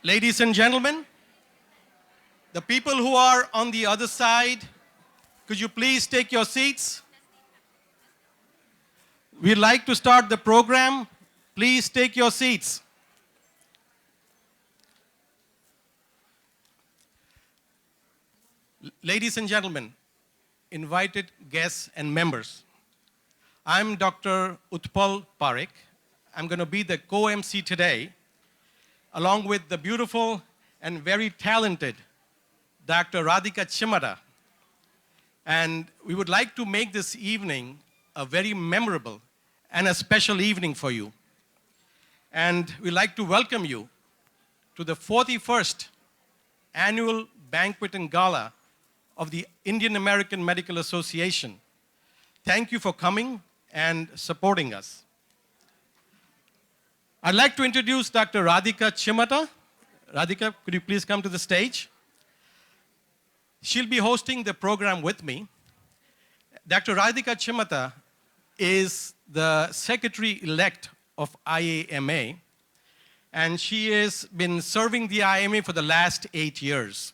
Ladies and gentlemen, the people who are on the other side, could you please take your seats? We'd like to start the program. Please take your seats. Ladies and gentlemen, invited guests and members, I'm Dr. Utpal Parekh. I'm going to be the co-MC today, along with the beautiful and very talented Dr. Radhika Chimada. And we would like to make this evening a very memorable and a special evening for you. And we'd like to welcome you to the 41st Annual Banquet and Gala of the Indian American Medical Association. Thank you for coming and supporting us. I'd like to introduce Dr. Radhika Chimada. Radhika, could you please come to the stage? She'll be hosting the program with me. Dr. Radhika Chimada is the secretary-elect of IAMA, and she has been serving the IAMA for the last 8 years.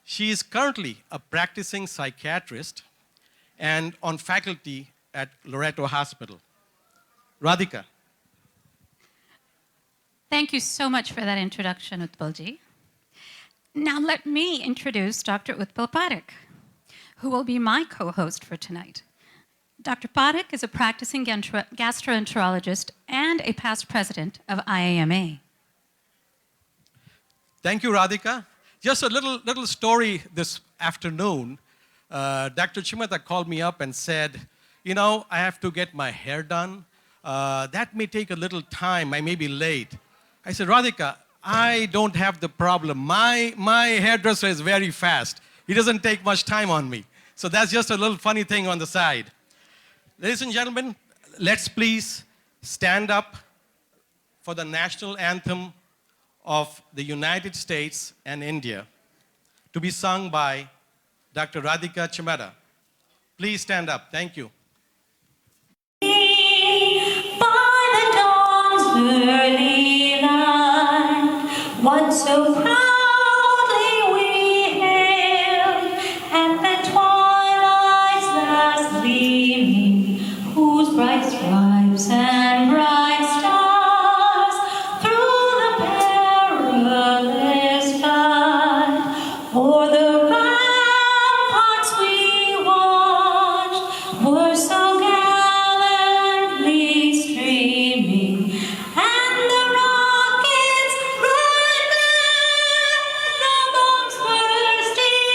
She is currently a practicing psychiatrist and on faculty at Loretto Hospital. Radhika. Thank you so much for that introduction, Utpalji. Now let me introduce Dr. Utpal Parekh, who will be my co-host for tonight. Dr. Parekh is a practicing gastroenterologist and a past president of IAMA. Thank you, Radhika. Just a little story this afternoon. Dr. Chimada called me up and said, you know, I have to get my hair done. That may take a little time. I may be late. I said, Radhika, I don't have the problem. My hairdresser is very fast. He doesn't take much time on me. So that's just a little funny thing on the side. Ladies and gentlemen, let's please stand up for the national anthem of the United States and India, to be sung by Dr. Radhika Chimada. Please stand up. Thank you. By the dawn's early light, what so proudly we hailed at the twilight's last gleaming, whose bright stripes and bright stars through the perilous fight o'er the ramparts we watched were so gallantly streaming, and the rockets roared back, the bombs bursting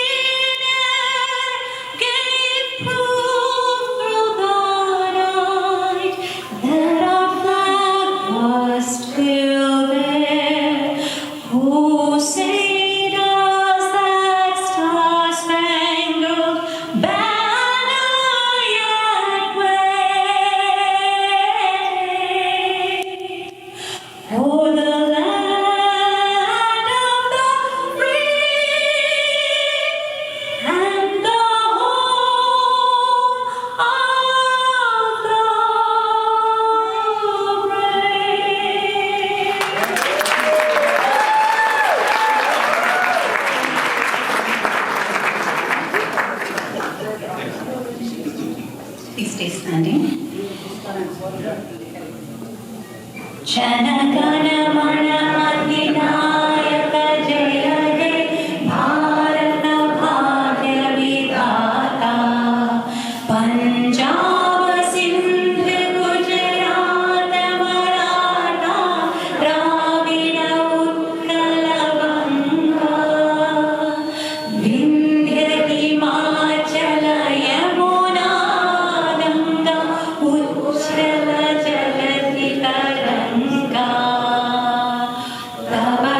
in air gave proof through the night that our flag was still there. Oh, say does that star-spangled banner yet wave o'er the land of the free and the home of the brave? Please stay standing. Janagana Mana Adhinayaka Jaya He Bharata Bhagya Vidhata Punjab Sindh Gujarat Maratha Dravida Utkala Vanga Vindhya Himachala Yamuna Ganga Uchala Jalati Taranga Tava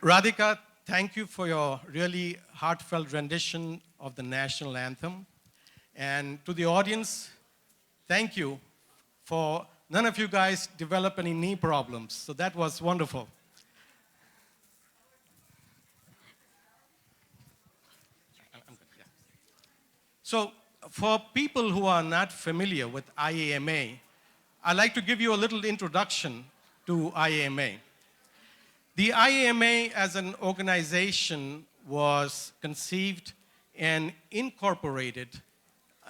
Radhika, thank you for your really heartfelt rendition of the national anthem. And to the audience, thank you for none of you guys develop any knee problems. So that was wonderful. So for people who are not familiar with IAMA, I'd like to give you a little introduction to IAMA. The IAMA as an organization was conceived and incorporated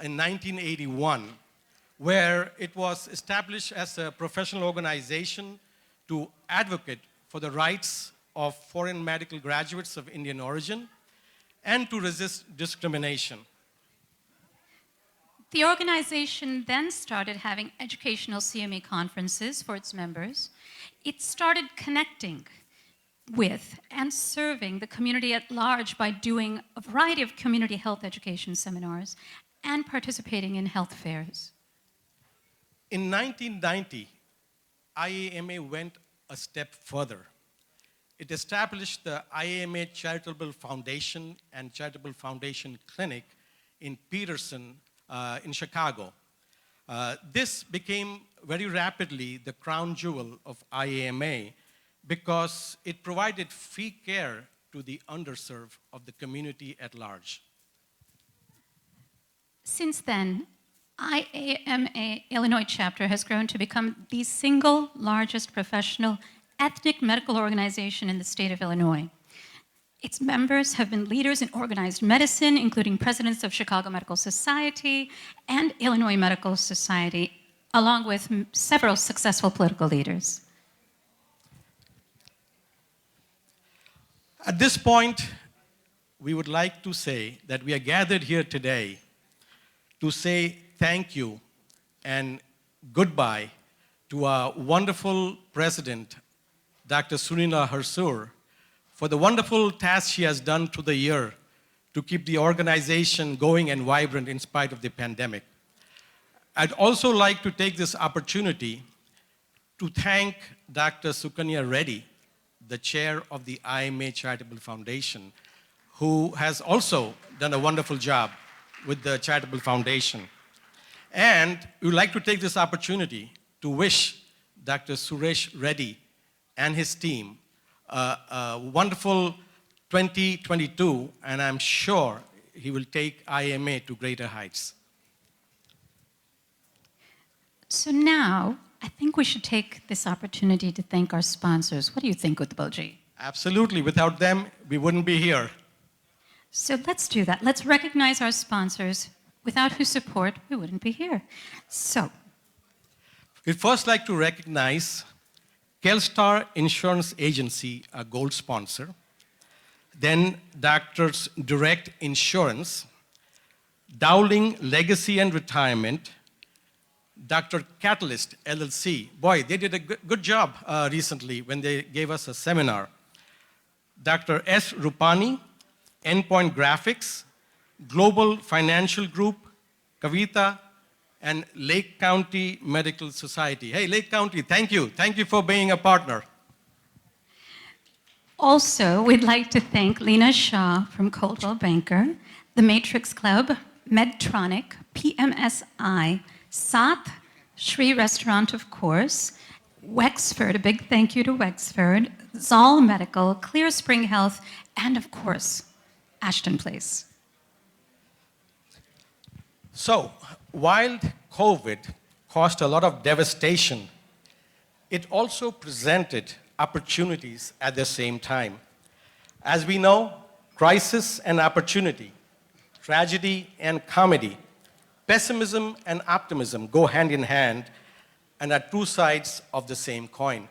in 1981, where it was established as a professional organization to advocate for the rights of foreign medical graduates of Indian origin and to resist discrimination. The organization then started having educational CME conferences for its members. It started connecting with and serving the community at large by doing a variety of community health education seminars and participating in health fairs. In 1990, IAMA went a step further. It established the IAMA Charitable Foundation and Charitable Foundation Clinic in Peterson, in Chicago. This became very rapidly the crown jewel of IAMA because it provided free care to the underserved of the community at large. Since then, IAMA Illinois chapter has grown to become the single largest professional ethnic medical organization in the state of Illinois. Its members have been leaders in organized medicine, including presidents of Chicago Medical Society and Illinois Medical Society, along with several successful political leaders. At this point, we would like to say that we are gathered here today to say thank you and goodbye to our wonderful president, Dr. Sunila Harsur, for the wonderful task she has done through the year to keep the organization going and vibrant in spite of the pandemic. I'd also like to take this opportunity to thank Dr. Sukanya Reddy, the chair of the IAMA Charitable Foundation, who has also done a wonderful job with the Charitable Foundation. And we would like to take this opportunity to wish Dr. Suresh Reddy and his team a wonderful 2022, and I'm sure he will take IAMA to greater heights. So now, I think we should take this opportunity to thank our sponsors. What do you think, Utpalji? Absolutely. Without them, we wouldn't be here. So let's do that. Let's recognize our sponsors, without whose support we wouldn't be here. So, we'd first like to recognize Kelstar Insurance Agency, a gold sponsor. Then Doctors Direct Insurance, Dowling Legacy and Retirement, Dr. Catalyst LLC. Boy, they did a good job recently when they gave us a seminar. Dr. S. Rupani, Endpoint Graphics, Global Financial Group, Kavita, and Lake County Medical Society. Hey, Lake County, thank you. Thank you for being a partner. also, we'd like to thank Lena Shaw from Coldwell Banker, the Matrix Club, Medtronic, PMSI, Sath, Shri Restaurant, of course, Wexford, a big thank you to Wexford, Zoll Medical, Clear Spring Health, and of course, Ashton Place. So, while COVID caused a lot of devastation, it also presented opportunities at the same time. As we know, crisis and opportunity, tragedy and comedy, pessimism and optimism go hand in hand and are two sides of the same coin.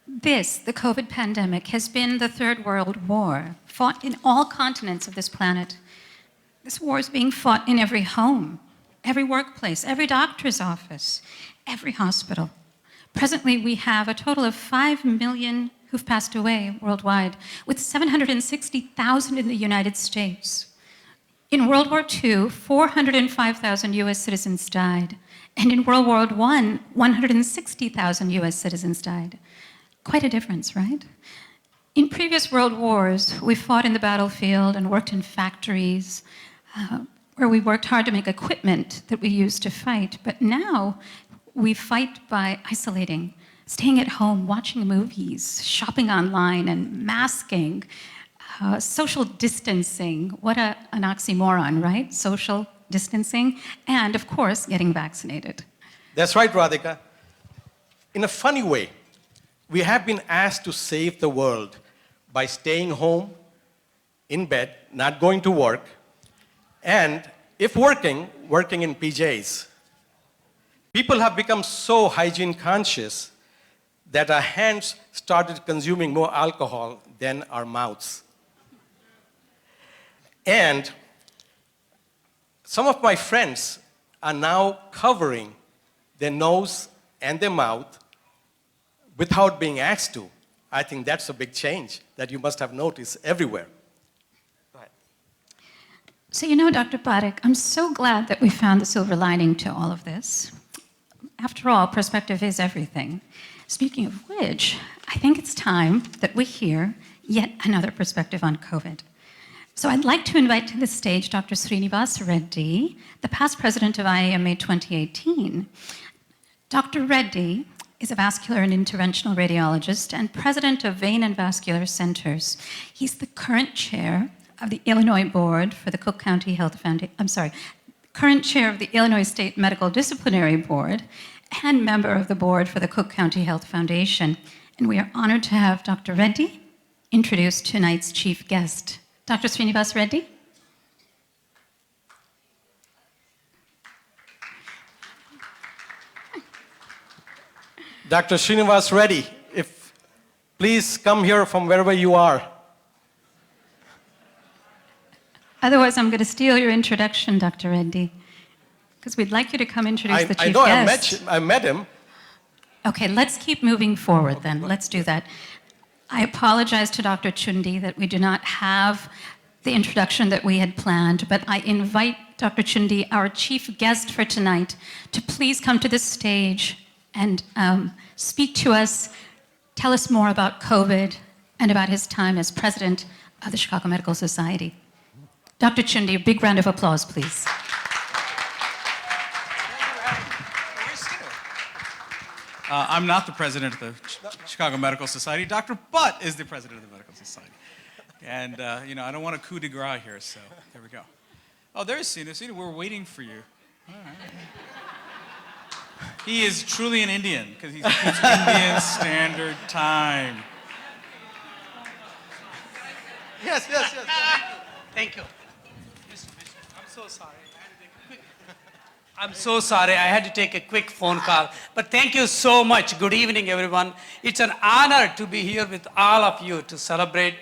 This, the COVID pandemic, has been the Third World War, fought in all continents of this planet. This war is being fought in every home, every workplace, every doctor's office, every hospital. Presently, we have a total of 5 million who've passed away worldwide, with 760,000 in the United States. In World War II, 405,000 US citizens died, And in World War I, 160,000 US citizens died. Quite a difference, right? In previous world wars, we fought in the battlefield and worked in factories, where we worked hard to make equipment that we used to fight. But now, we fight by isolating, staying at home, watching movies, shopping online, and masking, social distancing. What an oxymoron, right? Social distancing, and of course, getting vaccinated. That's right, Radhika. In a funny way, we have been asked to save the world by staying home, in bed, not going to work, and if working, working in PJs. People have become so hygiene conscious that our hands started consuming more alcohol than our mouths. And some of my friends are now covering their nose and their mouth without being asked to. I think that's a big change that you must have noticed everywhere. So you know, Dr. Parekh, I'm so glad that we found the silver lining to all of this. After all, perspective is everything. Speaking of which, I think it's time that we hear yet another perspective on COVID. So I'd like to invite to the stage Dr. Srinivas Reddy, the past president of IAMA 2018. Dr. Reddy is a vascular and interventional radiologist and president of Vein and Vascular Centers. He's the current chair of the Illinois Board for the Cook County Health Foundation, current chair of the Illinois State Medical Disciplinary Board and member of the board for the Cook County Health Foundation. And we are honored to have Dr. Reddy introduce tonight's chief guest. Dr. Srinivas Reddy. Dr. Srinivas Reddy, if please come here from wherever you are. Otherwise, I'm going to steal your introduction, Dr. Reddy, because we'd like you to come introduce the chief guest. I met him. Okay, let's keep moving forward then. Let's do that. I apologize to Dr. Chundi that we do not have the introduction that we had planned, but I invite Dr. Chundi, our chief guest for tonight, to please come to the stage and speak to us, tell us more about COVID and about his time as president of the Chicago Medical Society. Dr. Chundi, a big round of applause, please. I'm not the president of the Chicago Medical Society. Dr. Butt is the president of the Medical Society. And, I don't want a coup de grace here, so there we go. Oh, there's Sina. Sina, we're waiting for you. All right. He is truly an Indian, because he's Indian Standard Time. Yes. Thank you. I'm so sorry. I'm so sorry. I had to take a quick phone call. But thank you so much. Good evening, everyone. It's an honor to be here with all of you to celebrate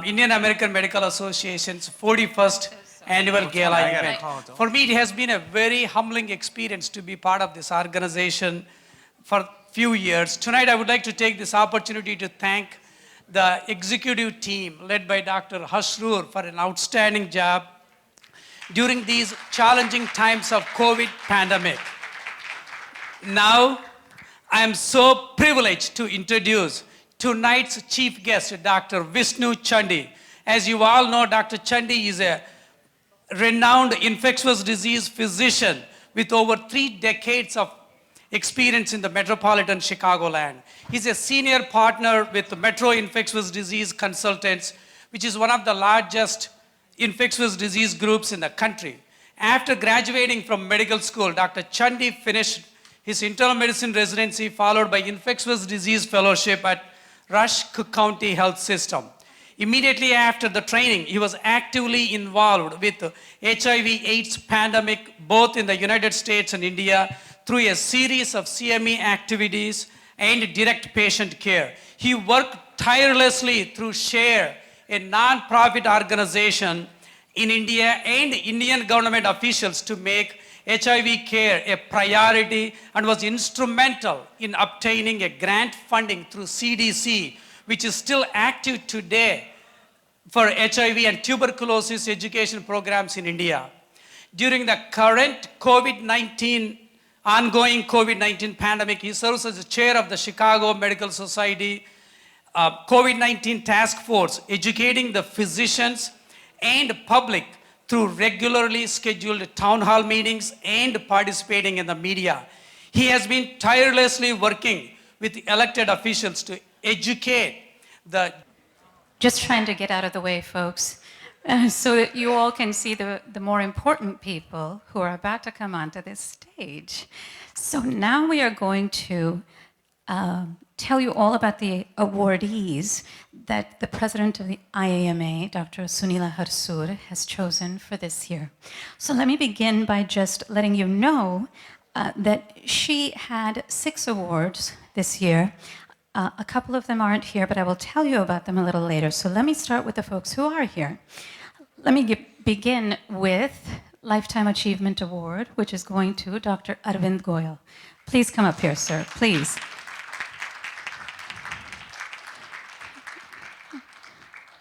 Indian American Medical Association's 41st annual Gala event. For me, it has been a very humbling experience to be part of this organization for a few years. Tonight, I would like to take this opportunity to thank the executive team led by Dr. Hasroor for an outstanding job during these challenging times of COVID pandemic. Now, I am so privileged to introduce tonight's chief guest, Dr. Vishnu Chandi. As you all know, Dr. Chandi is a renowned infectious disease physician with over 3 decades of experience in the metropolitan Chicagoland. He's a senior partner with Metro Infectious Disease Consultants, which is one of the largest infectious disease groups in the country. After graduating from medical school, Dr. Chandi finished his internal medicine residency, followed by infectious disease fellowship at Rush Cook County Health System. Immediately after the training, he was actively involved with HIV/AIDS pandemic, both in the United States and India, through a series of CME activities and direct patient care. He worked tirelessly through SHARE, a non-profit organization in India, and Indian government officials to make HIV care a priority, and was instrumental in obtaining a grant funding through CDC, which is still active today for HIV and tuberculosis education programs in India. During the current COVID-19 ongoing COVID-19 pandemic. He serves as the chair of the Chicago Medical Society COVID-19 Task Force, educating the physicians and public through regularly scheduled town hall meetings and participating in the media. He has been tirelessly working with elected officials to educate the... Just trying to get out of the way, folks, so that you all can see the more important people who are about to come onto this stage. So now we are going to tell you all about the awardees that the president of the IAMA, Dr. Sunila Harsur, has chosen for this year. So let me begin by just letting you know that she had 6 awards this year. A couple of them aren't here, but I will tell you about them a little later. So let me start with the folks who are here. Let me begin with Lifetime Achievement Award, which is going to Dr. Arvind Goyal. Please come up here, sir, please.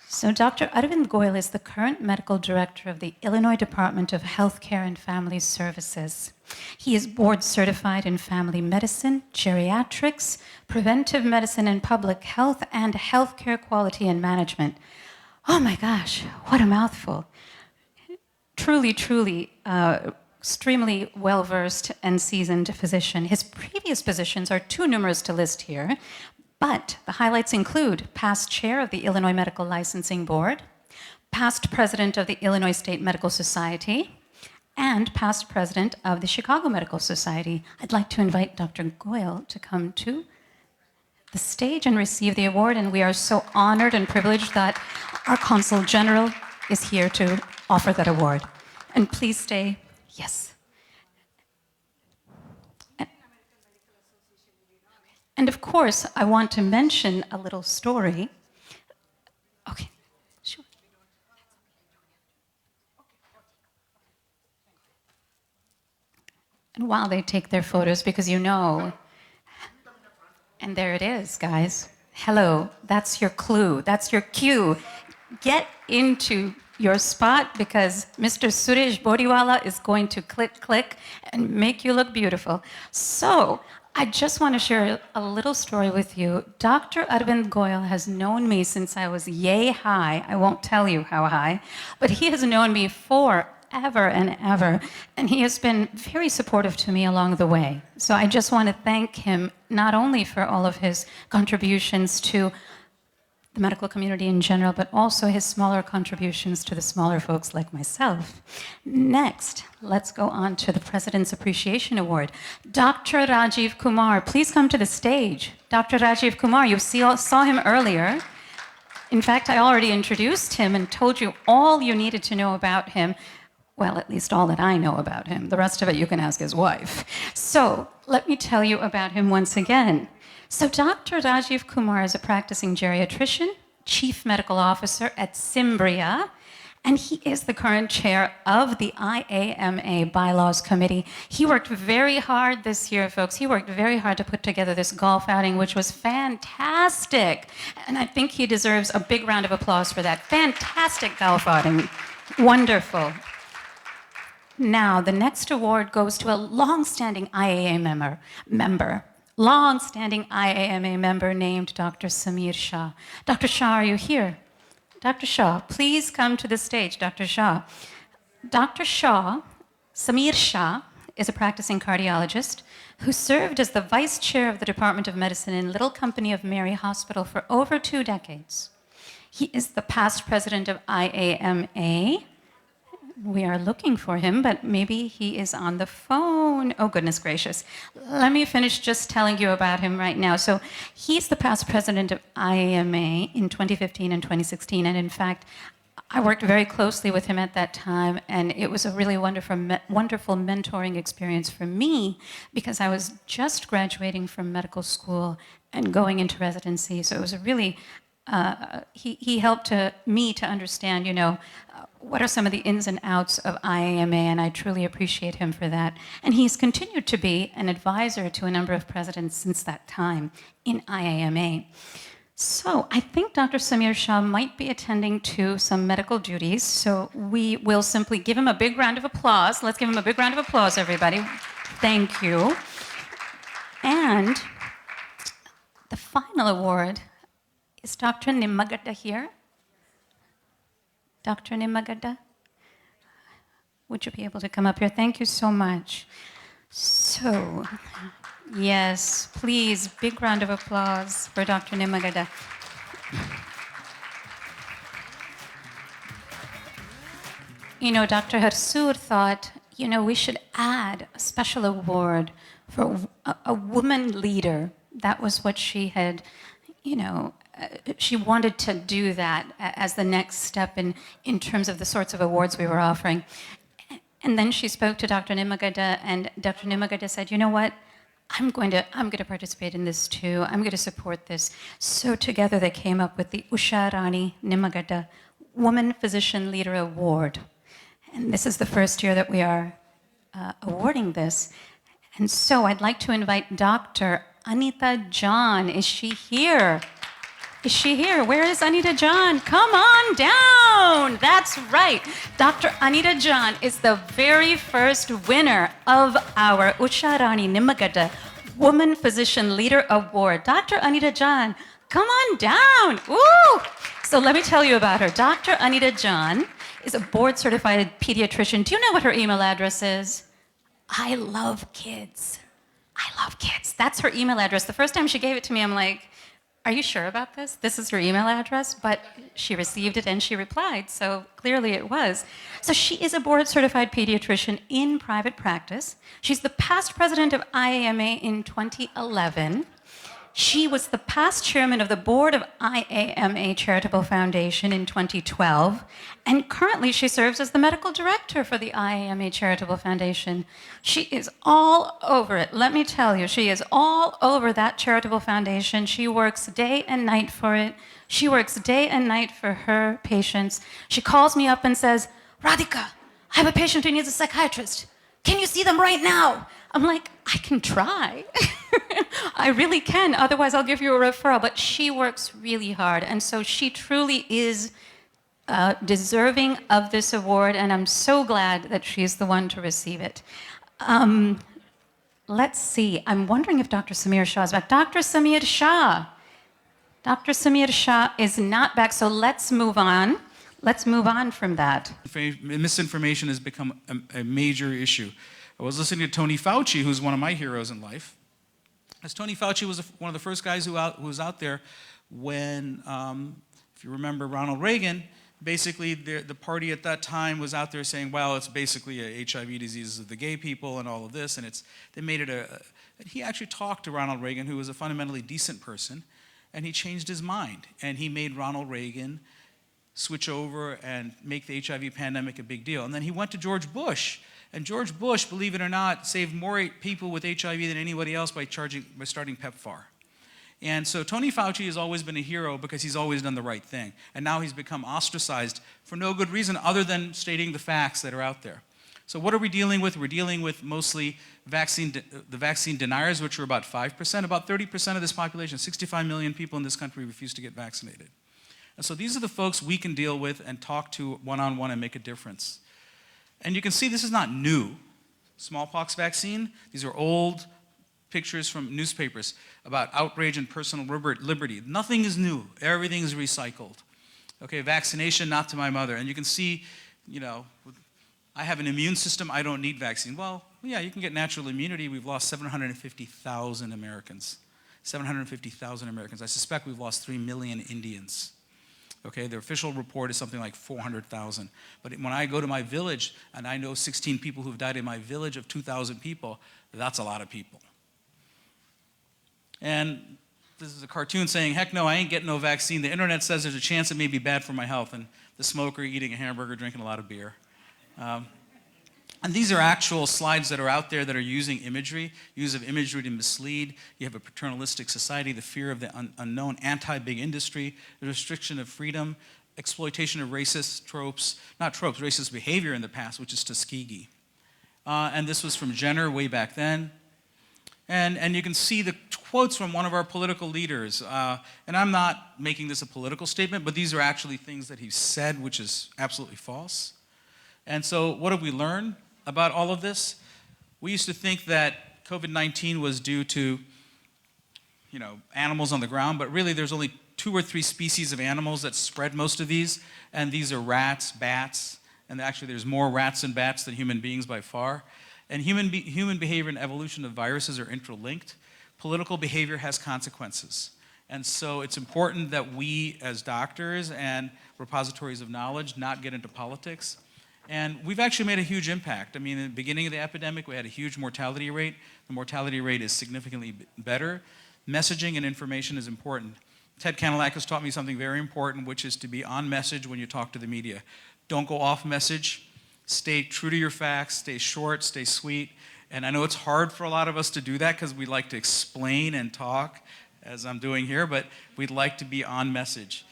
So Dr. Arvind Goyal is the current medical director of the Illinois Department of Healthcare and Family Services. He is board certified in family medicine, geriatrics, preventive medicine and public health, and healthcare quality and management. Oh my gosh, what a mouthful. Truly, extremely well-versed and seasoned physician. His previous positions are too numerous to list here, but the highlights include past chair of the Illinois Medical Licensing Board, past president of the Illinois State Medical Society, and past president of the Chicago Medical Society. I'd like to invite Dr. Goyal to come to the stage and receive the award, and we are so honored and privileged that our Consul General is here to offer that award. And please stay, yes. And of course, I want to mention a little story. Okay, sure. And while they take their photos, because you know, and there it is, guys. Hello, that's your clue, that's your cue. Get into your spot because Mr. Suresh Bodiwala is going to click and make you look beautiful. So, I just want to share a little story with you. Dr. Arvind Goyal has known me since I was yay high. I won't tell you how high, but he has known me forever and ever, and he has been very supportive to me along the way. So I just want to thank him not only for all of his contributions to the medical community in general, but also his smaller contributions to the smaller folks like myself. Next, let's go on to the President's Appreciation Award. Dr. Rajiv Kumar, please come to the stage. Dr. Rajiv Kumar, you saw him earlier. In fact, I already introduced him and told you all you needed to know about him. Well, at least all that I know about him. The rest of it you can ask his wife. So let me tell you about him once again. So Dr. Rajiv Kumar is a practicing geriatrician, chief medical officer at Cimbria, and he is the current chair of the IAMA Bylaws Committee. He worked very hard this year, folks. He worked very hard to put together this golf outing, which was fantastic. And I think he deserves a big round of applause for that. Fantastic golf outing. Wonderful. Now, the next award goes to a long-standing IAMA member. Long-standing IAMA member named Dr. Samir Shah. Dr. Shah, are you here? Dr. Shah, please come to the stage, Dr. Shah. Dr. Shah, Samir Shah, is a practicing cardiologist who served as the vice chair of the Department of Medicine in Little Company of Mary Hospital for over 2 decades. He is the past president of IAMA. We are looking for him, but maybe he is on the phone. Oh, goodness gracious. Let me finish just telling you about him right now. So he's the past president of IAMA in 2015 and 2016. And in fact, I worked very closely with him at that time. And it was a really wonderful mentoring experience for me because I was just graduating from medical school and going into residency. So it was a really, he helped me to understand, what are some of the ins and outs of IAMA, and I truly appreciate him for that. And he's continued to be an advisor to a number of presidents since that time in IAMA. So I think Dr. Samir Shah might be attending to some medical duties, so we will simply give him a big round of applause. Let's give him a big round of applause, everybody. Thank you. And the final award is Dr. Nimmagadda here. Dr. Nimmagadda, would you be able to come up here? Thank you so much. So, yes, please, big round of applause for Dr. Nimmagadda. You know, Dr. Harsur thought, you know, we should add a special award for a woman leader. That was what she had, you know, she wanted to do that as the next step in terms of the sorts of awards we were offering. And then she spoke to Dr. Nimmagadda, and Dr. Nimmagadda said, you know what? I'm going to participate in this too. I'm going to support this. So together they came up with the Usha Rani Nimmagadda Woman Physician Leader Award. And this is the first year that we are awarding this. And so I'd like to invite Dr. Anita John. Is she here? Is she here? Where is Anita John? Come on down. That's right. Dr. Anita John is the very first winner of our Usha Rani Nimmagadda Woman Physician Leader Award. Dr. Anita John, come on down. Woo! So let me tell you about her. Dr. Anita John is a board-certified pediatrician. Do you know what her email address is? I love kids. I love kids. That's her email address. The first time she gave it to me, I'm like, are you sure about this? This is her email address? But she received it and she replied, so clearly it was. So she is a board-certified pediatrician in private practice. She's the past president of IAMA in 2011. She was the past chairman of the board of IAMA Charitable Foundation in 2012, and currently she serves as the medical director for the IAMA Charitable Foundation. She is all over it. Let me tell you, she is all over that charitable foundation. She works day and night for it. She works day and night for her patients. She calls me up and says, Radhika, I have a patient who needs a psychiatrist. Can you see them right now? I'm like, I can try. I really can. Otherwise, I'll give you a referral. But she works really hard. And so she truly is deserving of this award. And I'm so glad that she's the one to receive it. Let's see. I'm wondering if Dr. Samir Shah is back. Dr. Samir Shah. Dr. Samir Shah is not back. So let's move on. Let's move on from that. Misinformation has become a major issue. I was listening to Tony Fauci, who's one of my heroes in life. As Tony Fauci was one of the first guys who was out there when, if you remember Ronald Reagan, basically the party at that time was out there saying, well, it's basically a HIV disease of the gay people and all of this, and they made it he actually talked to Ronald Reagan, who was a fundamentally decent person, and he changed his mind, and he made Ronald Reagan switch over and make the HIV pandemic a big deal. And then he went to George Bush, and George Bush, believe it or not, saved more people with HIV than anybody else by starting PEPFAR. And so Tony Fauci has always been a hero because he's always done the right thing. And now he's become ostracized for no good reason other than stating the facts that are out there. So what are we dealing with? We're dealing with mostly the vaccine deniers, which are about 5%. About 30% of this population, 65 million people in this country, refuse to get vaccinated. And so these are the folks we can deal with and talk to one-on-one and make a difference. And you can see this is not new. Smallpox vaccine, these are old pictures from newspapers about outrage and personal liberty. Nothing is new. Everything is recycled. Okay, vaccination, not to my mother. And you can see, you know, I have an immune system, I don't need vaccine. Well, yeah, you can get natural immunity. We've lost 750,000 Americans. 750,000 Americans. I suspect we've lost 3 million Indians. Okay, the official report is something like 400,000. But when I go to my village and I know 16 people who've died in my village of 2,000 people, that's a lot of people. And this is a cartoon saying, heck no, I ain't getting no vaccine. The internet says there's a chance it may be bad for my health. And the smoker eating a hamburger, drinking a lot of beer. And these are actual slides that are out there that are using imagery, use of imagery to mislead. You have a paternalistic society, the fear of the unknown, anti-big industry, the restriction of freedom, exploitation of racist tropes, not tropes, racist behavior in the past, which is Tuskegee. And this was from Jenner way back then. And you can see the quotes from one of our political leaders. And I'm not making this a political statement, but these are actually things that he said, which is absolutely false. And so what have we learned about all of this? We used to think that COVID-19 was due to animals on the ground, but really there's only 2 or 3 species of animals that spread most of these, and these are rats, bats, and actually there's more rats and bats than human beings by far. And human behavior and evolution of viruses are interlinked. Political behavior has consequences. And so it's important that we as doctors and repositories of knowledge not get into politics. And we've actually made a huge impact. I mean, in the beginning of the epidemic, we had a huge mortality rate. The mortality rate is significantly better. Messaging and information is important. Ted Kanellakis taught me something very important, which is to be on message when you talk to the media. Don't go off message. Stay true to your facts. Stay short. Stay sweet. And I know it's hard for a lot of us to do that because we like to explain and talk, as I'm doing here, but we'd like to be on message.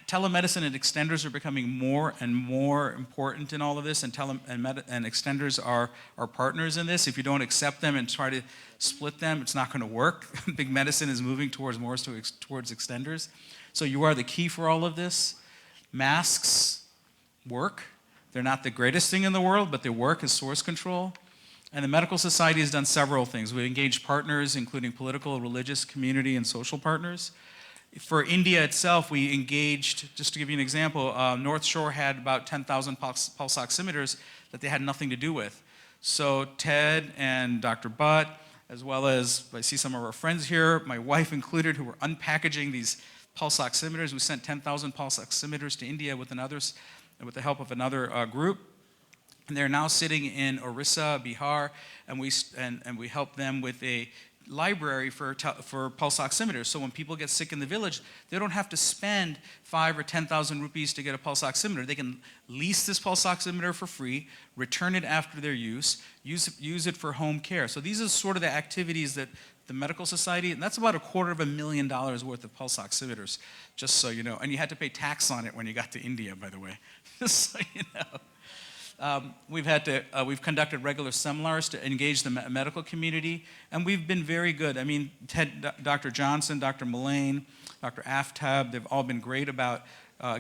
Telemedicine and extenders are becoming more and more important in all of this, and extenders are partners in this. If you don't accept them and try to split them, it's not going to work. Big medicine is moving towards extenders. So you are the key for all of this. Masks work. They're not the greatest thing in the world, but they work as source control. And the medical society has done several things. We've engaged partners, including political, religious, community, and social partners. For India itself, we engaged, just to give you an example, North Shore had about 10,000 pulse oximeters that they had nothing to do with. So Ted and Dr. Butt, as well as, I see some of our friends here, my wife included, who were unpackaging these pulse oximeters. We sent 10,000 pulse oximeters to India with the help of another group. And they're now sitting in Orissa, Bihar, and we help them with a library for pulse oximeters. So when people get sick in the village, they don't have to spend 5,000 or 10,000 rupees to get a pulse oximeter. They can lease this pulse oximeter for free, return it after their use it for home care. So these are sort of the activities that the medical society, and that's about $250,000 worth of pulse oximeters, just so you know. And you had to pay tax on it when you got to India, by the way, just so you know. We've conducted regular seminars to engage the medical community, and we've been very good. I mean, Dr. Johnson, Dr. Mullane, Dr. Aftab, they've all been great about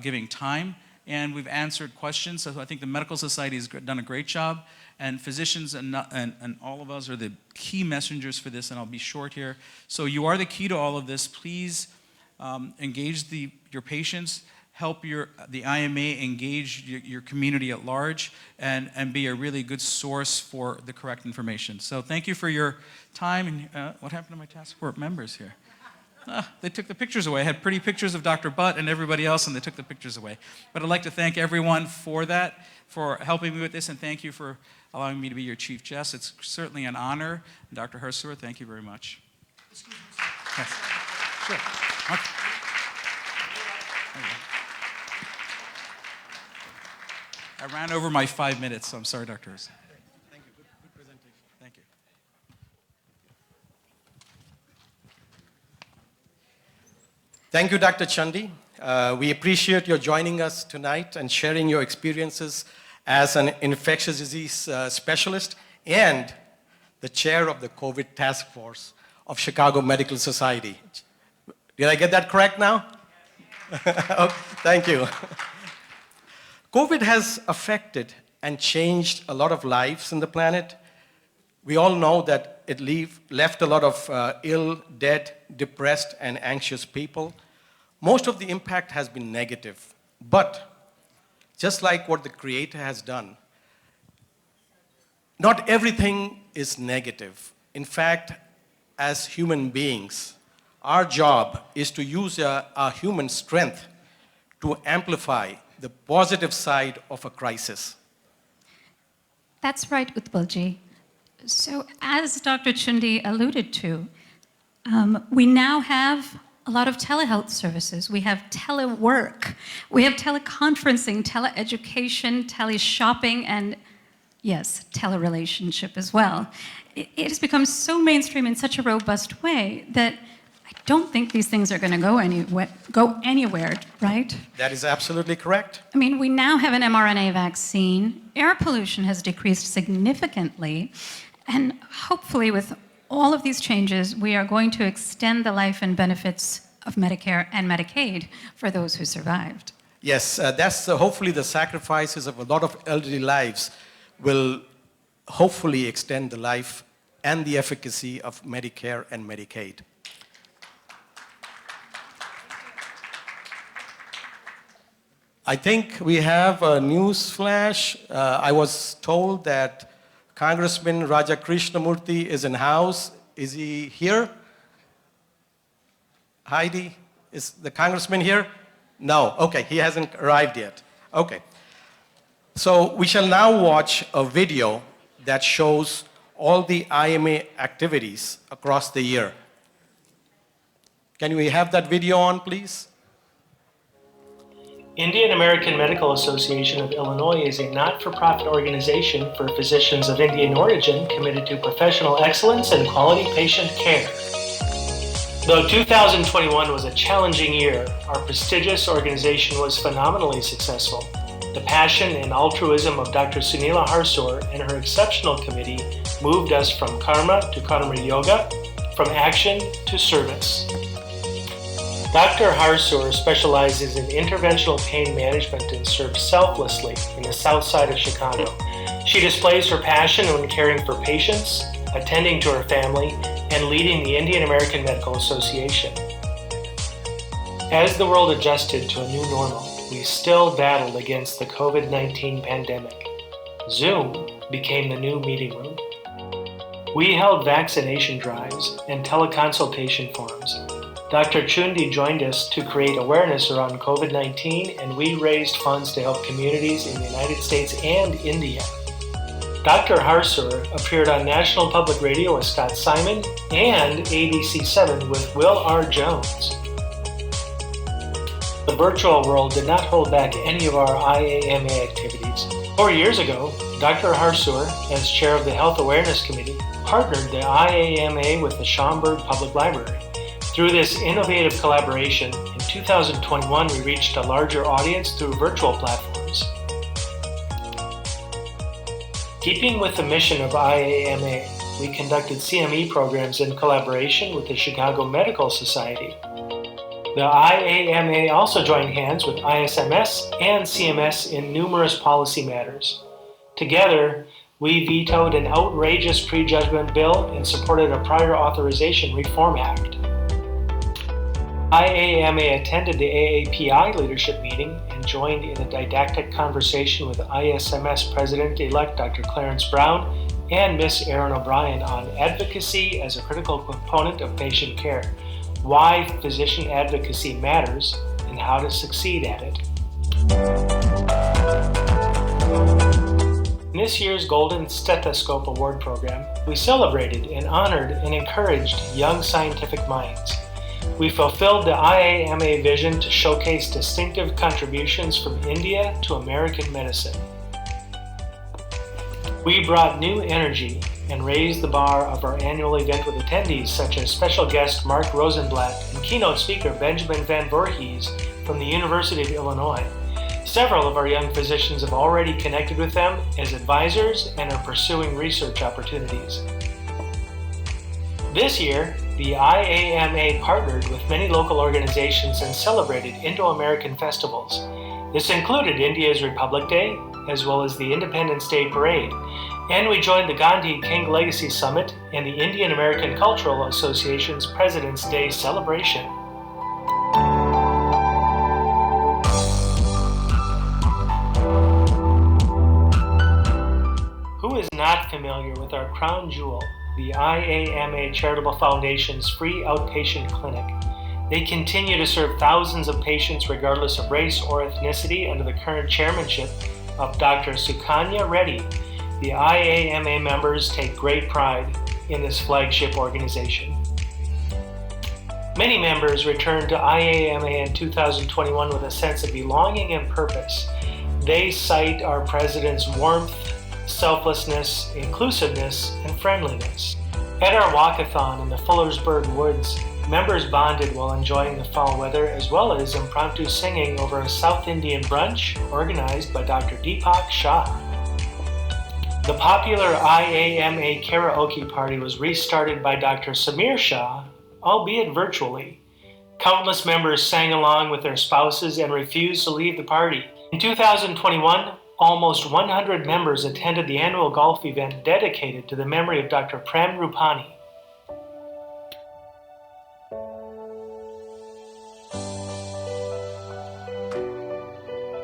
giving time, and we've answered questions. So I think the medical society has done a great job, and physicians and all of us are the key messengers for this, and I'll be short here. So you are the key to all of this. Please engage your patients. Help the IMA engage your community at large and be a really good source for the correct information. So thank you for your time. And what happened to my task force members here? They took the pictures away. I had pretty pictures of Dr. Butt and everybody else, and they took the pictures away. But I'd like to thank everyone for that, for helping me with this, and thank you for allowing me to be your chief guest. It's certainly an honor. And Dr. Herswer, thank you very much. Excuse me. Yes. Sure. Okay. I ran over my 5 minutes, so I'm sorry, Dr. Herswer. Thank you. Good presentation. Thank you. Thank you, Dr. Chandi. We appreciate your joining us tonight and sharing your experiences as an infectious disease specialist and the chair of the COVID task force of Chicago Medical Society. Did I get that correct now? Oh, thank you. COVID has affected and changed a lot of lives on the planet. We all know that it left a lot of ill, dead, depressed, and anxious people. Most of the impact has been negative. But just like what the Creator has done, not everything is negative. In fact, as human beings, our job is to use our human strength to amplify the positive side of a crisis. That's right, Utpalji. So as Dr. Chundi alluded to, we now have a lot of telehealth services. We have telework. We have teleconferencing, teleeducation, teleshopping, and yes, telerelationship as well. It has become so mainstream in such a robust way that I don't think these things are going to go anywhere, right? That is absolutely correct. I mean, we now have an mRNA vaccine. Air pollution has decreased significantly. And hopefully, with all of these changes, we are going to extend the life and benefits of Medicare and Medicaid for those who survived. Yes, that's hopefully the sacrifices of a lot of elderly lives will hopefully extend the life and the efficacy of Medicare and Medicaid. I think we have a news flash. I was told that Congressman Raja Krishnamurthy is in house. Is he here? Heidi, is the congressman here? No, okay, he hasn't arrived yet. Okay. So we shall now watch a video that shows all the IMA activities across the year. Can we have that video on, please? Indian American Medical Association of Illinois is a not-for-profit organization for physicians of Indian origin committed to professional excellence and quality patient care. Though 2021 was a challenging year, our prestigious organization was phenomenally successful. The passion and altruism of Dr. Sunila Harsur and her exceptional committee moved us from karma to karma yoga, from action to service. Dr. Harsur specializes in interventional pain management and serves selflessly in the south side of Chicago. She displays her passion when caring for patients, attending to her family, and leading the Indian American Medical Association. As the world adjusted to a new normal, we still battled against the COVID-19 pandemic. Zoom became the new meeting room. We held vaccination drives and teleconsultation forums. Dr. Chundi joined us to create awareness around COVID-19, and we raised funds to help communities in the United States and India. Dr. Harsur appeared on National Public Radio with Scott Simon and ABC7 with Will R. Jones. The virtual world did not hold back any of our IAMA activities. 4 years ago, Dr. Harsur, as chair of the Health Awareness Committee, partnered the IAMA with the Schaumburg Public Library. Through this innovative collaboration, in 2021 we reached a larger audience through virtual platforms. Keeping with the mission of IAMA, we conducted CME programs in collaboration with the Chicago Medical Society. The IAMA also joined hands with ISMS and CMS in numerous policy matters. Together, we vetoed an outrageous prejudgment bill and supported a prior authorization reform act. IAMA attended the AAPI leadership meeting and joined in a didactic conversation with ISMS President-elect Dr. Clarence Brown and Ms. Erin O'Brien on advocacy as a critical component of patient care, why physician advocacy matters, and how to succeed at it. In this year's Golden Stethoscope Award program, we celebrated and honored and encouraged young scientific minds. We fulfilled the IAMA vision to showcase distinctive contributions from India to American medicine. We brought new energy and raised the bar of our annual event with attendees such as special guest Mark Rosenblatt and keynote speaker Benjamin Van Voorhees from the University of Illinois. Several of our young physicians have already connected with them as advisors and are pursuing research opportunities. This year, the IAMA partnered with many local organizations and celebrated Indo-American festivals. This included India's Republic Day, as well as the Independence Day Parade, and we joined the Gandhi King Legacy Summit and the Indian American Cultural Association's President's Day celebration. Who is not familiar with our crown jewel, the IAMA Charitable Foundation's free outpatient clinic? They continue to serve thousands of patients regardless of race or ethnicity under the current chairmanship of Dr. Sukanya Reddy. The IAMA members take great pride in this flagship organization. Many members returned to IAMA in 2021 with a sense of belonging and purpose. They cite our president's warmth, selflessness, inclusiveness, and friendliness. At our walkathon in the Fullersburg Woods, members bonded while enjoying the fall weather, as well as impromptu singing over a South Indian brunch organized by Dr. Deepak Shah. The popular IAMA karaoke party was restarted by Dr. Samir Shah, albeit virtually. Countless members sang along with their spouses and refused to leave the party. In 2021, almost 100 members attended the annual golf event dedicated to the memory of Dr. Prem Rupani.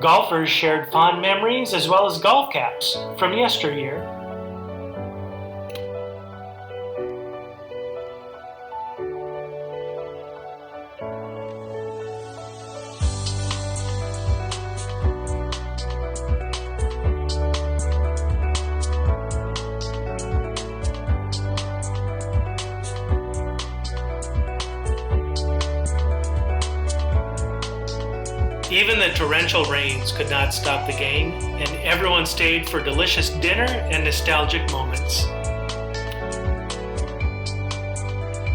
Golfers shared fond memories as well as golf caps from yesteryear. Even the torrential rains could not stop the game, and everyone stayed for delicious dinner and nostalgic moments.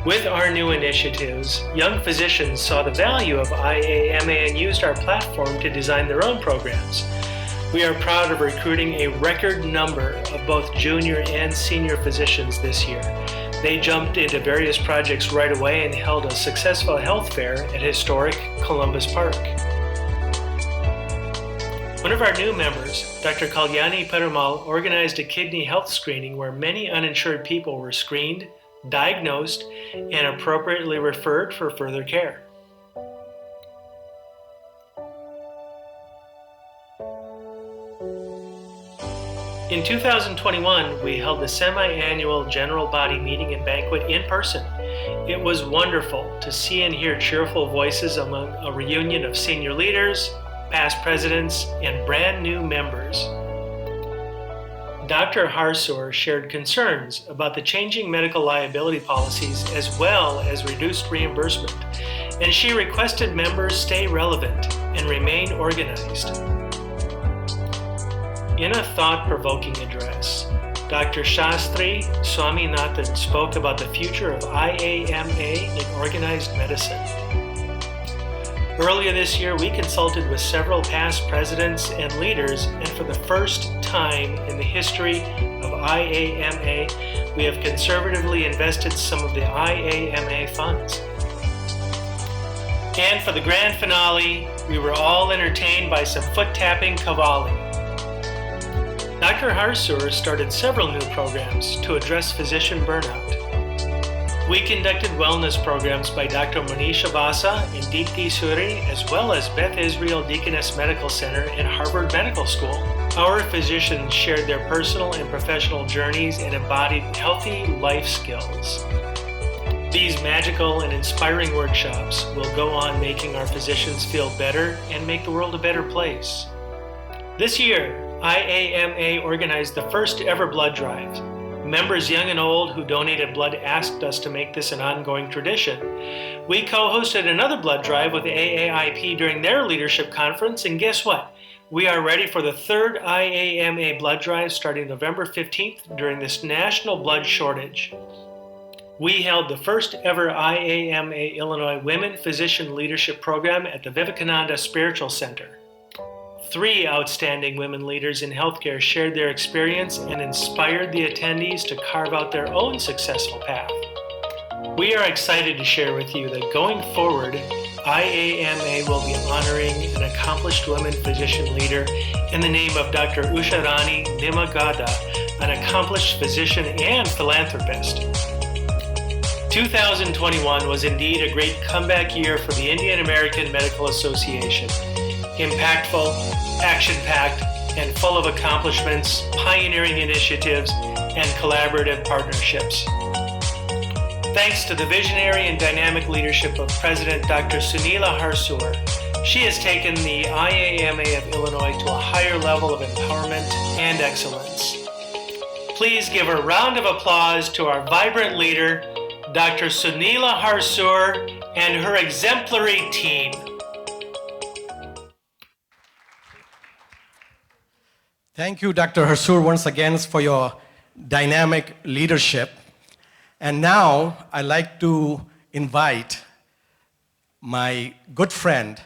With our new initiatives, young physicians saw the value of IAMA and used our platform to design their own programs. We are proud of recruiting a record number of both junior and senior physicians this year. They jumped into various projects right away and held a successful health fair at historic Columbus Park. One of our new members, Dr. Kalyani Perumal, organized a kidney health screening where many uninsured people were screened, diagnosed, and appropriately referred for further care. In 2021, we held the semi-annual general body meeting and banquet in person. It was wonderful to see and hear cheerful voices among a reunion of senior leaders, past presidents, and brand new members. Dr. Harsour shared concerns about the changing medical liability policies as well as reduced reimbursement, and she requested members stay relevant and remain organized. In a thought-provoking address, Dr. Shastri Swaminathan spoke about the future of IAMA in organized medicine. Earlier this year, we consulted with several past presidents and leaders, and for the first time in the history of IAMA, we have conservatively invested some of the IAMA funds. And for the grand finale, we were all entertained by some foot-tapping Qawwali. Dr. Harsour started several new programs to address physician burnout. We conducted wellness programs by Dr. Monisha Vasa and Deepthi Suri, as well as Beth Israel Deaconess Medical Center and Harvard Medical School. Our physicians shared their personal and professional journeys and embodied healthy life skills. These magical and inspiring workshops will go on making our physicians feel better and make the world a better place. This year, IAMA organized the first ever blood drive. Members young and old who donated blood asked us to make this an ongoing tradition. We co-hosted another blood drive with AAIP during their leadership conference, and guess what? We are ready for the third IAMA blood drive starting November 15th during this national blood shortage. We held the first ever IAMA Illinois Women Physician Leadership Program at the Vivekananda Spiritual Center. 3 outstanding women leaders in healthcare shared their experience and inspired the attendees to carve out their own successful path. We are excited to share with you that going forward, IAMA will be honoring an accomplished women physician leader in the name of Dr. Usharani Nimagada, an accomplished physician and philanthropist. 2021 was indeed a great comeback year for the Indian American Medical Association. Impactful, action-packed, and full of accomplishments, pioneering initiatives, and collaborative partnerships. Thanks to the visionary and dynamic leadership of President Dr. Sunila Harsour, she has taken the IAMA of Illinois to a higher level of empowerment and excellence. Please give a round of applause to our vibrant leader, Dr. Sunila Harsour, and her exemplary team. Thank you, Dr. Harsour, once again for your dynamic leadership. And now I'd like to invite my good friend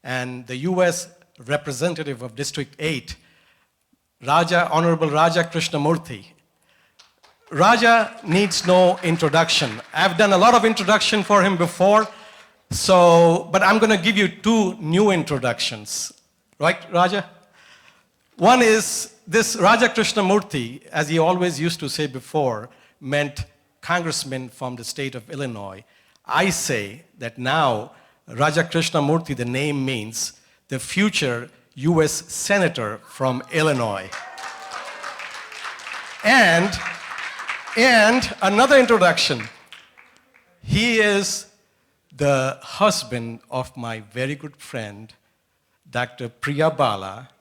and the U.S. representative of District 8, Honorable Raja Krishnamurthy. Raja needs no introduction. I've done a lot of introduction for him before, but I'm going to give you 2 new introductions. Right, Raja? One is this Raja Krishnamurthy, as he always used to say before, meant congressman from the state of Illinois. I say that now Raja Krishnamurthy, the name means the future US senator from Illinois. And another introduction. He is the husband of my very good friend, Dr. Priya Bala,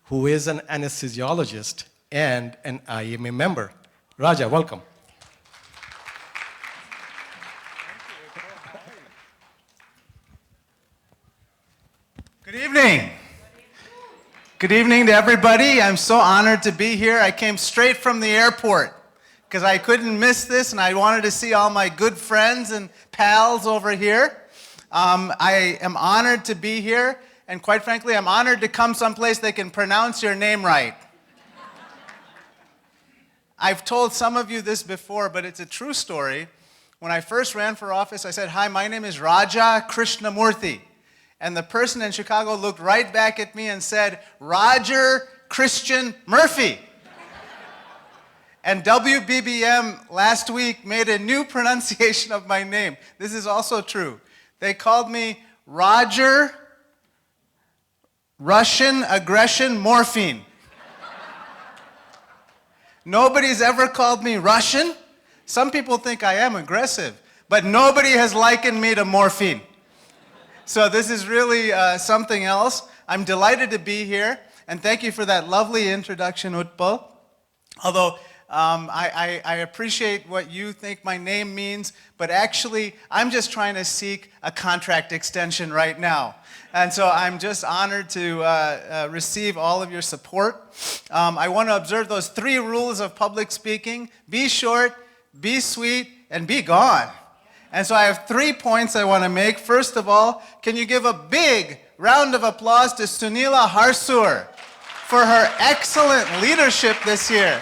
who is an anesthesiologist and an IMA member. Raja, welcome. Good evening. Good evening to everybody. I'm so honored to be here. I came straight from the airport because I couldn't miss this and I wanted to see all my good friends and pals over here. I am honored to be here, and quite frankly, I'm honored to come someplace they can pronounce your name right. I've told some of you this before, but it's a true story. When I first ran for office, I said, "Hi, my name is Raja Krishnamurthy." And the person in Chicago looked right back at me and said, "Roger Christian Murphy." And WBBM last week made a new pronunciation of my name. This is also true. They called me Roger Russian Aggression Morphine. Nobody's ever called me Russian. Some people think I am aggressive, but nobody has likened me to morphine. So this is really something else. I'm delighted to be here, and thank you for that lovely introduction, Utpal. Although I appreciate what you think my name means, but actually I'm just trying to seek a contract extension right now. And so I'm just honored to receive all of your support. I want to observe those 3 rules of public speaking: be short, be sweet, and be gone. And so I have 3 points I want to make. First of all, can you give a big round of applause to Sunila Harsur for her excellent leadership this year?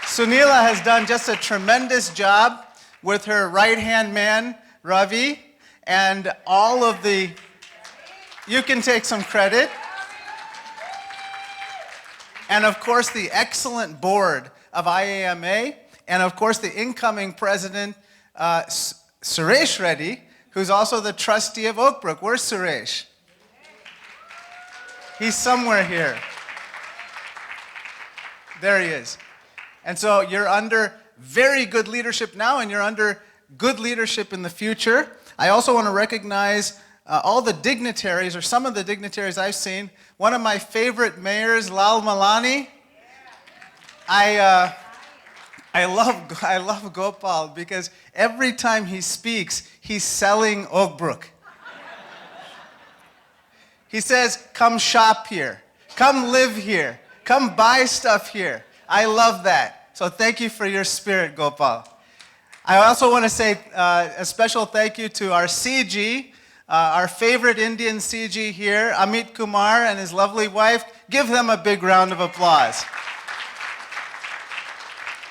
Sunila has done just a tremendous job with her right-hand man, Ravi, and all of the, you can take some credit. And of course, the excellent board of IAMA, and of course, the incoming president, Suresh Reddy, who's also the trustee of Oak Brook. Where's Suresh? He's somewhere here. There he is. And so you're under very good leadership now, and you're under good leadership in the future. I also want to recognize all the dignitaries, or some of the dignitaries I've seen. One of my favorite mayors, Lal Malani. I love Gopal because every time he speaks, he's selling Oak Brook. He says, "Come shop here, come live here, come buy stuff here." I love that. So thank you for your spirit, Gopal. I also want to say a special thank you to our CG, our favorite Indian CG here, Amit Kumar and his lovely wife. Give them a big round of applause.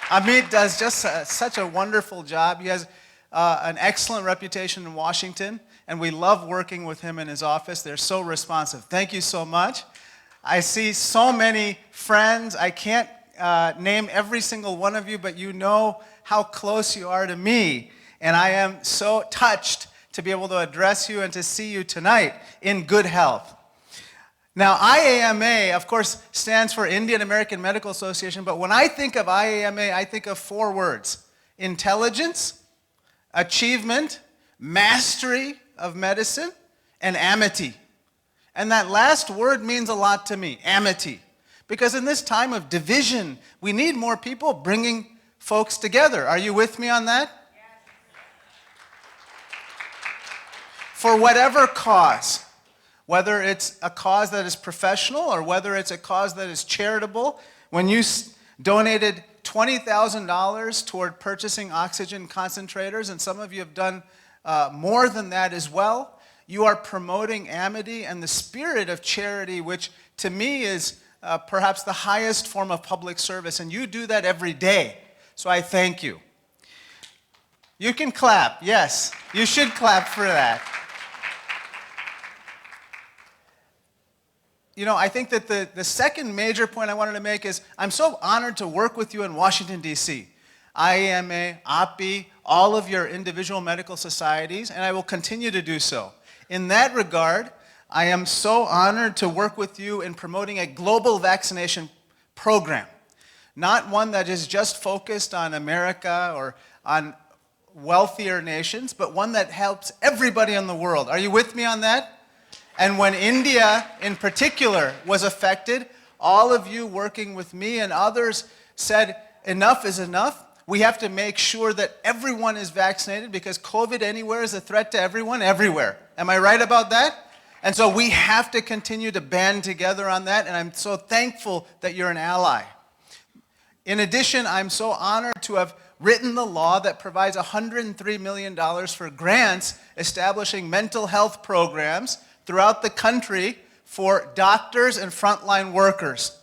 Amit does just such a wonderful job. He has an excellent reputation in Washington, and we love working with him in his office. They're so responsive. Thank you so much. I see so many friends. I can't name every single one of you, but you know how close you are to me, and I am so touched to be able to address you and to see you tonight in good health. Now, IAMA, of course, stands for Indian American Medical Association, but when I think of IAMA, I think of 4 words: intelligence, achievement, mastery of medicine, and amity. And that last word means a lot to me, amity. Because in this time of division, we need more people bringing folks together. Are you with me on that? Yes. For whatever cause, whether it's a cause that is professional or whether it's a cause that is charitable, when you donated $20,000 toward purchasing oxygen concentrators, and some of you have done more than that as well, you are promoting amity and the spirit of charity, which to me is perhaps the highest form of public service, and you do that every day. So I thank you. You can clap. Yes, you should clap for that. I think that the second major point I wanted to make is I'm so honored to work with you in Washington, D.C. IAMA, OPI, all of your individual medical societies, and I will continue to do so. In that regard, I am so honored to work with you in promoting a global vaccination program, not one that is just focused on America or on wealthier nations, but one that helps everybody in the world. Are you with me on that? And when India, in particular, was affected, all of you working with me and others said, enough is enough. We have to make sure that everyone is vaccinated because COVID anywhere is a threat to everyone, everywhere. Am I right about that? And so we have to continue to band together on that, and I'm so thankful that you're an ally. In addition, I'm so honored to have written the law that provides $103 million for grants establishing mental health programs throughout the country for doctors and frontline workers.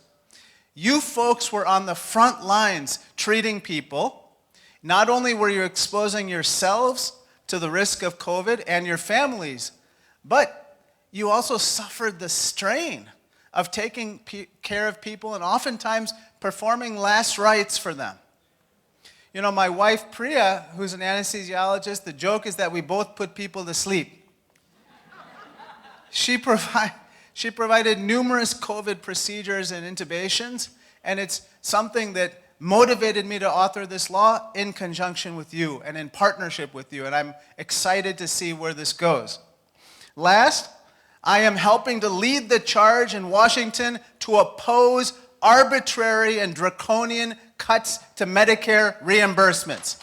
You folks were on the front lines treating people. Not only were you exposing yourselves to the risk of COVID and your families, but you also suffered the strain of taking care of people and oftentimes performing last rites for them. My wife Priya, who's an anesthesiologist, the joke is that we both put people to sleep. She provided numerous COVID procedures and intubations, and it's something that motivated me to author this law in conjunction with you and in partnership with you, and I'm excited to see where this goes. Last, I am helping to lead the charge in Washington to oppose arbitrary and draconian cuts to Medicare reimbursements.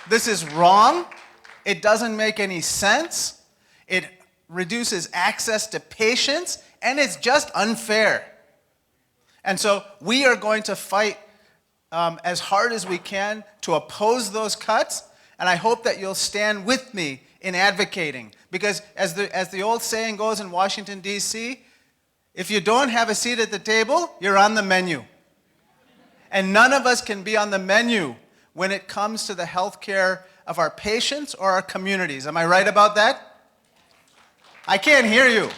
This is wrong. It doesn't make any sense. It reduces access to patients, and it's just unfair. And so we are going to fight as hard as we can to oppose those cuts, and I hope that you'll stand with me in advocating. Because as the old saying goes in Washington, D.C., if you don't have a seat at the table, you're on the menu. And none of us can be on the menu when it comes to the health care of our patients or our communities. Am I right about that? I can't hear you.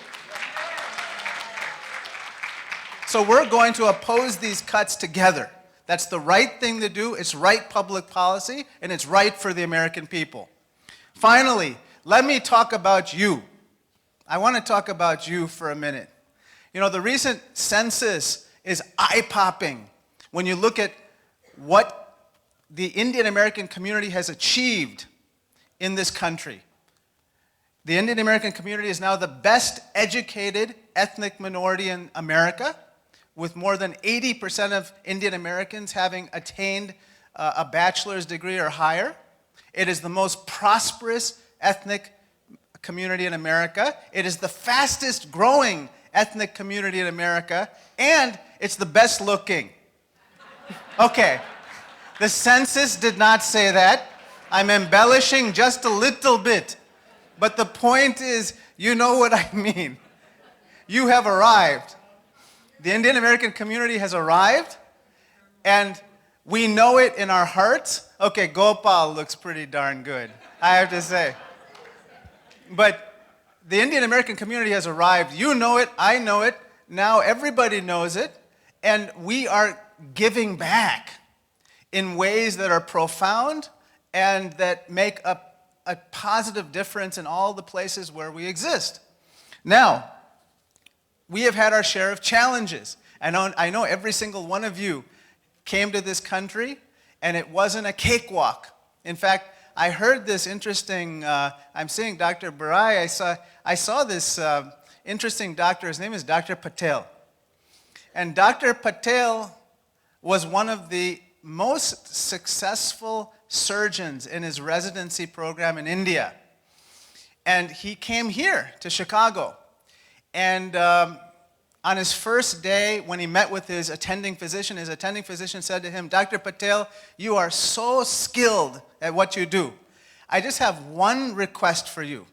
So we're going to oppose these cuts together. That's the right thing to do. It's right public policy, and it's right for the American people. Finally, let me talk about you. I want to talk about you for a minute. The recent census is eye-popping when you look at what the Indian American community has achieved in this country. The Indian American community is now the best educated ethnic minority in America, with more than 80% of Indian Americans having attained a bachelor's degree or higher. It is the most prosperous ethnic community in America. It is the fastest growing ethnic community in America, and it's the best looking. Okay. The census did not say that. I'm embellishing just a little bit. But the point is, you know what I mean. You have arrived. The Indian American community has arrived, and we know it in our hearts. Okay, Gopal looks pretty darn good, I have to say. But the Indian American community has arrived. You know it, I know it, now everybody knows it, and we are giving back in ways that are profound and that make a positive difference in all the places where we exist. Now, we have had our share of challenges. I know every single one of you came to this country, and it wasn't a cakewalk. In fact, I heard this interesting, I'm seeing Dr. Barai, I saw this interesting doctor, his name is Dr. Patel. And Dr. Patel was one of the most successful surgeons in his residency program in India. And he came here to Chicago. And on his first day, when he met with his attending physician said to him, Dr. Patel, you are so skilled at what you do. I just have one request for you.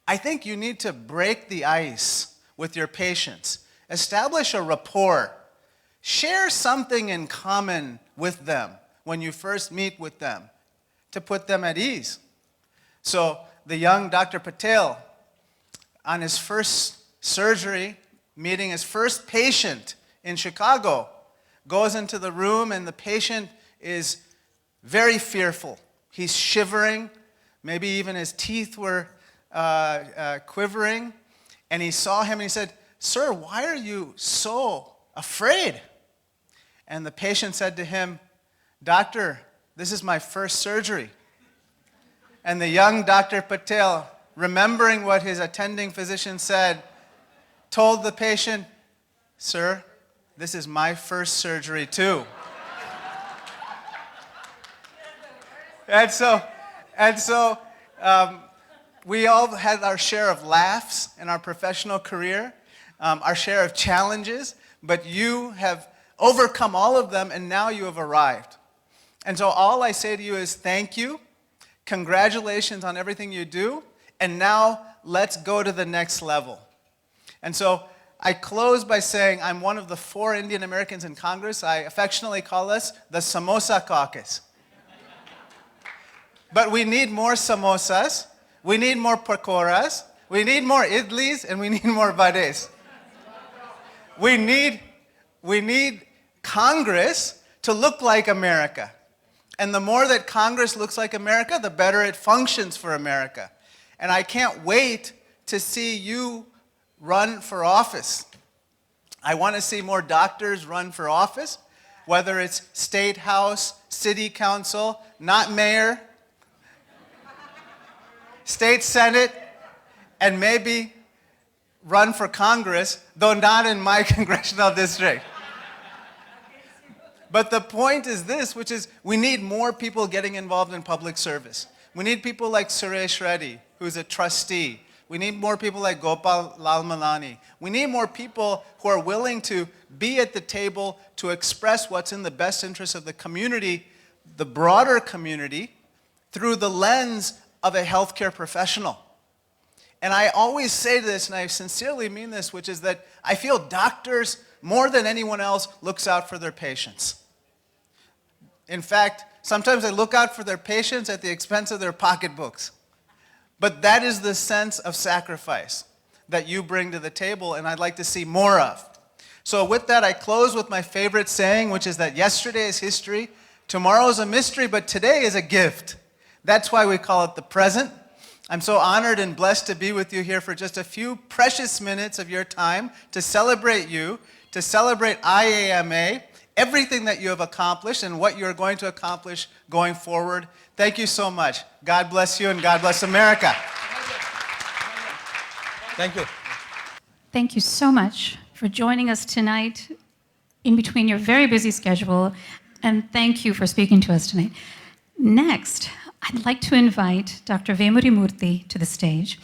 I think you need to break the ice with your patients, establish a rapport, share something in common with them when you first meet with them to put them at ease. So the young Dr. Patel on his first surgery, meeting his first patient in Chicago, goes into the room and the patient is very fearful. He's shivering, maybe even his teeth were quivering. And he saw him and he said, "Sir, why are you so afraid?" And the patient said to him, "Doctor, this is my first surgery." And the young Dr. Patel, remembering what his attending physician said, told the patient, "Sir, this is my first surgery too." And so we all had our share of laughs in our professional career, our share of challenges, but you have overcome all of them and now you have arrived. And so all I say to you is thank you, congratulations on everything you do, and now let's go to the next level. And so I close by saying I'm one of the 4 Indian Americans in Congress. I affectionately call us the Samosa Caucus. But we need more samosas, we need more pakoras, we need more idlis, and we need more vades. We need Congress to look like America. And the more that Congress looks like America, the better it functions for America. And I can't wait to see you run for office. I want to see more doctors run for office, whether it's State House, City Council, not mayor, State Senate, and maybe run for Congress, though not in my congressional district. But the point is this, which is we need more people getting involved in public service. We need people like Suresh Reddy, who's a trustee. We need more people like Gopal Lalmalani. We need more people who are willing to be at the table to express what's in the best interest of the community, the broader community, through the lens of a healthcare professional. And I always say this, and I sincerely mean this, which is that I feel doctors, more than anyone else, looks out for their patients. In fact, sometimes they look out for their patients at the expense of their pocketbooks. But that is the sense of sacrifice that you bring to the table, and I'd like to see more of. So with that, I close with my favorite saying, which is that yesterday is history, tomorrow is a mystery, but today is a gift. That's why we call it the present. I'm so honored and blessed to be with you here for just a few precious minutes of your time to celebrate you, to celebrate IAMA, everything that you have accomplished and what you're going to accomplish going forward. Thank you so much. God bless you and God bless America. Thank you. Thank you so much for joining us tonight in between your very busy schedule, and thank you for speaking to us tonight. Next, I'd like to invite Dr. Vemuri Murthy to the stage.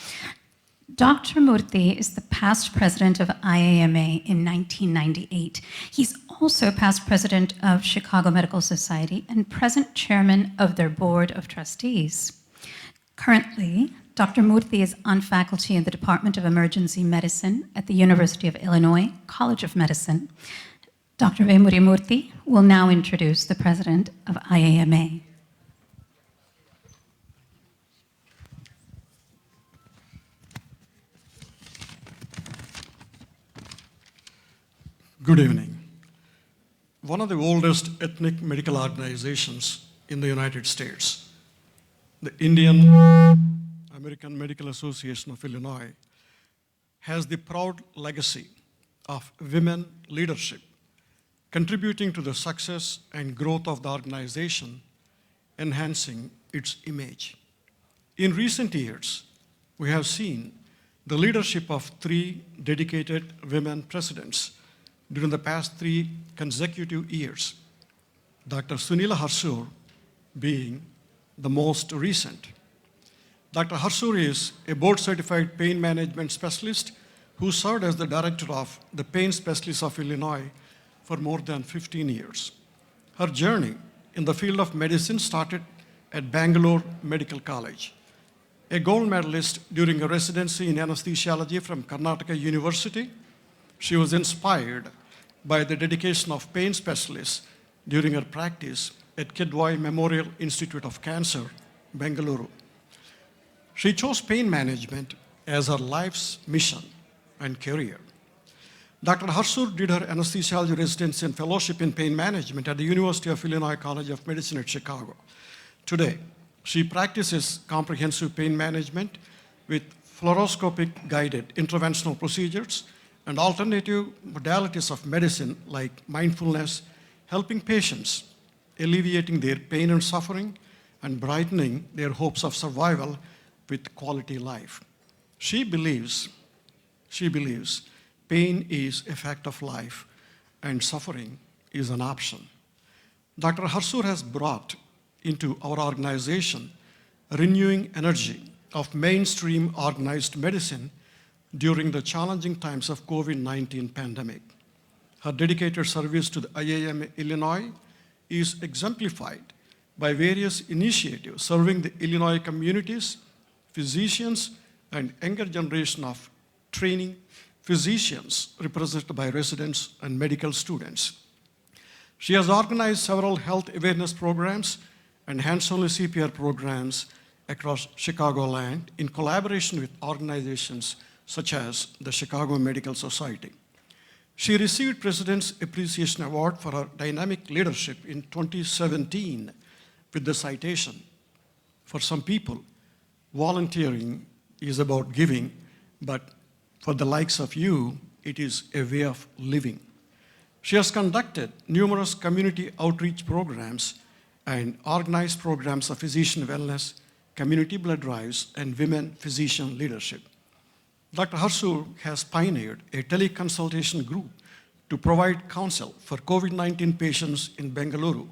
Dr. Murthy is the past president of IAMA in 1998. He's also past president of Chicago Medical Society and present chairman of their board of trustees. Currently, Dr. Murthy is on faculty in the Department of Emergency Medicine at the University of Illinois College of Medicine. Dr. Vemuri Murthy will now introduce the president of IAMA. Good evening. One of the oldest ethnic medical organizations in the United States, the Indian American Medical Association of Illinois, has the proud legacy of women leadership, contributing to the success and growth of the organization, enhancing its image. In recent years, we have seen the leadership of 3 dedicated women presidents during the past 3 consecutive years, Dr. Sunila Harsur being the most recent. Dr. Harsur is a board-certified pain management specialist who served as the director of the Pain Specialists of Illinois for more than 15 years. Her journey in the field of medicine started at Bangalore Medical College. A gold medalist during a residency in anesthesiology from Karnataka University, she was inspired by the dedication of pain specialists during her practice at Kidwai Memorial Institute of Cancer, Bengaluru. She chose pain management as her life's mission and career. Dr. Harsur did her anesthesiology residency and fellowship in pain management at the University of Illinois College of Medicine at Chicago. Today, she practices comprehensive pain management with fluoroscopic guided interventional procedures and alternative modalities of medicine like mindfulness, helping patients, alleviating their pain and suffering, and brightening their hopes of survival with quality life. She believes pain is a fact of life and suffering is an option. Dr. Harsur has brought into our organization renewing energy of mainstream organized medicine during the challenging times of COVID-19 pandemic. Her dedicated service to the IAM Illinois is exemplified by various initiatives serving the Illinois communities, physicians, and younger generation of training physicians represented by residents and medical students. She has organized several health awareness programs and hands-on CPR programs across Chicagoland in collaboration with organizations such as the Chicago Medical Society. She received President's Appreciation Award for her dynamic leadership in 2017 with the citation, "For some people, volunteering is about giving, but for the likes of you, it is a way of living." She has conducted numerous community outreach programs and organized programs of physician wellness, community blood drives, and women physician leadership. Dr. Harsur has pioneered a teleconsultation group to provide counsel for COVID-19 patients in Bengaluru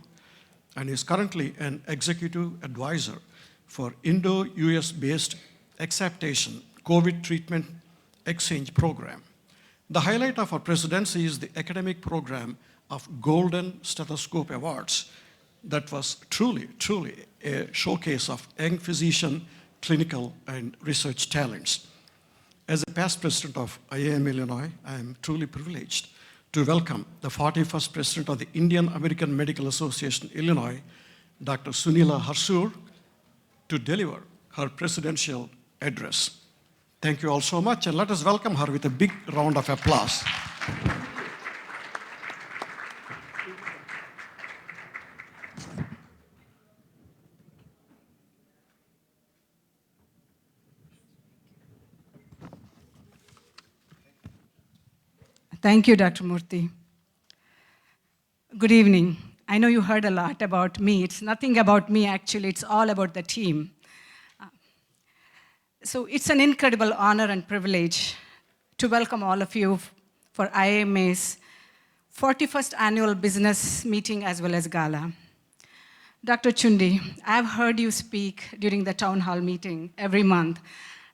and is currently an executive advisor for Indo-US based acceptation COVID treatment exchange program. The highlight of our presidency is the academic program of Golden Stethoscope Awards that was truly a showcase of young physician, clinical, and research talents. As a past president of IAM Illinois, I am truly privileged to welcome the 41st president of the Indian American Medical Association, Illinois, Dr. Sunila Harsur, to deliver her presidential address. Thank you all so much, and let us welcome her with a big round of applause. Thank you, Dr. Murthy. Good evening. I know you heard a lot about me. It's nothing about me, actually. It's all about the team. So it's an incredible honor and privilege to welcome all of you for IAMA's 41st annual business meeting as well as gala. Dr. Chundi, I've heard you speak during the town hall meeting every month,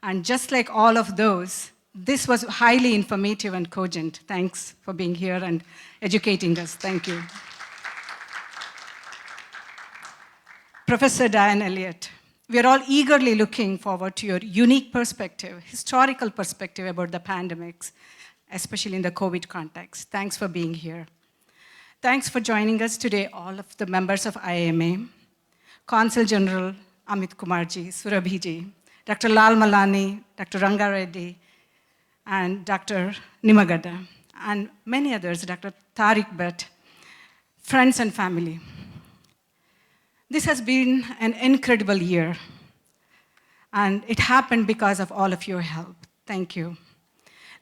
and just like all of those, this was highly informative and cogent. Thanks for being here and educating us. Thank you. Professor Diane Elliott, we are all eagerly looking forward to your unique perspective, historical perspective about the pandemics, especially in the COVID context. Thanks for being here. Thanks for joining us today, all of the members of IAMA, Consul General Amit Kumarji, Surabhiji, Dr. Lal Malani, Dr. Ranga Reddy, and Dr. Nimagada, and many others, Dr. Tariq Bhatt, friends and family. This has been an incredible year, and it happened because of all of your help. Thank you.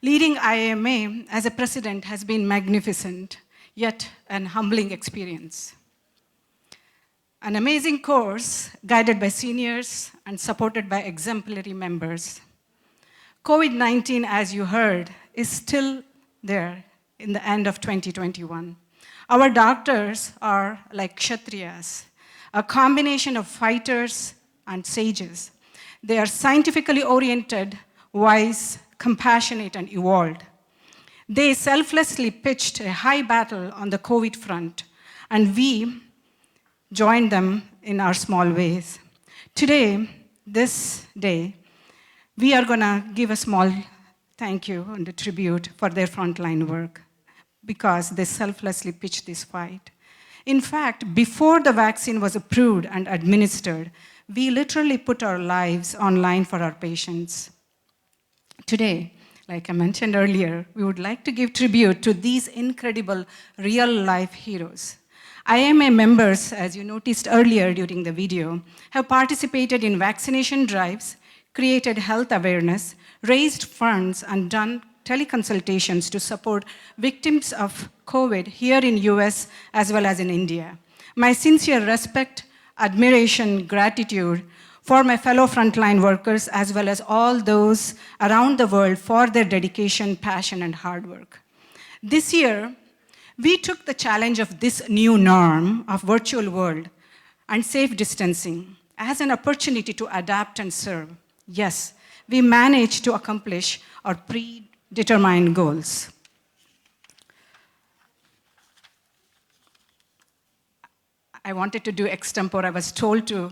Leading IAMA as a president has been magnificent, yet an humbling experience. An amazing course guided by seniors and supported by exemplary members. COVID-19, as you heard, is still there in the end of 2021. Our doctors are like Kshatriyas, a combination of fighters and sages. They are scientifically oriented, wise, compassionate, and evolved. They selflessly pitched a high battle on the COVID front, and we joined them in our small ways. Today, this day, we are going to give a small thank you and a tribute for their frontline work because they selflessly pitched this fight. In fact, before the vaccine was approved and administered, we literally put our lives online for our patients. Today, like I mentioned earlier, we would like to give tribute to these incredible real-life heroes. IMA members, as you noticed earlier during the video, have participated in vaccination drives, created health awareness, raised funds, and done teleconsultations to support victims of COVID here in US as well as in India. My sincere respect, admiration, gratitude for my fellow frontline workers as well as all those around the world for their dedication, passion, and hard work. This year, we took the challenge of this new norm of virtual world and safe distancing as an opportunity to adapt and serve. Yes, we managed to accomplish our predetermined goals. I wanted to do extempore. I was told to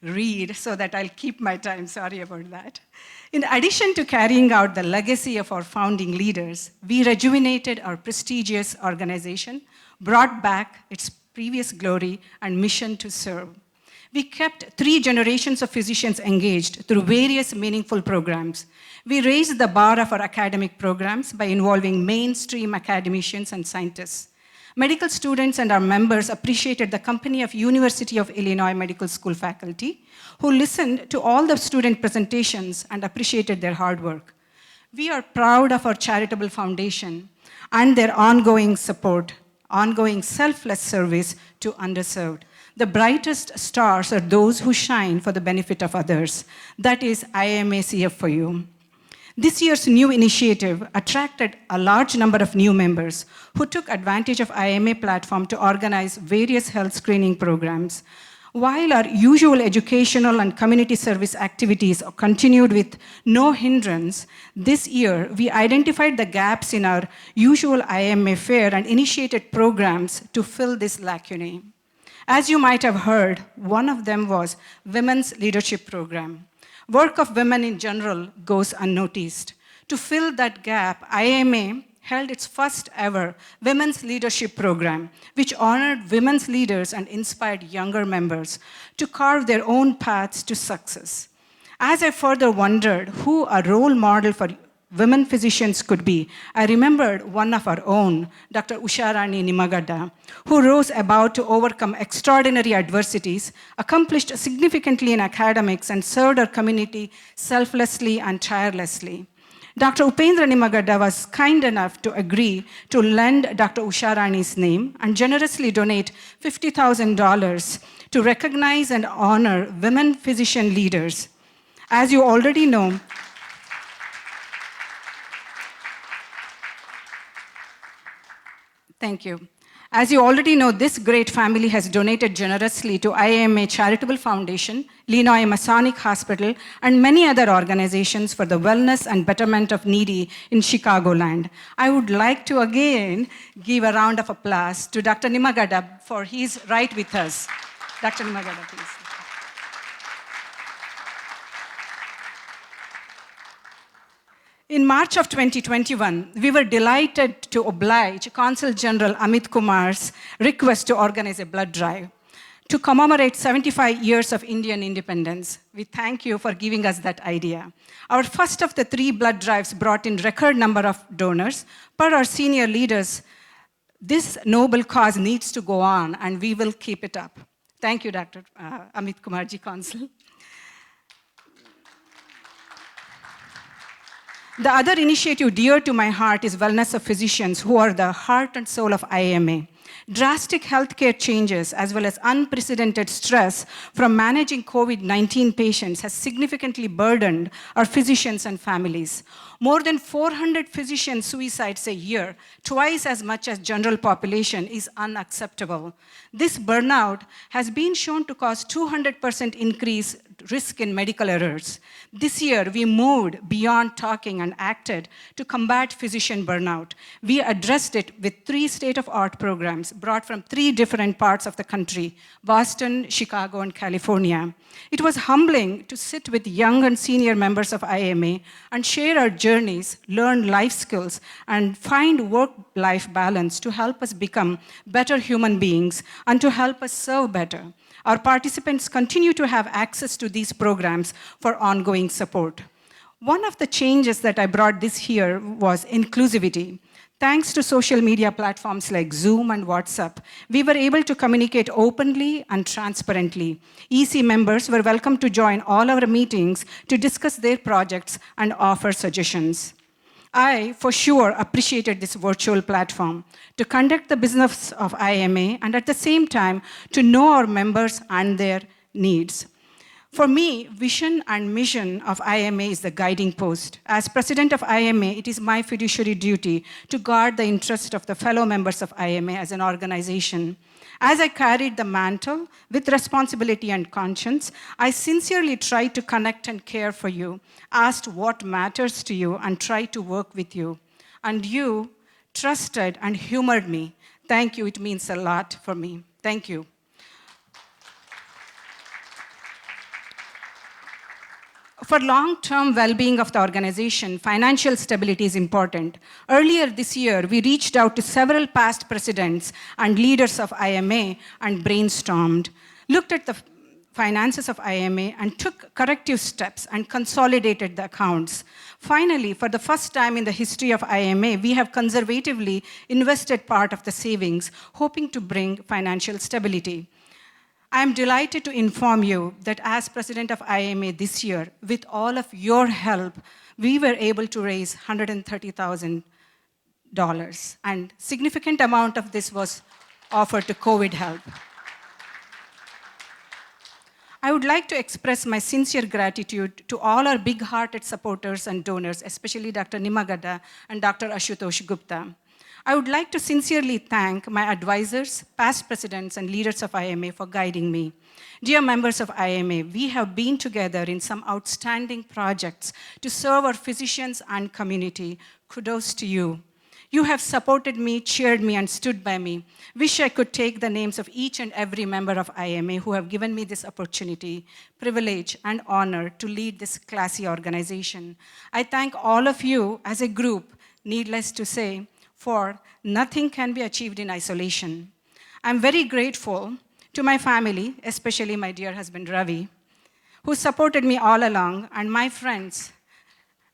read so that I'll keep my time. Sorry about that. In addition to carrying out the legacy of our founding leaders, we rejuvenated our prestigious organization, brought back its previous glory and mission to serve. We kept 3 generations of physicians engaged through various meaningful programs. We raised the bar of our academic programs by involving mainstream academicians and scientists. Medical students and our members appreciated the company of University of Illinois Medical School faculty, who listened to all the student presentations and appreciated their hard work. We are proud of our charitable foundation and their ongoing support, ongoing selfless service to underserved. The brightest stars are those who shine for the benefit of others. That is IMACF for you. This year's new initiative attracted a large number of new members who took advantage of IMA platform to organize various health screening programs. While our usual educational and community service activities continued with no hindrance, this year we identified the gaps in our usual IMA fare and initiated programs to fill this lacunae. As you might have heard, one of them was Women's Leadership Program. Work of women in general goes unnoticed. To fill that gap, IMA held its first ever Women's Leadership Program, which honored women's leaders and inspired younger members to carve their own paths to success. As I further wondered who a role model for women physicians could be, I remembered one of our own, Dr. Usharani Nimagada, who rose above to overcome extraordinary adversities, accomplished significantly in academics, and served our community selflessly and tirelessly. Dr. Upendra Nimagada was kind enough to agree to lend Dr. Usharani's name and generously donate $50,000 to recognize and honor women physician leaders. As you already know, thank you. As you already know, this great family has donated generously to IMA Charitable Foundation, Illinois Masonic Hospital, and many other organizations for the wellness and betterment of needy in Chicagoland. I would like to again give a round of applause to Dr. Nimagada for his right with us. Dr. Nimagada, please. In March of 2021, we were delighted to oblige Consul General Amit Kumar's request to organize a blood drive to commemorate 75 years of Indian independence. We thank you for giving us that idea. Our first of the 3 blood drives brought in record number of donors. Per our senior leaders, this noble cause needs to go on, and we will keep it up. Thank you, Dr. Amit Kumarji, Consul. The other initiative dear to my heart is Wellness of Physicians, who are the heart and soul of IMA. Drastic healthcare changes, as well as unprecedented stress from managing COVID-19 patients, has significantly burdened our physicians and families. More than 400 physician suicides a year, twice as much as general population, is unacceptable. This burnout has been shown to cause 200% increase risk in medical errors. This year, we moved beyond talking and acted to combat physician burnout. We addressed it with 3 state-of-art programs brought from 3 different parts of the country: Boston, Chicago, and California. It was humbling to sit with young and senior members of IMA and share our journeys, learn life skills, and find work-life balance to help us become better human beings and to help us serve better. Our participants continue to have access to these programs for ongoing support. One of the changes that I brought this year was inclusivity. Thanks to social media platforms like Zoom and WhatsApp, we were able to communicate openly and transparently. EC members were welcome to join all our meetings to discuss their projects and offer suggestions. I, for sure, appreciated this virtual platform to conduct the business of IMA and at the same time to know our members and their needs. For me, vision and mission of IMA is the guiding post. As president of IMA, it is my fiduciary duty to guard the interest of the fellow members of IMA as an organization. As I carried the mantle with responsibility and conscience, I sincerely tried to connect and care for you, asked what matters to you, and tried to work with you. And you trusted and humored me. Thank you, it means a lot for me. Thank you. For long-term well-being of the organization, financial stability is important. Earlier this year, we reached out to several past presidents and leaders of IMA and brainstormed, looked at the finances of IMA and took corrective steps and consolidated the accounts. Finally, for the first time in the history of IMA, we have conservatively invested part of the savings, hoping to bring financial stability. I am delighted to inform you that as president of IMA this year, with all of your help, we were able to raise $130,000, and significant amount of this was offered to COVID help. I would like to express my sincere gratitude to all our big-hearted supporters and donors, especially Dr. Nimagada and Dr. Ashutosh Gupta. I would like to sincerely thank my advisors, past presidents, and leaders of IMA for guiding me. Dear members of IMA, we have been together in some outstanding projects to serve our physicians and community. Kudos to you. You have supported me, cheered me, and stood by me. Wish I could take the names of each and every member of IMA who have given me this opportunity, privilege, and honor to lead this classy organization. I thank all of you as a group, needless to say, for nothing can be achieved in isolation. I'm very grateful to my family, especially my dear husband Ravi, who supported me all along, and my friends,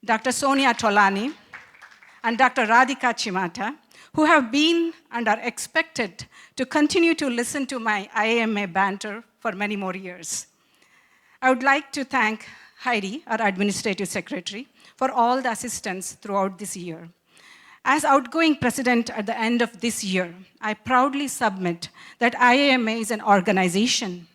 Dr. Sonia Tolani and Dr. Radhika Chimata, who have been and are expected to continue to listen to my IMA banter for many more years. I would like to thank Heidi, our administrative secretary, for all the assistance throughout this year. As outgoing president at the end of this year, I proudly submit that IAMA is an organization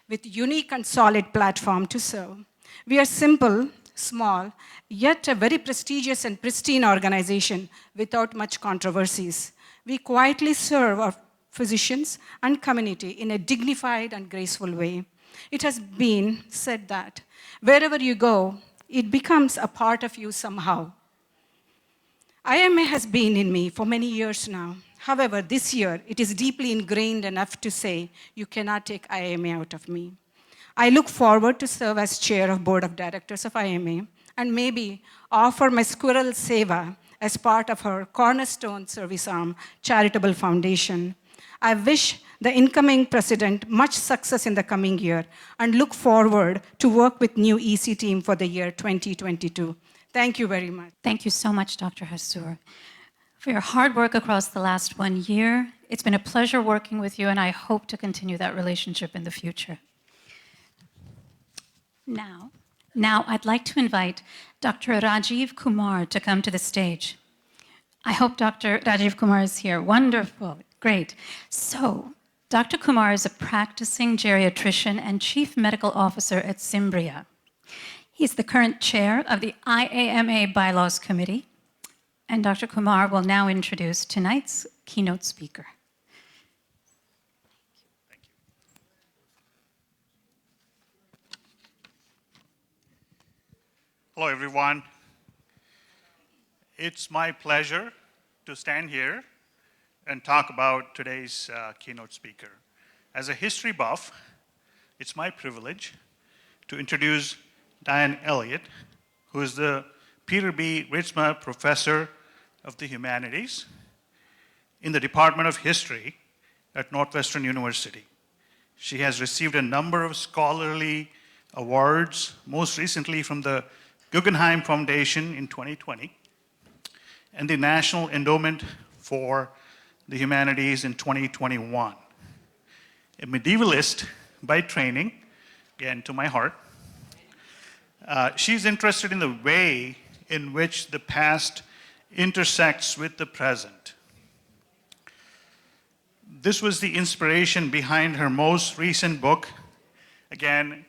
with unique and solid platform to serve. We are simple, small, yet a very prestigious and pristine organization without much controversies. We quietly serve our physicians and community in a dignified and graceful way. It has been said that wherever you go, it becomes a part of you somehow. IMA has been in me for many years now. However, this year, it is deeply ingrained enough to say, you cannot take IMA out of me. I look forward to serve as chair of board of directors of IMA and maybe offer my squirrel seva as part of her cornerstone service arm charitable foundation. I wish the incoming president much success in the coming year and look forward to work with new EC team for the year 2022. Thank you very much. Thank you so much, Dr. Hassour, for your hard work across the last 1 year. It's been a pleasure working with you, and I hope to continue that relationship in the future. Now I'd like to invite Dr. Rajiv Kumar to come to the stage. I hope Dr. Rajiv Kumar is here. Wonderful, great. So, Dr. Kumar is a practicing geriatrician and chief medical officer at Cimbria. He's the current chair of the IAMA Bylaws Committee, and Dr. Kumar will now introduce tonight's keynote speaker. Thank you. Hello, everyone. It's my pleasure to stand here and talk about today's keynote speaker. As a history buff, it's my privilege to introduce Diane Elliott, who is the Peter B. Ritzma Professor of the Humanities in the Department of History at Northwestern University. She has received a number of scholarly awards, most recently from the Guggenheim Foundation in 2020, and the National Endowment for the Humanities in 2021. A medievalist by training, again to my heart, she's interested in the way in which the past intersects with the present. This was the inspiration behind her most recent book. Again,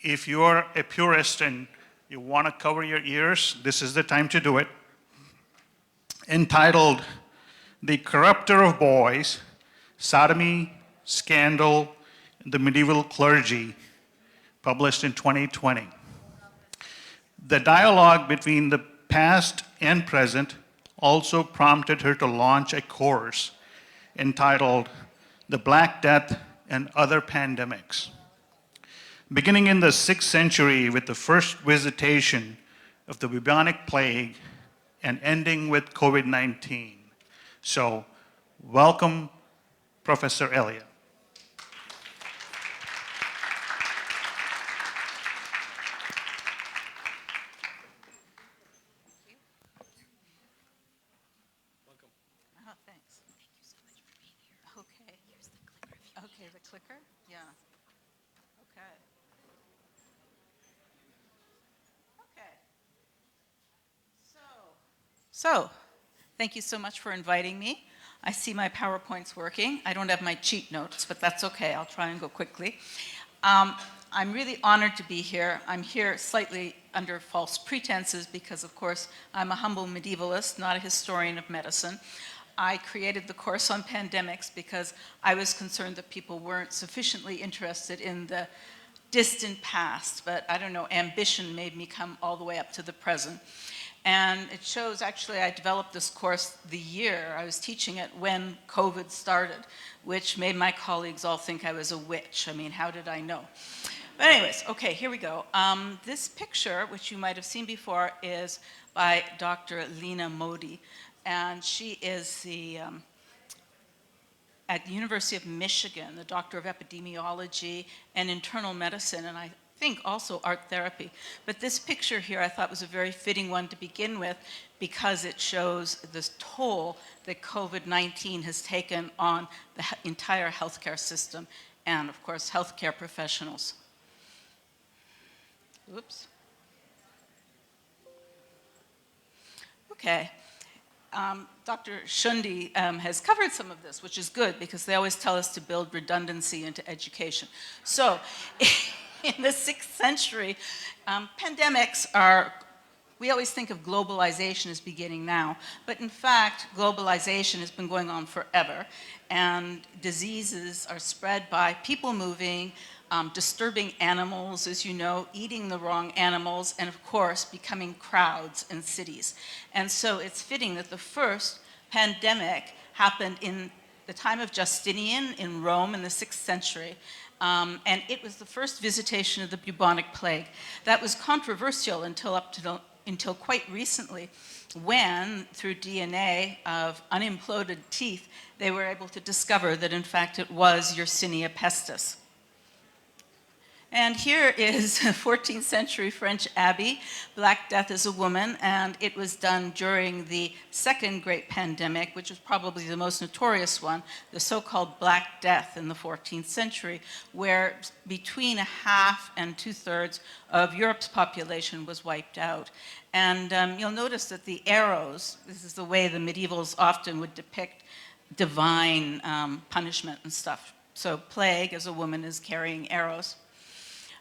if you're a purist and you want to cover your ears, this is the time to do it. Entitled The Corrupter of Boys, Sodomy, Scandal, and the Medieval Clergy, published in 2020. The dialogue between the past and present also prompted her to launch a course entitled The Black Death and Other Pandemics. Beginning in the 6th century with the first visitation of the bubonic plague and ending with COVID-19. So, welcome, Professor Elliott. Oh, thanks. Thank you so much for being here. Okay. Here's the clicker. Okay, the clicker? Yeah. Okay. Okay. So, thank you so much for inviting me. I see my PowerPoint's working. I don't have my cheat notes, but that's okay. I'll try and go quickly. I'm really honored to be here. I'm here slightly under false pretenses because, of course, I'm a humble medievalist, not a historian of medicine. I created the course on pandemics because I was concerned that people weren't sufficiently interested in the distant past, but I don't know, ambition made me come all the way up to the present. And it shows, actually, I developed this course the year I was teaching it when COVID started, which made my colleagues all think I was a witch. I mean, how did I know? But anyways, okay, here we go. This picture, which you might have seen before, is by Dr. Leena Modi. And she is the, at the University of Michigan, the Doctor of Epidemiology and Internal Medicine, and I think also art therapy. But this picture here I thought was a very fitting one to begin with because it shows this toll that COVID-19 has taken on the entire healthcare system and, of course, healthcare professionals. Oops. Okay. Dr. Shundi has covered some of this, which is good because they always tell us to build redundancy into education. So, in the 6th century, pandemics are, we always think of globalization as beginning now, but in fact, globalization has been going on forever, and diseases are spread by people moving, disturbing animals, as you know, eating the wrong animals, and of course, becoming crowds in cities. And so it's fitting that the first pandemic happened in the time of Justinian in Rome in the 6th century. And it was the first visitation of the bubonic plague. That was controversial until quite recently, when, through DNA of unimploded teeth, they were able to discover that in fact it was Yersinia pestis. And here is a 14th century French abbey, Black Death as a Woman, and it was done during the second great pandemic, which was probably the most notorious one, the so-called Black Death in the 14th century, where between 1/2 and 2/3 of Europe's population was wiped out. And you'll notice that the arrows, this is the way the medievals often would depict divine punishment and stuff. So plague as a woman is carrying arrows.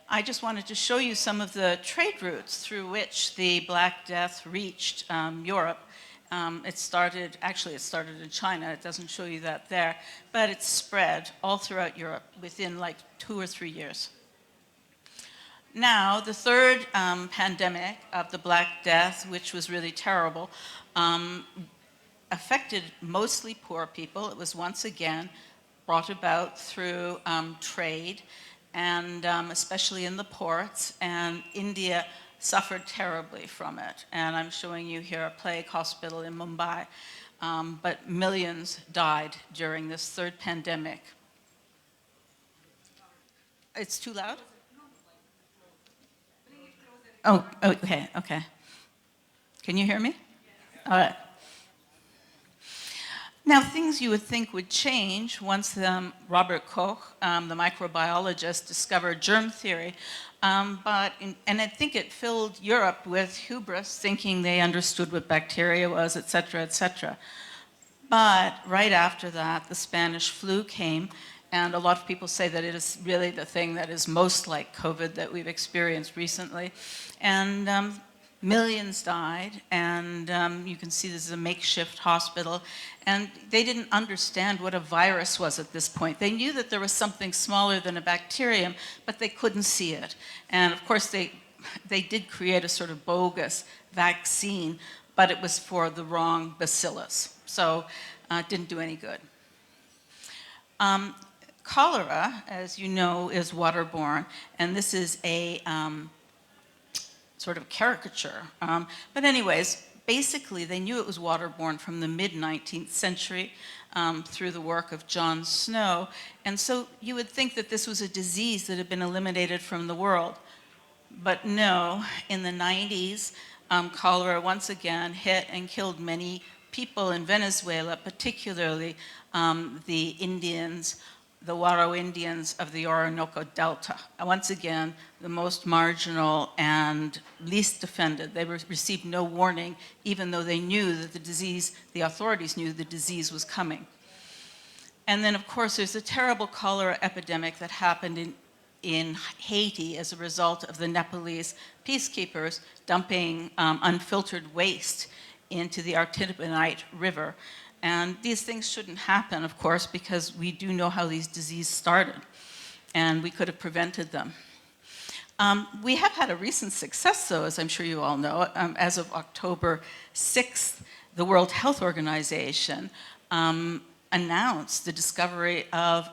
I just wanted to show you some of the trade routes through which the Black Death reached Europe. It started in China. It doesn't show you that there, but it's spread all throughout Europe within like 2 or 3 years. Now, the third pandemic of the Black Death, which was really terrible, affected mostly poor people. It was once again brought about through trade, and especially in the ports, and India suffered terribly from it. And I'm showing you here a plague hospital in Mumbai, but millions died during this third pandemic. It's too loud? Oh, okay, okay. Can you hear me? All right. Now, things you would think would change once Robert Koch, the microbiologist, discovered germ theory, and I think it filled Europe with hubris, thinking they understood what bacteria was, et cetera, et cetera. But right after that, the Spanish flu came, and a lot of people say that it is really the thing that is most like COVID that we've experienced recently. And millions died, and you can see this is a makeshift hospital. And they didn't understand what a virus was at this point. They knew that there was something smaller than a bacterium, but they couldn't see it. And of course, they did create a sort of bogus vaccine, but it was for the wrong bacillus. So it didn't do any good. Cholera, as you know, is waterborne, and this is a sort of caricature. But anyways, basically, they knew it was waterborne from the mid-19th century through the work of John Snow. And so you would think that this was a disease that had been eliminated from the world. But no, in the 90s, cholera once again hit and killed many people in Venezuela, particularly the Indians, the Waro Indians of the Orinoco Delta. Once again, the most marginal and least defended. They received no warning, even though they knew that the authorities knew the disease was coming. And then, of course, there's a terrible cholera epidemic that happened in Haiti as a result of the Nepalese peacekeepers dumping unfiltered waste into the Artibonite River. And these things shouldn't happen, of course, because we do know how these diseases started, and we could have prevented them. We have had a recent success, though, as I'm sure you all know. As of October 6th, the World Health Organization announced the discovery of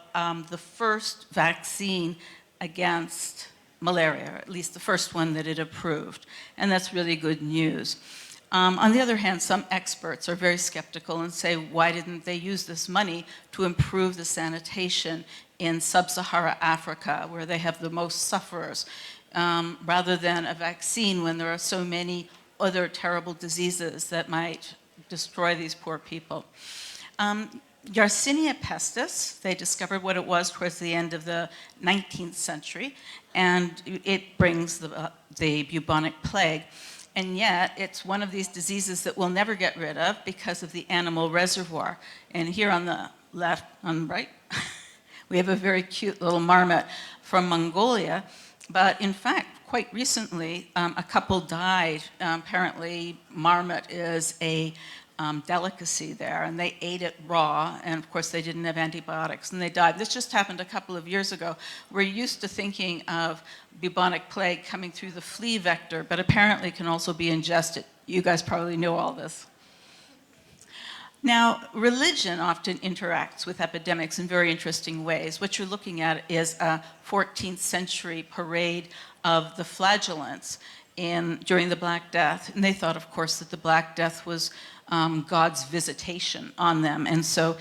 the first vaccine against malaria, or at least the first one that it approved. And that's really good news. On the other hand, some experts are very skeptical and say, why didn't they use this money to improve the sanitation in sub-Saharan Africa, where they have the most sufferers, rather than a vaccine when there are so many other terrible diseases that might destroy these poor people. Yersinia pestis, they discovered what it was towards the end of the 19th century, and it brings the bubonic plague. And yet, it's one of these diseases that we'll never get rid of because of the animal reservoir. And here on the left, on the right, we have a very cute little marmot from Mongolia. But in fact, quite recently, a couple died. Apparently, marmot is a delicacy there, and they ate it raw, and of course they didn't have antibiotics, and they died. This just happened a couple of years ago. We're used to thinking of bubonic plague coming through the flea vector, but apparently can also be ingested. You guys probably know all this. Now, religion often interacts with epidemics in very interesting ways. What you're looking at is a 14th century parade of the flagellants during the Black Death, and they thought, of course, that the Black Death was God's visitation on them. And so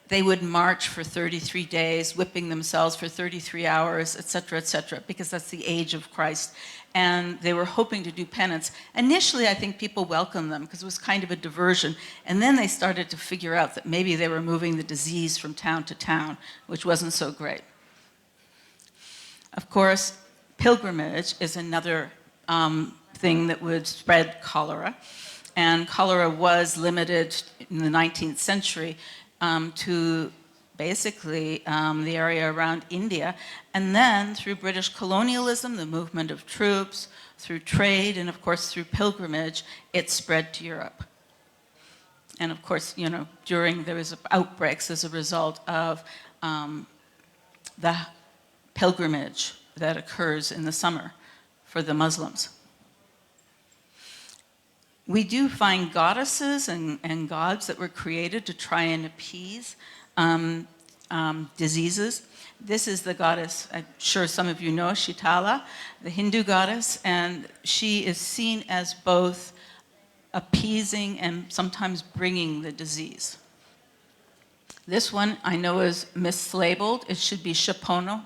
they would march for 33 days, whipping themselves for 33 hours, et cetera, because that's the age of Christ. And they were hoping to do penance. Initially, I think people welcomed them because it was kind of a diversion. And then they started to figure out that maybe they were moving the disease from town to town, which wasn't so great. Of course, pilgrimage is another thing that would spread cholera. And cholera was limited in the 19th century to basically the area around India. And then through British colonialism, the movement of troops, through trade, and of course through pilgrimage, it spread to Europe. And of course, you know, there was outbreaks as a result of the pilgrimage that occurs in the summer for the Muslims. We do find goddesses and gods that were created to try and appease diseases. This is the goddess, I'm sure some of you know, Shitala, the Hindu goddess, and she is seen as both appeasing and sometimes bringing the disease. This one I know is mislabeled. It should be Shapono.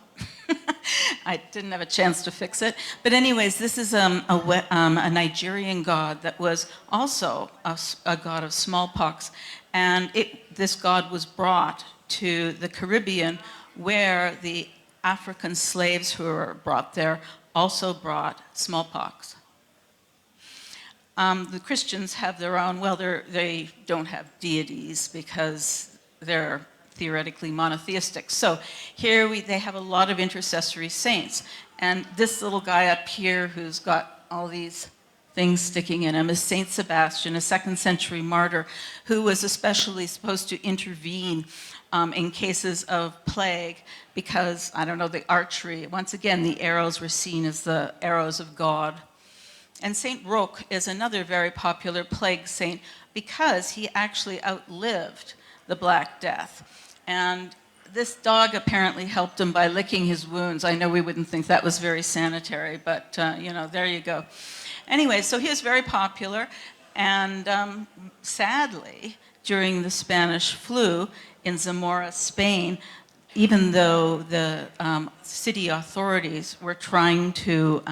I didn't have a chance to fix it. But anyways, this is a Nigerian god that was also a god of smallpox. And this god was brought to the Caribbean, where the African slaves who were brought there also brought smallpox. The Christians have their own, well, they don't have deities because they're theoretically monotheistic. So here they have a lot of intercessory saints. And this little guy up here who's got all these things sticking in him is Saint Sebastian, a 2nd century martyr who was especially supposed to intervene in cases of plague because, I don't know, the archery, once again, the arrows were seen as the arrows of God. And Saint Roch is another very popular plague saint because he actually outlived the Black Death. And this dog apparently helped him by licking his wounds. I know we wouldn't think that was very sanitary, but you know, there you go. Anyway, so he was very popular, and sadly, during the Spanish flu in Zamora, Spain, even though the city authorities were trying to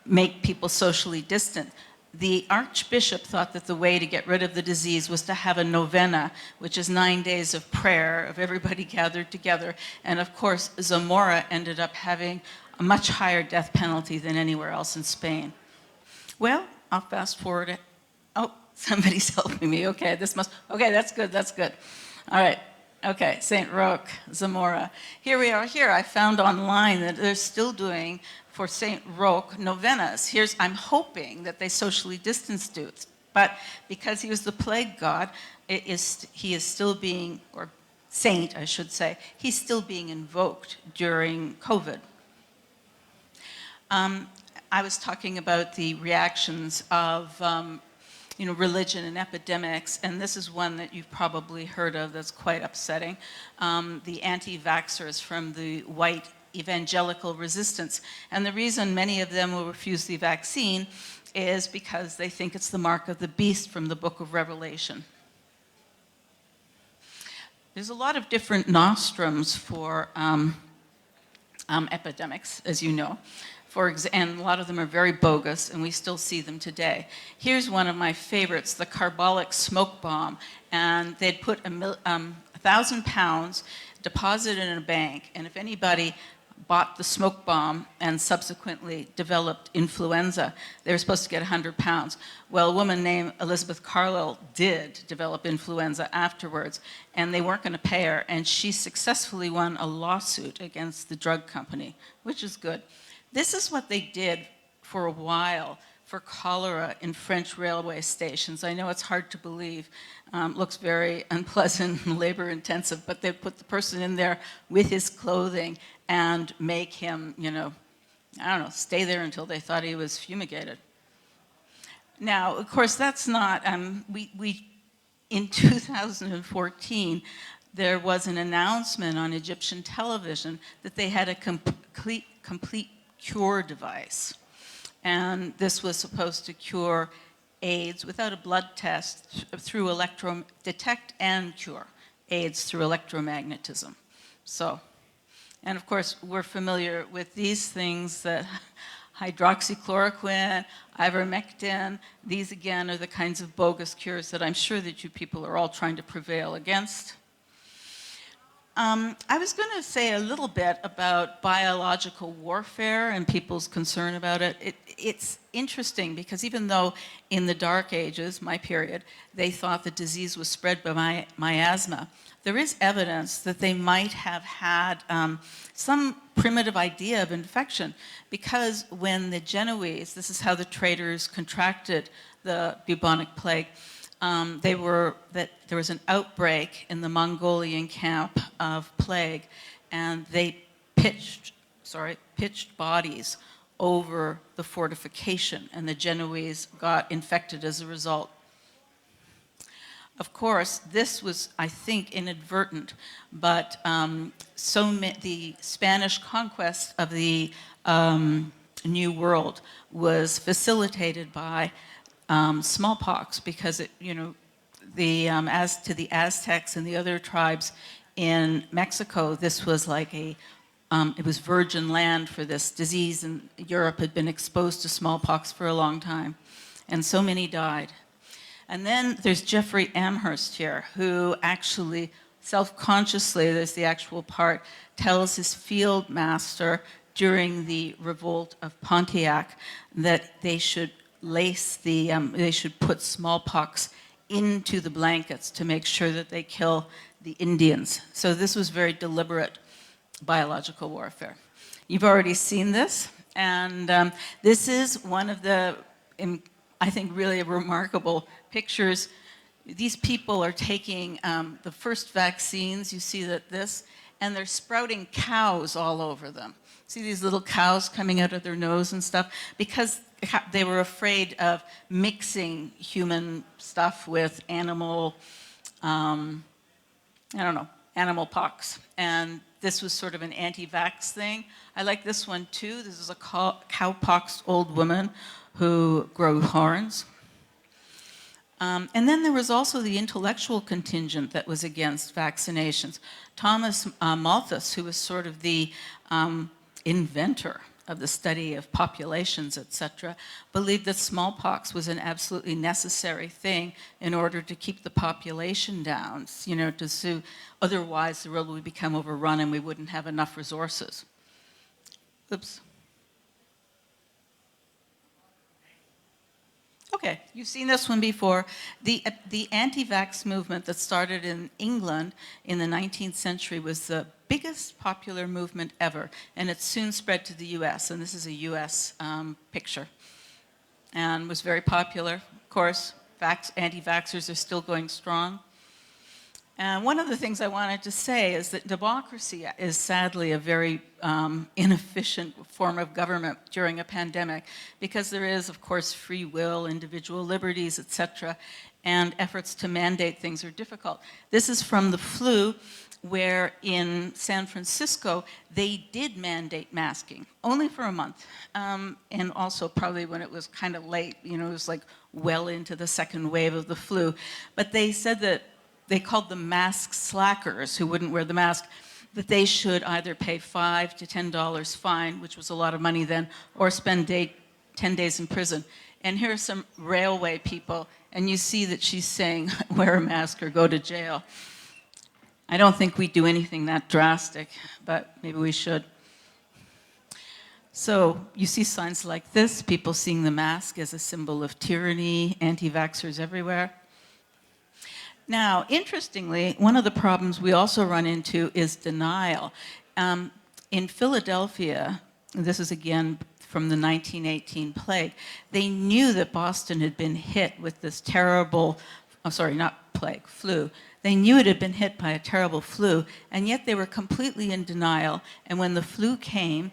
make people socially distant, the Archbishop thought that the way to get rid of the disease was to have a novena, which is 9 days of prayer, of everybody gathered together. And of course, Zamora ended up having a much higher death penalty than anywhere else in Spain. Well, I'll fast forward it. Oh, somebody's helping me. Okay, okay, that's good, that's good. All right, okay, St. Roch, Zamora. Here we are here. I found online that they're still doing for St. Roch novenas. I'm hoping that they socially distanced it, but because he was the plague god, he is still being, or saint, I should say, he's still being invoked during COVID. I was talking about the reactions of religion and epidemics, and this is one that you've probably heard of that's quite upsetting. The anti-vaxxers from the white evangelical resistance. And the reason many of them will refuse the vaccine is because they think it's the mark of the beast from the book of Revelation. There's a lot of different nostrums for epidemics, as you know. And a lot of them are very bogus, and we still see them today. Here's one of my favorites, the carbolic smoke bomb. And they'd put 1,000 pounds deposited in a bank, and if anybody bought the smoke bomb and subsequently developed influenza, they were supposed to get 100 pounds. Well, a woman named Elizabeth Carlisle did develop influenza afterwards, and they weren't going to pay her, and she successfully won a lawsuit against the drug company, which is good. This is what they did for a while for cholera in French railway stations. I know it's hard to believe, looks very unpleasant and labor intensive, but they put the person in there with his clothing and make him, stay there until they thought he was fumigated. Now, of course, that's not, in 2014, there was an announcement on Egyptian television that they had a complete cure device. And this was supposed to cure AIDS without a blood test through detect and cure AIDS through electromagnetism. So, and of course, we're familiar with these things that hydroxychloroquine, ivermectin, these again are the kinds of bogus cures that I'm sure that you people are all trying to prevail against. I was going to say a little bit about biological warfare and people's concern about it. It's interesting because even though in the Dark Ages, my period, they thought the disease was spread by miasma, there is evidence that they might have had some primitive idea of infection because when the Genoese, this is how the traders contracted the bubonic plague, there was an outbreak in the Mongolian camp of plague, and they pitched bodies over the fortification, and the Genoese got infected as a result. Of course, this was, I think, inadvertent, but the Spanish conquest of the New World was facilitated by smallpox because as to the Aztecs and the other tribes in Mexico, this was like a It was virgin land for this disease, and Europe had been exposed to smallpox for a long time, and so many died. And then there's Jeffrey Amherst here, who actually self-consciously, there's the actual part, tells his field master during the revolt of Pontiac that they should they should put smallpox into the blankets to make sure that they kill the Indians. So this was very deliberate biological warfare. You've already seen this, and this is one of the, I think, really remarkable pictures. These people are taking the first vaccines, you see that this, and they're sprouting cows all over them. See these little cows coming out of their nose and stuff? Because they were afraid of mixing human stuff with animal, animal pox. And this was sort of an anti-vax thing. I like this one too. This is a cow-poxed old woman who grew horns. And then there was also the intellectual contingent that was against vaccinations. Thomas Malthus, who was sort of the inventor of the study of populations, etc., believed that smallpox was an absolutely necessary thing in order to keep the population down, otherwise the world would become overrun and we wouldn't have enough resources. Oops. Okay, you've seen this one before. The anti-vax movement that started in England in the 19th century was the biggest popular movement ever, and it soon spread to the US, and this is a US picture, and was very popular. Of course, anti-vaxxers are still going strong. And one of the things I wanted to say is that democracy is sadly a very inefficient form of government during a pandemic, because there is, of course, free will, individual liberties, etc., and efforts to mandate things are difficult. This is from the flu, where in San Francisco, they did mandate masking, only for a month, and also probably when it was kind of late, it was like well into the second wave of the flu. But they said that they called them mask slackers who wouldn't wear the mask, that they should either pay $5 to $10 fine, which was a lot of money then, or spend 10 days in prison. And here are some railway people, and you see that she's saying, wear a mask or go to jail. I don't think we do anything that drastic, but maybe we should. So you see signs like this, people seeing the mask as a symbol of tyranny, anti-vaxxers everywhere. Now, interestingly, one of the problems we also run into is denial. In Philadelphia, this is again from the 1918 plague, they knew that Boston had been hit with this terrible, flu. They knew it had been hit by a terrible flu, and yet they were completely in denial. And when the flu came,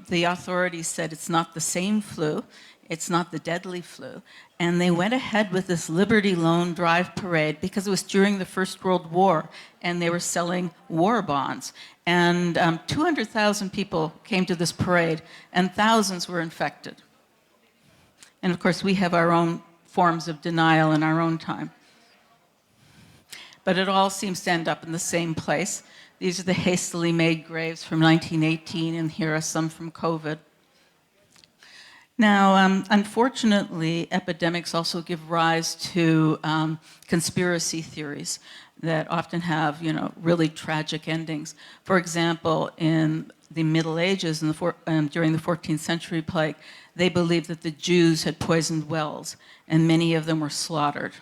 the authorities said it's not the same flu, it's not the deadly flu. And they went ahead with this Liberty Loan Drive parade because it was during the First World War, and they were selling war bonds. And 200,000 people came to this parade, and thousands were infected. And of course, we have our own forms of denial in our own time. But it all seems to end up in the same place. These are the hastily made graves from 1918, and here are some from COVID. Now, unfortunately, epidemics also give rise to conspiracy theories that often have, really tragic endings. For example, in the Middle Ages, during the 14th century plague, they believed that the Jews had poisoned wells, and many of them were slaughtered.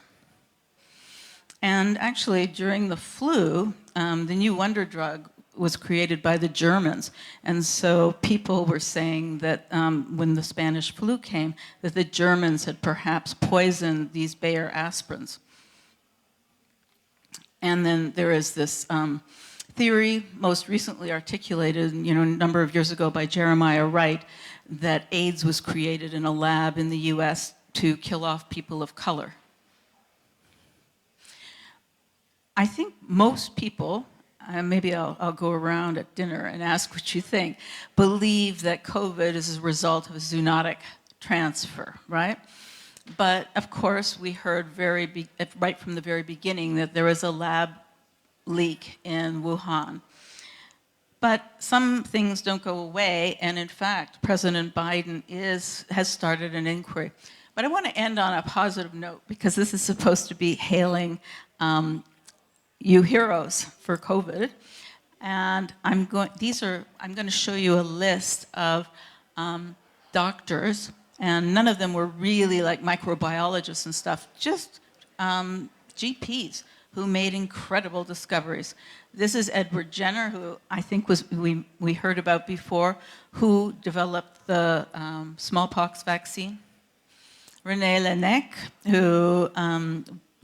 And actually, during the flu, the new wonder drug was created by the Germans. And so people were saying that when the Spanish flu came, that the Germans had perhaps poisoned these Bayer aspirins. And then there is this theory, most recently articulated, a number of years ago by Jeremiah Wright, that AIDS was created in a lab in the US to kill off people of color. I think most people, maybe I'll go around at dinner and ask what you think, believe that COVID is a result of a zoonotic transfer, right? But of course, we heard right from the very beginning that there was a lab leak in Wuhan. But some things don't go away, and in fact, President Biden has started an inquiry. But I want to end on a positive note, because this is supposed to be hailing you heroes for COVID. And I'm going to show you a list of doctors, and none of them were really like microbiologists and stuff, just GPs who made incredible discoveries. This is Edward Jenner, who I think we heard about before, who developed the smallpox vaccine. René Laennec, who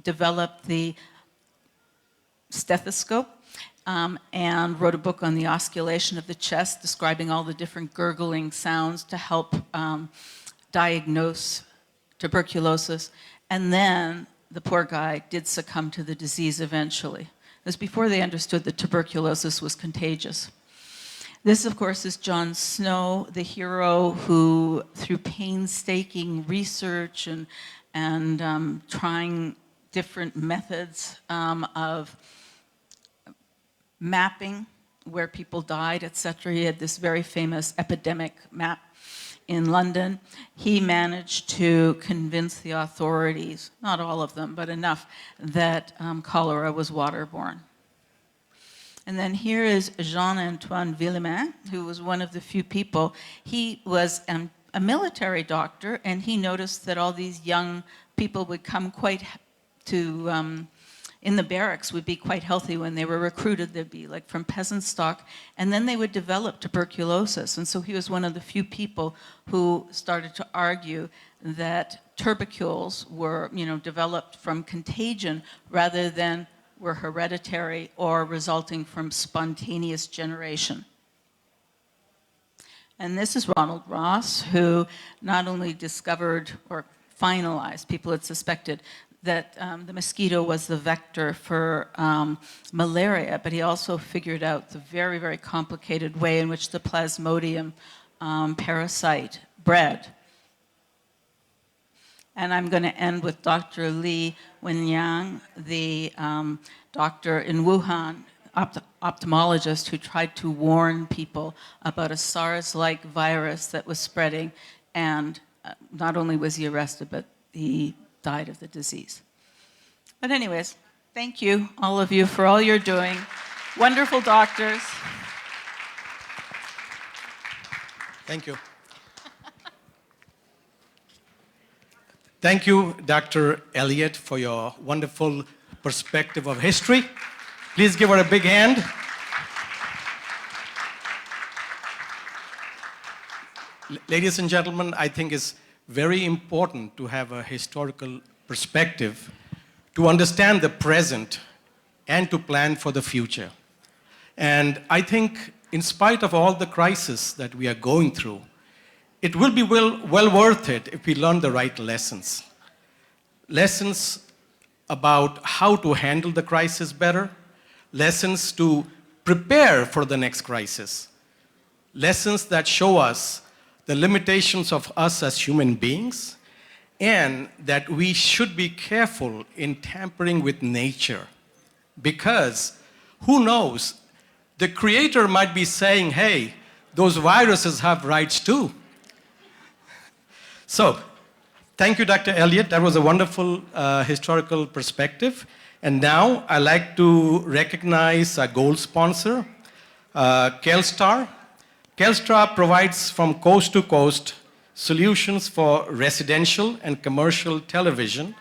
developed the stethoscope and wrote a book on the osculation of the chest, describing all the different gurgling sounds to help diagnose tuberculosis. And then the poor guy did succumb to the disease eventually. It was before they understood that tuberculosis was contagious. This, of course, is John Snow, the hero who, through painstaking research and trying different methods of mapping where people died, etc. He had this very famous epidemic map in London. He managed to convince the authorities, not all of them, but enough, that cholera was waterborne. And then here is Jean-Antoine Villemain, who was one of the few people. He was a military doctor, and he noticed that all these young people would come in the barracks would be quite healthy when they were recruited. They'd be like from peasant stock, and then they would develop tuberculosis. And so he was one of the few people who started to argue that tubercules were, developed from contagion rather than were hereditary or resulting from spontaneous generation. And this is Ronald Ross, who not only discovered or finalized, people had suspected that the mosquito was the vector for malaria, but he also figured out the very, very complicated way in which the Plasmodium parasite bred. And I'm going to end with Dr. Li Wenliang, the doctor in Wuhan, ophthalmologist who tried to warn people about a SARS-like virus that was spreading, and not only was he arrested, but he died of the disease. But anyways, thank you, all of you, for all you're doing. Wonderful doctors. Thank you. Thank you, Dr. Elliott, for your wonderful perspective of history. Please give her a big hand. Ladies and gentlemen, I think it's very important to have a historical perspective to understand the present and to plan for the future. And I think in spite of all the crises that we are going through, it will be well worth it if we learn the right lessons. Lessons about how to handle the crisis better, lessons to prepare for the next crisis, lessons that show us the limitations of us as human beings, and that we should be careful in tampering with nature. Because who knows, the Creator might be saying, hey, those viruses have rights too. So, thank you, Dr. Elliott. That was a wonderful historical perspective. And now I'd like to recognize our gold sponsor, Kelstar. Kelstar provides from coast to coast solutions for residential and commercial television,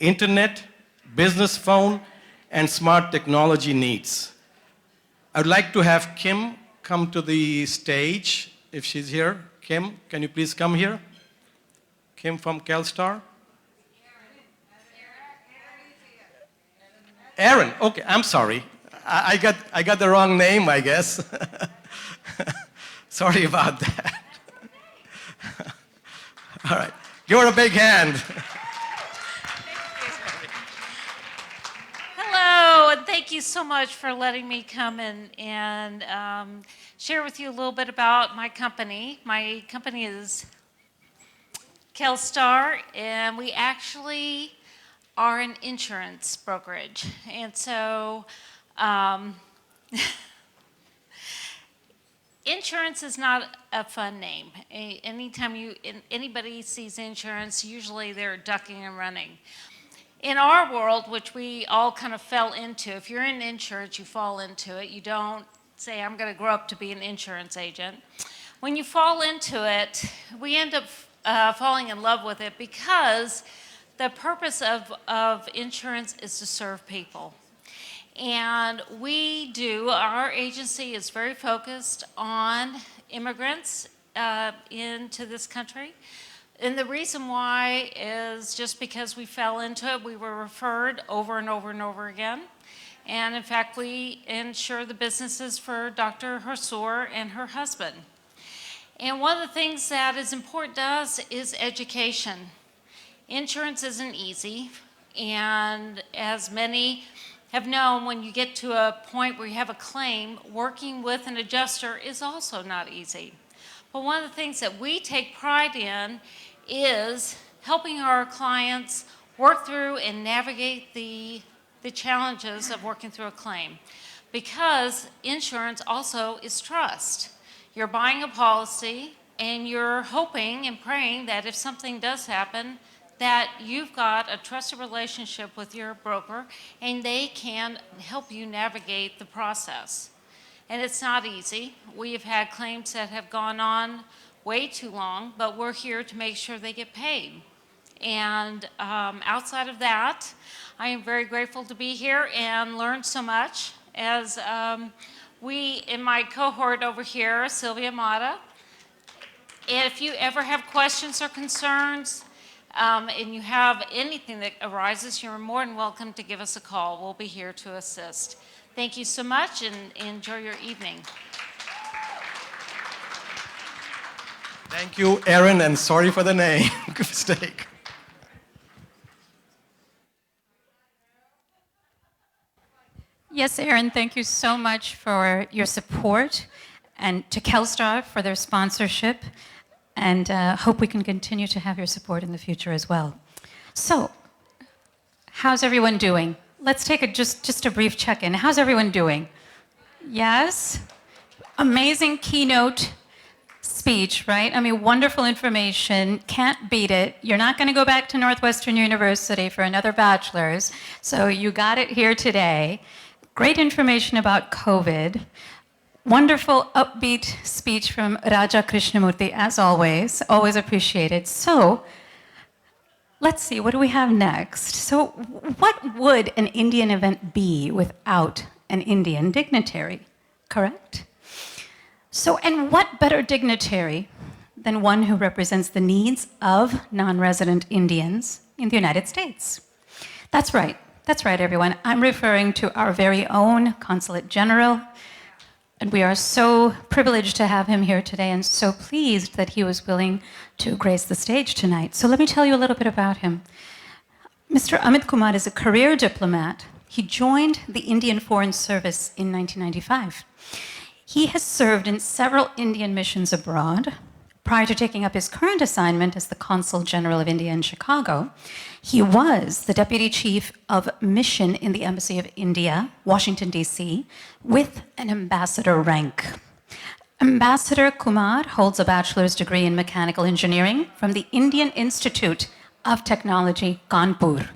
internet, business phone, and smart technology needs. I'd like to have Kim come to the stage if she's here. Kim, can you please come here? Kim from Kelstar. Aaron, okay, I'm sorry. I got the wrong name, I guess. Sorry about that. All right, give her a big hand. Hello, and thank you so much for letting me come and share with you a little bit about my company. My company is Kelstar, and we actually are an insurance brokerage. And so insurance is not a fun name. Anytime anybody sees insurance, usually they're ducking and running. In our world, which we all kind of fell into, if you're in insurance, you fall into it. You don't say, I'm going to grow up to be an insurance agent. When you fall into it, we end up falling in love with it because the purpose of insurance is to serve people. And our agency is very focused on immigrants into this country. And the reason why is just because we fell into it, we were referred over and over and over again. And in fact, we insure the businesses for Dr. Hursour and her husband. And one of the things that is important to us is education. Insurance isn't easy, and as many have known, when you get to a point where you have a claim, working with an adjuster is also not easy. But one of the things that we take pride in is helping our clients work through and navigate the challenges of working through a claim. Because insurance also is trust. You're buying a policy and you're hoping and praying that if something does happen, that you've got a trusted relationship with your broker and they can help you navigate the process. And it's not easy. We have had claims that have gone on way too long, but we're here to make sure they get paid. And outside of that, I am very grateful to be here and learn so much as in my cohort over here, Sylvia Mata. And if you ever have questions or concerns, and you have anything that arises, you're more than welcome to give us a call. We'll be here to assist. Thank you so much and enjoy your evening. Thank you, Erin, and sorry for the name mistake. Yes, Erin, thank you so much for your support, and to Kelstar for their sponsorship, and hope we can continue to have your support in the future as well. So, how's everyone doing? Let's take just a brief check-in. How's everyone doing? Yes? Amazing keynote speech, right? I mean, wonderful information, can't beat it. You're not going to go back to Northwestern University for another bachelor's, so you got it here today. Great information about COVID. Wonderful upbeat speech from Raja Krishnamurthy, as always appreciated. So, let's see, what do we have next? So, what would an Indian event be without an Indian dignitary, correct? So, and what better dignitary than one who represents the needs of non-resident Indians in the United States? That's right, everyone. I'm referring to our very own Consulate General, and we are so privileged to have him here today and so pleased that he was willing to grace the stage tonight. So let me tell you a little bit about him. Mr. Amit Kumar is a career diplomat. He joined the Indian Foreign Service in 1995. He has served in several Indian missions abroad. Prior to taking up his current assignment as the Consul General of India in Chicago, he was the Deputy Chief of Mission in the Embassy of India, Washington, D.C., with an ambassador rank. Ambassador Kumar holds a bachelor's degree in mechanical engineering from the Indian Institute of Technology, Kanpur.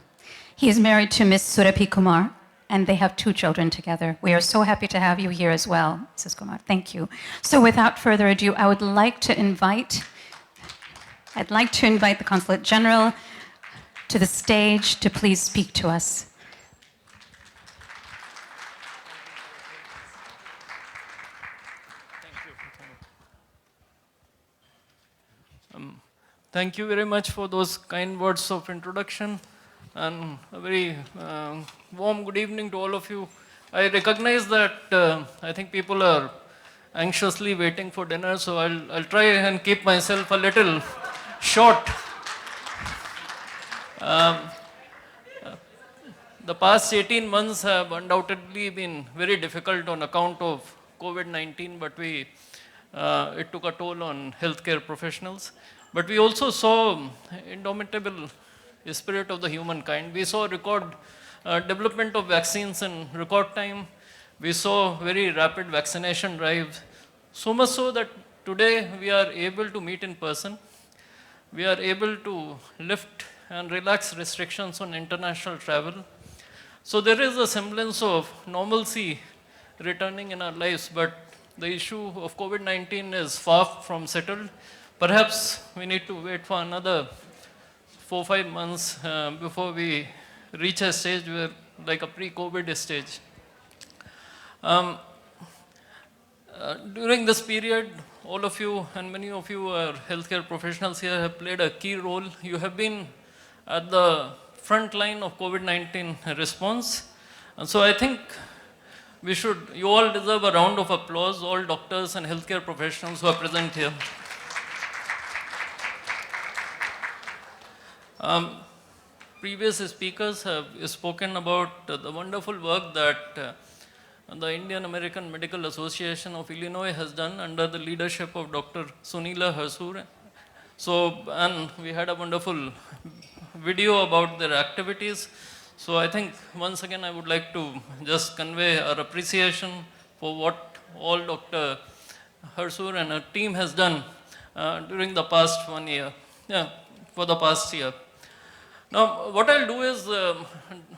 He is married to Miss Surabhi Kumar, and they have 2 children together. We are so happy to have you here as well, Mrs. Kumar. Thank you. So without further ado, I'd like to invite the Consulate General to the stage to please speak to us. Thank you very much for those kind words of introduction, and a very warm good evening to all of you. I recognize that I think people are anxiously waiting for dinner, so I'll try and keep myself a little short. The past 18 months have undoubtedly been very difficult on account of COVID-19, but it took a toll on healthcare professionals. But we also saw indomitable spirit of the humankind. We saw record development of vaccines in record time. We saw very rapid vaccination drive. So much so that today we are able to meet in person. We are able to lift and relax restrictions on international travel. So there is a semblance of normalcy returning in our lives, but the issue of COVID-19 is far from settled. Perhaps we need to wait for another 4-5 months before we reach a stage where, like a pre-COVID stage. During this period, all of you and many of you are healthcare professionals here have played a key role. You have been at the front line of COVID-19 response. And so I think you all deserve a round of applause, all doctors and healthcare professionals who are present here. Previous speakers have spoken about the wonderful work that the Indian American Medical Association of Illinois has done under the leadership of Dr. Sunila Harsur. So, and we had a wonderful video about their activities. So I think once again I would like to just convey our appreciation for what all Dr. Harsur and her team has done during the past 1 year, for the past year. Now, what I'll do is,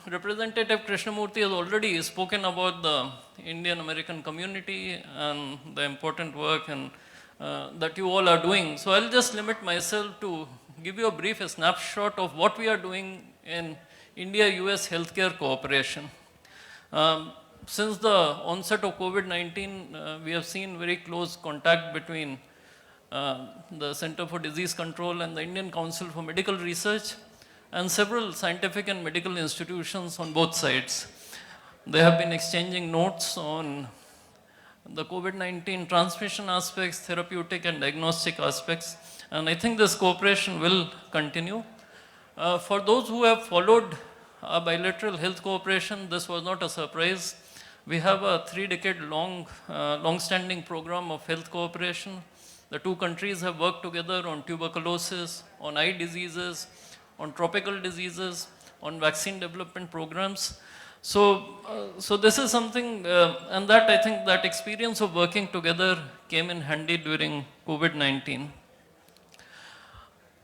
Representative Krishnamurthy has already spoken about the Indian American community and the important work that you all are doing. So I'll just limit myself to give you a brief snapshot of what we are doing in India-US healthcare cooperation. Since the onset of COVID-19, we have seen very close contact between the Center for Disease Control and the Indian Council for Medical Research, and several scientific and medical institutions on both sides. They have been exchanging notes on the COVID-19 transmission aspects, therapeutic and diagnostic aspects, and I think this cooperation will continue. For those who have followed our bilateral health cooperation, this was not a surprise. We have a 3-decade long-standing program of health cooperation. The two countries have worked together on tuberculosis, on eye diseases, on tropical diseases, on vaccine development programs. So this is something, and that I think that experience of working together came in handy during COVID-19.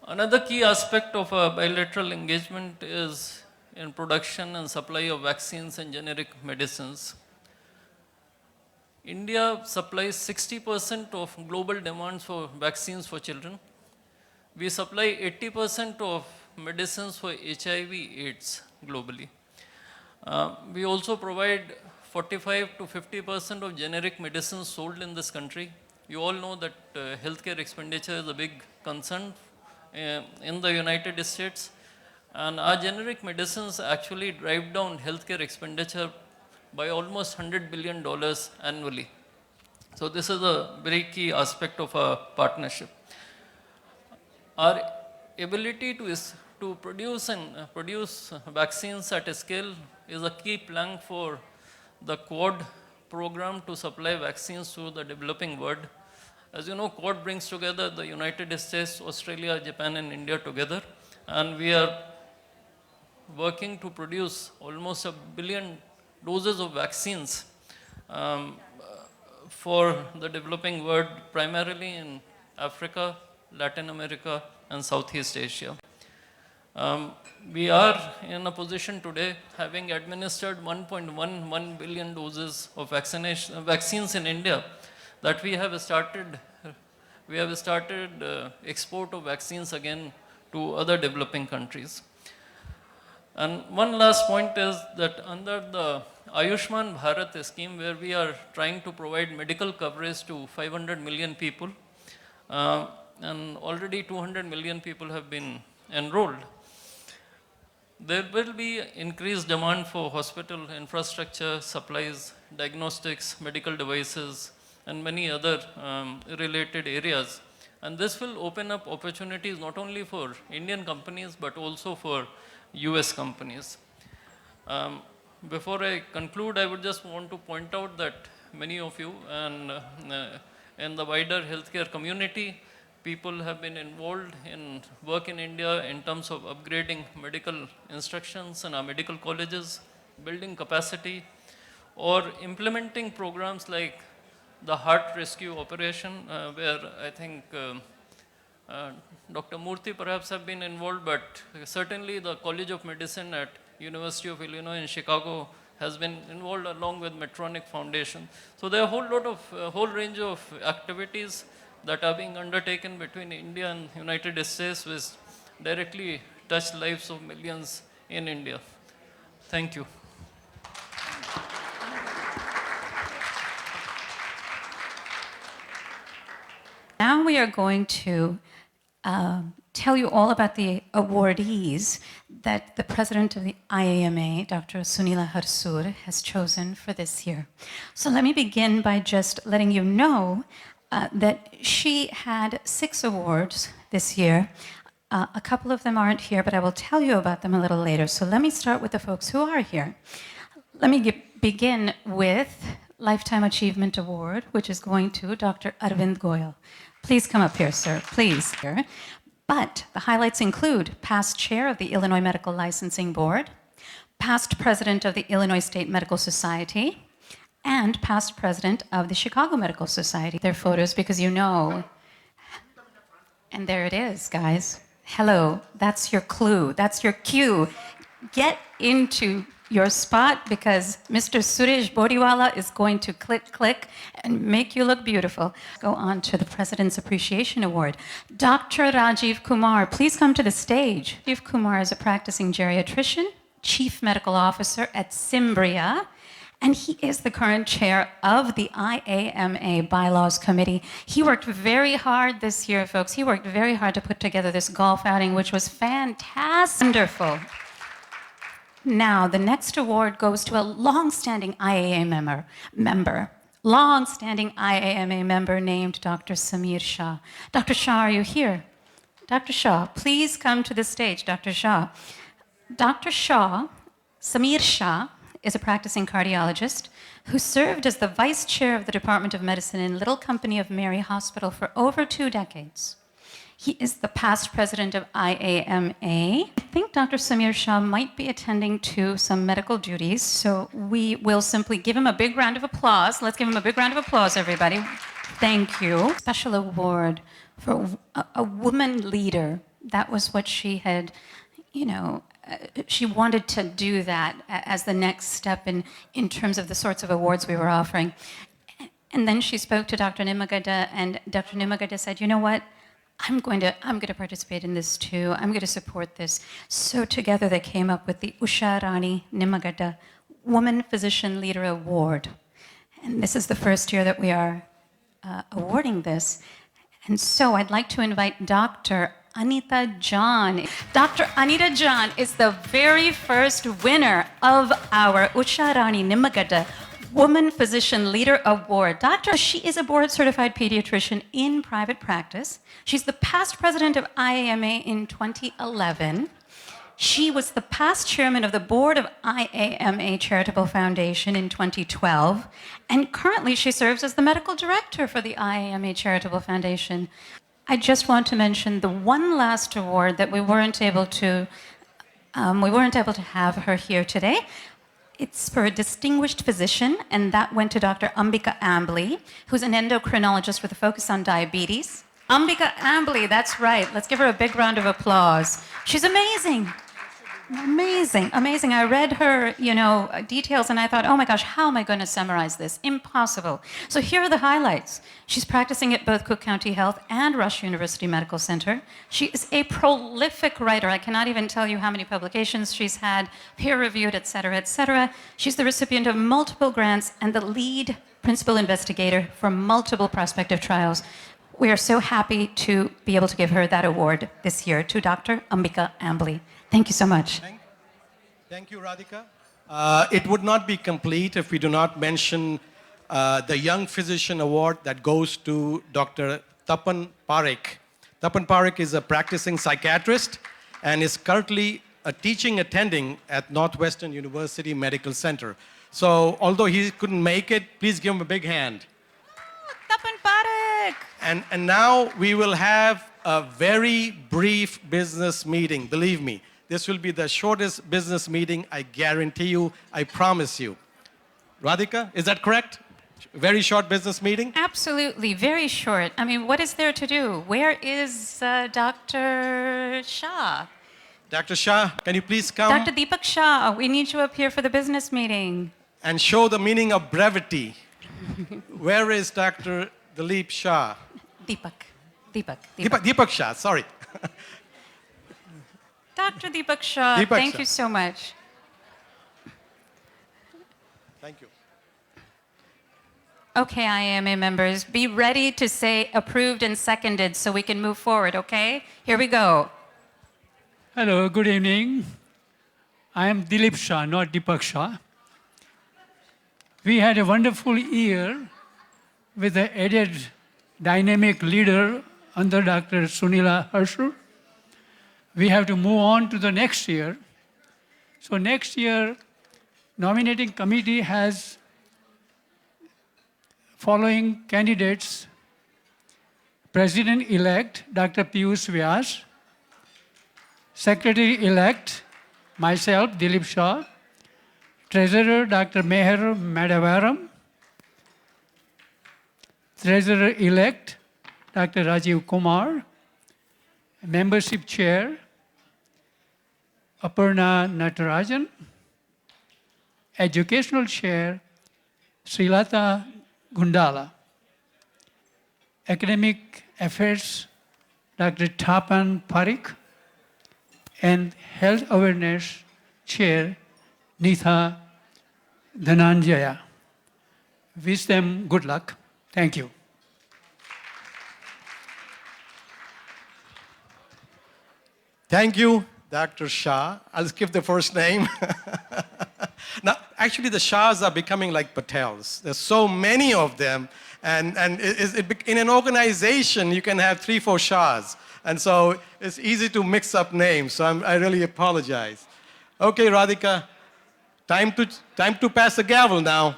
Another key aspect of a bilateral engagement is in production and supply of vaccines and generic medicines. India supplies 60% of global demands for vaccines for children. We supply 80% of medicines for HIV/AIDS globally. We also provide 45 to 50% of generic medicines sold in this country. You all know that healthcare expenditure is a big concern in the United States, and our generic medicines actually drive down healthcare expenditure by almost $100 billion annually. So this is a very key aspect of our partnership. Our ability to produce vaccines at a scale is a key plank for the Quad program to supply vaccines to the developing world. As you know, Quad brings together the United States, Australia, Japan, and India together, and we are working to produce almost 1 billion doses of vaccines for the developing world, primarily in Africa, Latin America, and Southeast Asia. We are in a position today, having administered 1.11 billion doses of vaccines in India, that we have started export of vaccines again to other developing countries. And one last point is that under the Ayushman Bharat scheme, where we are trying to provide medical coverage to 500 million people, and already 200 million people have been enrolled, there will be increased demand for hospital infrastructure, supplies, diagnostics, medical devices, and many other related areas. And this will open up opportunities not only for Indian companies, but also for US companies. Before I conclude, I would just want to point out that many of you and in the wider healthcare community, people have been involved in work in India in terms of upgrading medical instructions in our medical colleges, building capacity, or implementing programs like the heart rescue operation, where I think Dr. Murthy perhaps have been involved, but certainly the College of Medicine at University of Illinois in Chicago has been involved along with Medtronic Foundation. So there are a whole range of activities that are being undertaken between India and United States, which directly touch lives of millions in India. Thank you. Now we are going to tell you all about the awardees that the president of the IAMA, Dr. Sunila Harsur, has chosen for this year. So let me begin by just letting you know that she had 6 awards this year. A couple of them aren't here, but I will tell you about them a little later. So let me start with the folks who are here. Let me begin with Lifetime Achievement Award, which is going to Dr. Arvind Goyal. Please come up here, sir, please. But the highlights include past chair of the Illinois Medical Licensing Board, past president of the Illinois State Medical Society, and past president of the Chicago Medical Society. Their photos, because you know, and there it is, guys. Hello, that's your clue, that's your cue. Get into your spot because Mr. Suresh Bodiwala is going to click and make you look beautiful. Go on to the President's Appreciation Award. Dr. Rajiv Kumar, please come to the stage. Rajiv Kumar is a practicing geriatrician, chief medical officer at Cimbria, and he is the current chair of the IAMA Bylaws Committee. He worked very hard this year, folks. He worked very hard to put together this golf outing, which was fantastic. Wonderful. Now, the next award goes to a long-standing IAMA member, long-standing IAMA member named Dr. Samir Shah. Dr. Shah, are you here? Dr. Shah, please come to the stage, Dr. Shah. Dr. Shah, Samir Shah, is a practicing cardiologist who served as the vice chair of the Department of Medicine in Little Company of Mary Hospital for over 2 decades. He is the past president of IAMA. I think Dr. Samir Shah might be attending to some medical duties, so we will simply give him a big round of applause. Let's give him a big round of applause, everybody. Thank you. Special award for a woman leader. That was what she had, she wanted to do that as the next step in terms of the sorts of awards we were offering. And then she spoke to Dr. Nimagada, and Dr. Nimagada said, you know what? I'm going to participate in this too. I'm going to support this. So together they came up with the Usha Rani Nimagada Woman Physician Leader Award. And this is the first year that we are awarding this. And so I'd like to invite Dr. Anita John. Dr. Anita John is the very first winner of our Usha Rani Nimagada Woman Physician Leader Award. She is a board-certified pediatrician in private practice. She's the past president of IAMA in 2011. She was the past chairman of the board of IAMA Charitable Foundation in 2012. And currently she serves as the medical director for the IAMA Charitable Foundation. I just want to mention the one last award that we weren't able to have her here today. It's for a distinguished physician, and that went to Dr. Ambika Ambly, who's an endocrinologist with a focus on diabetes. Ambika Ambly, that's right. Let's give her a big round of applause. She's amazing. Amazing, amazing. I read her, details, and I thought, oh my gosh, how am I going to summarize this? Impossible. So here are the highlights. She's practicing at both Cook County Health and Rush University Medical Center. She is a prolific writer. I cannot even tell you how many publications she's had, peer-reviewed, et cetera, et cetera. She's the recipient of multiple grants and the lead principal investigator for multiple prospective trials. We are so happy to be able to give her that award this year to Dr. Ambika Ambly. Thank you so much. Thank you, Radhika. It would not be complete if we do not mention the Young Physician Award that goes to Dr. Tapan Parekh. Tapan Parekh is a practicing psychiatrist and is currently a teaching attending at Northwestern University Medical Center. So although he couldn't make it, please give him a big hand. Tapan Parekh! And now we will have a very brief business meeting, believe me. This will be the shortest business meeting, I guarantee you, I promise you. Radhika, is that correct? Very short business meeting? Absolutely, very short. I mean, what is there to do? Where is Dr. Shah? Dr. Shah, can you please come Dr. Deepak Shah, we need you up here for the business meeting. and show the meaning of brevity? Where is Dr. Dilip Shah? Deepak Shah, sorry. Dr. Deepak Shah, Deepak thank Shah. you so much. Thank you. Okay, IAMA members, be ready to say approved and seconded so we can move forward, okay? Here we go. Hello, good evening. I am Dilip Shah, not Deepak Shah. We had a wonderful year with the added dynamic leader under Dr. Sunila Harsur. We have to move on to the next year. So next year, nominating committee has following candidates: President-elect Dr. Piyush Vyas, Secretary-elect myself, Dilip Shah, Treasurer Dr. Meher Madavaram, Treasurer-elect Dr. Rajiv Kumar, Membership Chair Aparna Natarajan, Educational Chair Srilata Gundala, Academic Affairs Dr. Tapan Parikh, and Health Awareness Chair Nitha Dhananjaya. Wish them good luck. Thank you. Thank you, Dr. Shah. I'll skip the first name. Now, actually, the Shahs are becoming like Patels. There's so many of them. And in an organization, you can have 3-4 Shahs. And so it's easy to mix up names. So I really apologize. Okay, Radhika, time to pass the gavel now.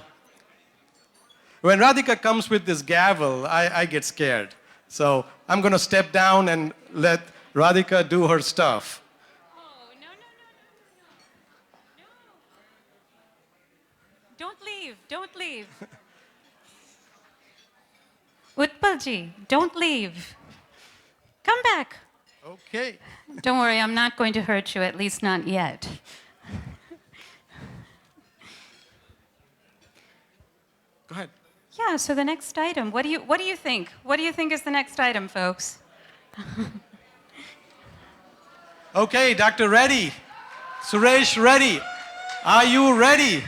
When Radhika comes with this gavel, I get scared. So I'm going to step down and let Radhika do her stuff. Oh, no. Don't leave. Utpalji, don't leave. Come back. Okay. Don't worry, I'm not going to hurt you, at least not yet. Go ahead. Yeah, so the next item, what do you think? What do you think is the next item, folks? Okay, Dr. Reddy, Suresh Reddy, are you ready?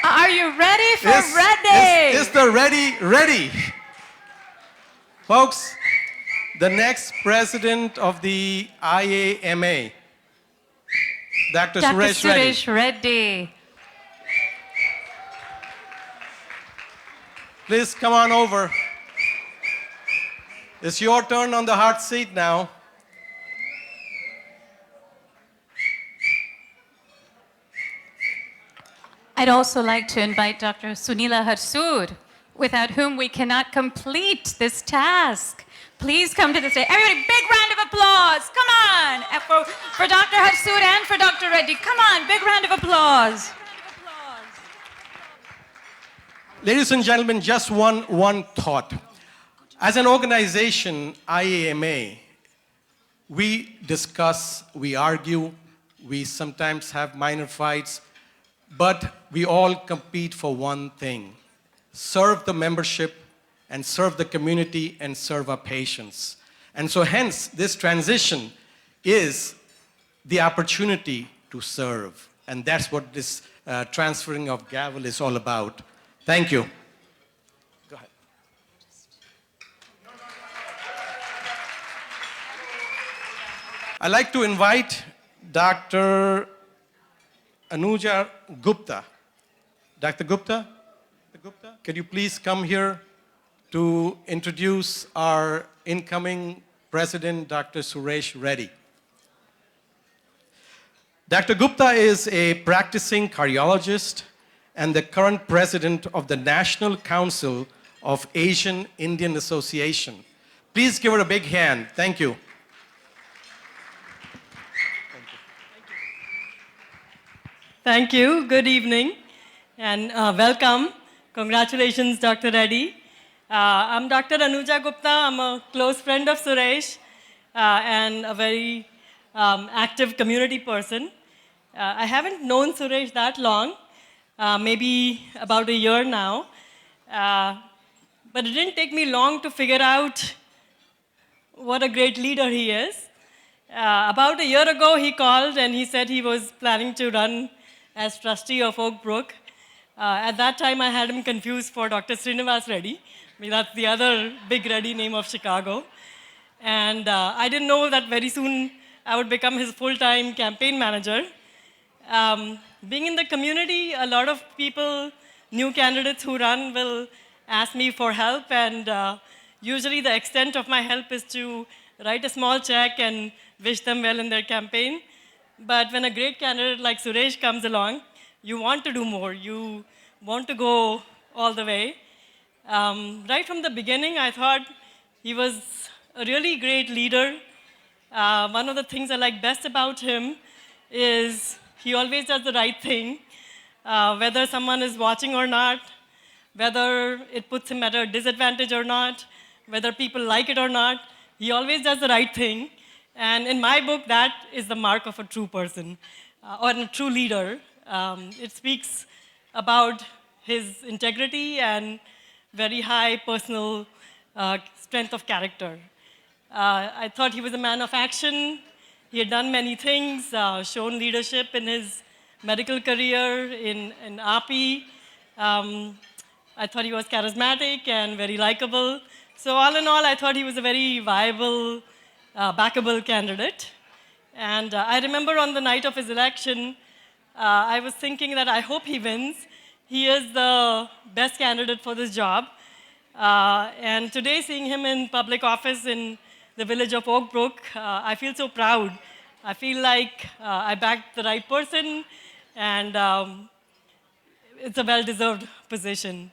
Are you ready for Red Day? Is the ready? Folks, the next president of the IAMA, Dr. Suresh Reddy. Suresh Reddy. Please come on over. It's your turn on the hot seat now. I'd also like to invite Dr. Sunila Harsur, without whom we cannot complete this task. Please come to the stage. Everybody, big round of applause. Come on. And for Dr. Harsur and for Dr. Reddy. Come on, big round of applause. Ladies and gentlemen, just one thought. As an organization, IAMA, we discuss, we argue, we sometimes have minor fights, but we all compete for one thing: serve the membership and serve the community and serve our patients. And so hence, this transition is the opportunity to serve. And that's what this transferring of gavel is all about. Thank you. Go ahead. I'd like to invite Dr. Anuja Gupta. Dr. Gupta, could you please come here to introduce our incoming president, Dr. Suresh Reddy. Dr. Gupta is a practicing cardiologist and the current president of the National Council of Asian Indian Association. Please give her a big hand. Thank you. Thank you. Good evening and welcome Congratulations, Dr. Reddy. I'm Dr. Anuja Gupta. I'm a close friend of Suresh and a very active community person. I haven't known Suresh that long, maybe about a year now. But it didn't take me long to figure out what a great leader he is. About a year ago, he called and he said he was planning to run as trustee of Oak Brook. At that time, I had him confused for Dr. Srinivas Reddy. I mean, that's the other big Reddy name of Chicago. And I didn't know that very soon I would become his full-time campaign manager. Being in the community, a lot of people, new candidates who run, will ask me for help, and usually the extent of my help is to write a small check and wish them well in their campaign. But when a great candidate like Suresh comes along, you want to do more. You want to go all the way. Right from the beginning, I thought he was a really great leader. One of the things I like best about him is he always does the right thing, whether someone is watching or not, whether it puts him at a disadvantage or not, whether people like it or not. He always does the right thing. And in my book, that is the mark of a true person or a true leader. It speaks about his integrity and very high personal strength of character. I thought he was a man of action. He had done many things, shown leadership in his medical career, in API. I thought he was charismatic and very likable. So all in all, I thought he was a very viable, backable candidate. And I remember on the night of his election, I was thinking that I hope he wins. He is the best candidate for this job. And today, seeing him in public office in the village of Oak Brook, I feel so proud. I feel like I backed the right person, and it's a well-deserved position.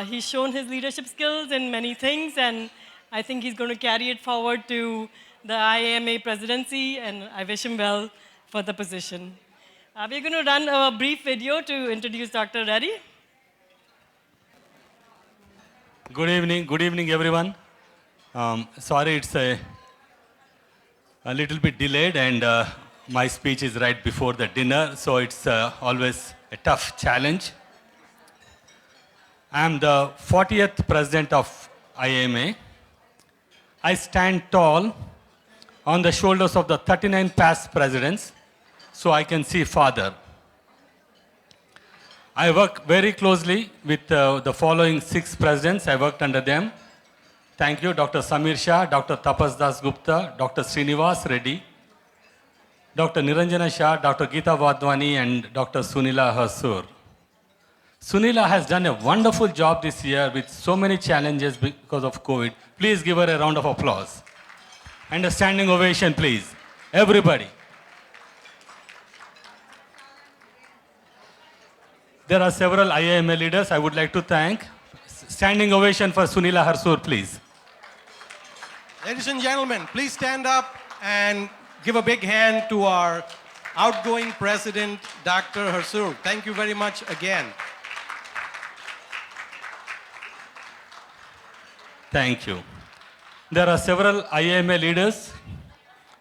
He's shown his leadership skills in many things, and I think he's going to carry it forward to the IAMA presidency, and I wish him well for the position. We're going to run a brief video to introduce Dr. Reddy. Good evening everyone. Sorry it's a little bit delayed, and my speech is right before the dinner, so it's always a tough challenge. I am the 40th president of IAMA. I stand tall on the shoulders of the 39 past presidents, so I can see farther. I work very closely with the following 6 presidents. I worked under them. Thank you, Dr. Samir Shah, Dr. Tapas Das Gupta, Dr. Srinivas Reddy, Dr. Niranjana Shah, Dr. Geeta Wadhwani, and Dr. Sunila Harsur. Sunila has done a wonderful job this year with so many challenges because of COVID. Please give her a round of applause. And a standing ovation, please. Everybody. There are several IAMA leaders I would like to thank. Standing ovation for Sunila Harsur, please. Ladies and gentlemen, please stand up and give a big hand to our outgoing president, Dr. Harsur. Thank you very much again. Thank you. There are several IAMA leaders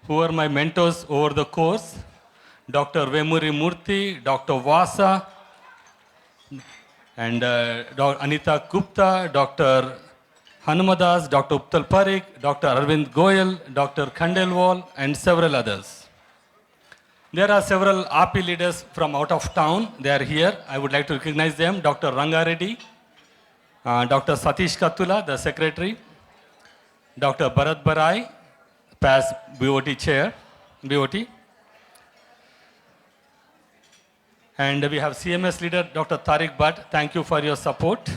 who are my mentors over the course. Dr. Vemuri Murthy, Dr. Vasa, and Anita Gupta, Dr. Hanumadas, Dr. Uptal Parikh, Dr. Arvind Goyal, Dr. Khandelwal, and several others. There are several API leaders from out of town. They are here. I would like to recognize them. Dr. Rangareddy, Dr. Satish Kattula, the secretary, Dr. Bharat Barai, past BOT chair, BOT. And we have CMS leader, Dr. Tariq Bhatt. Thank you for your support.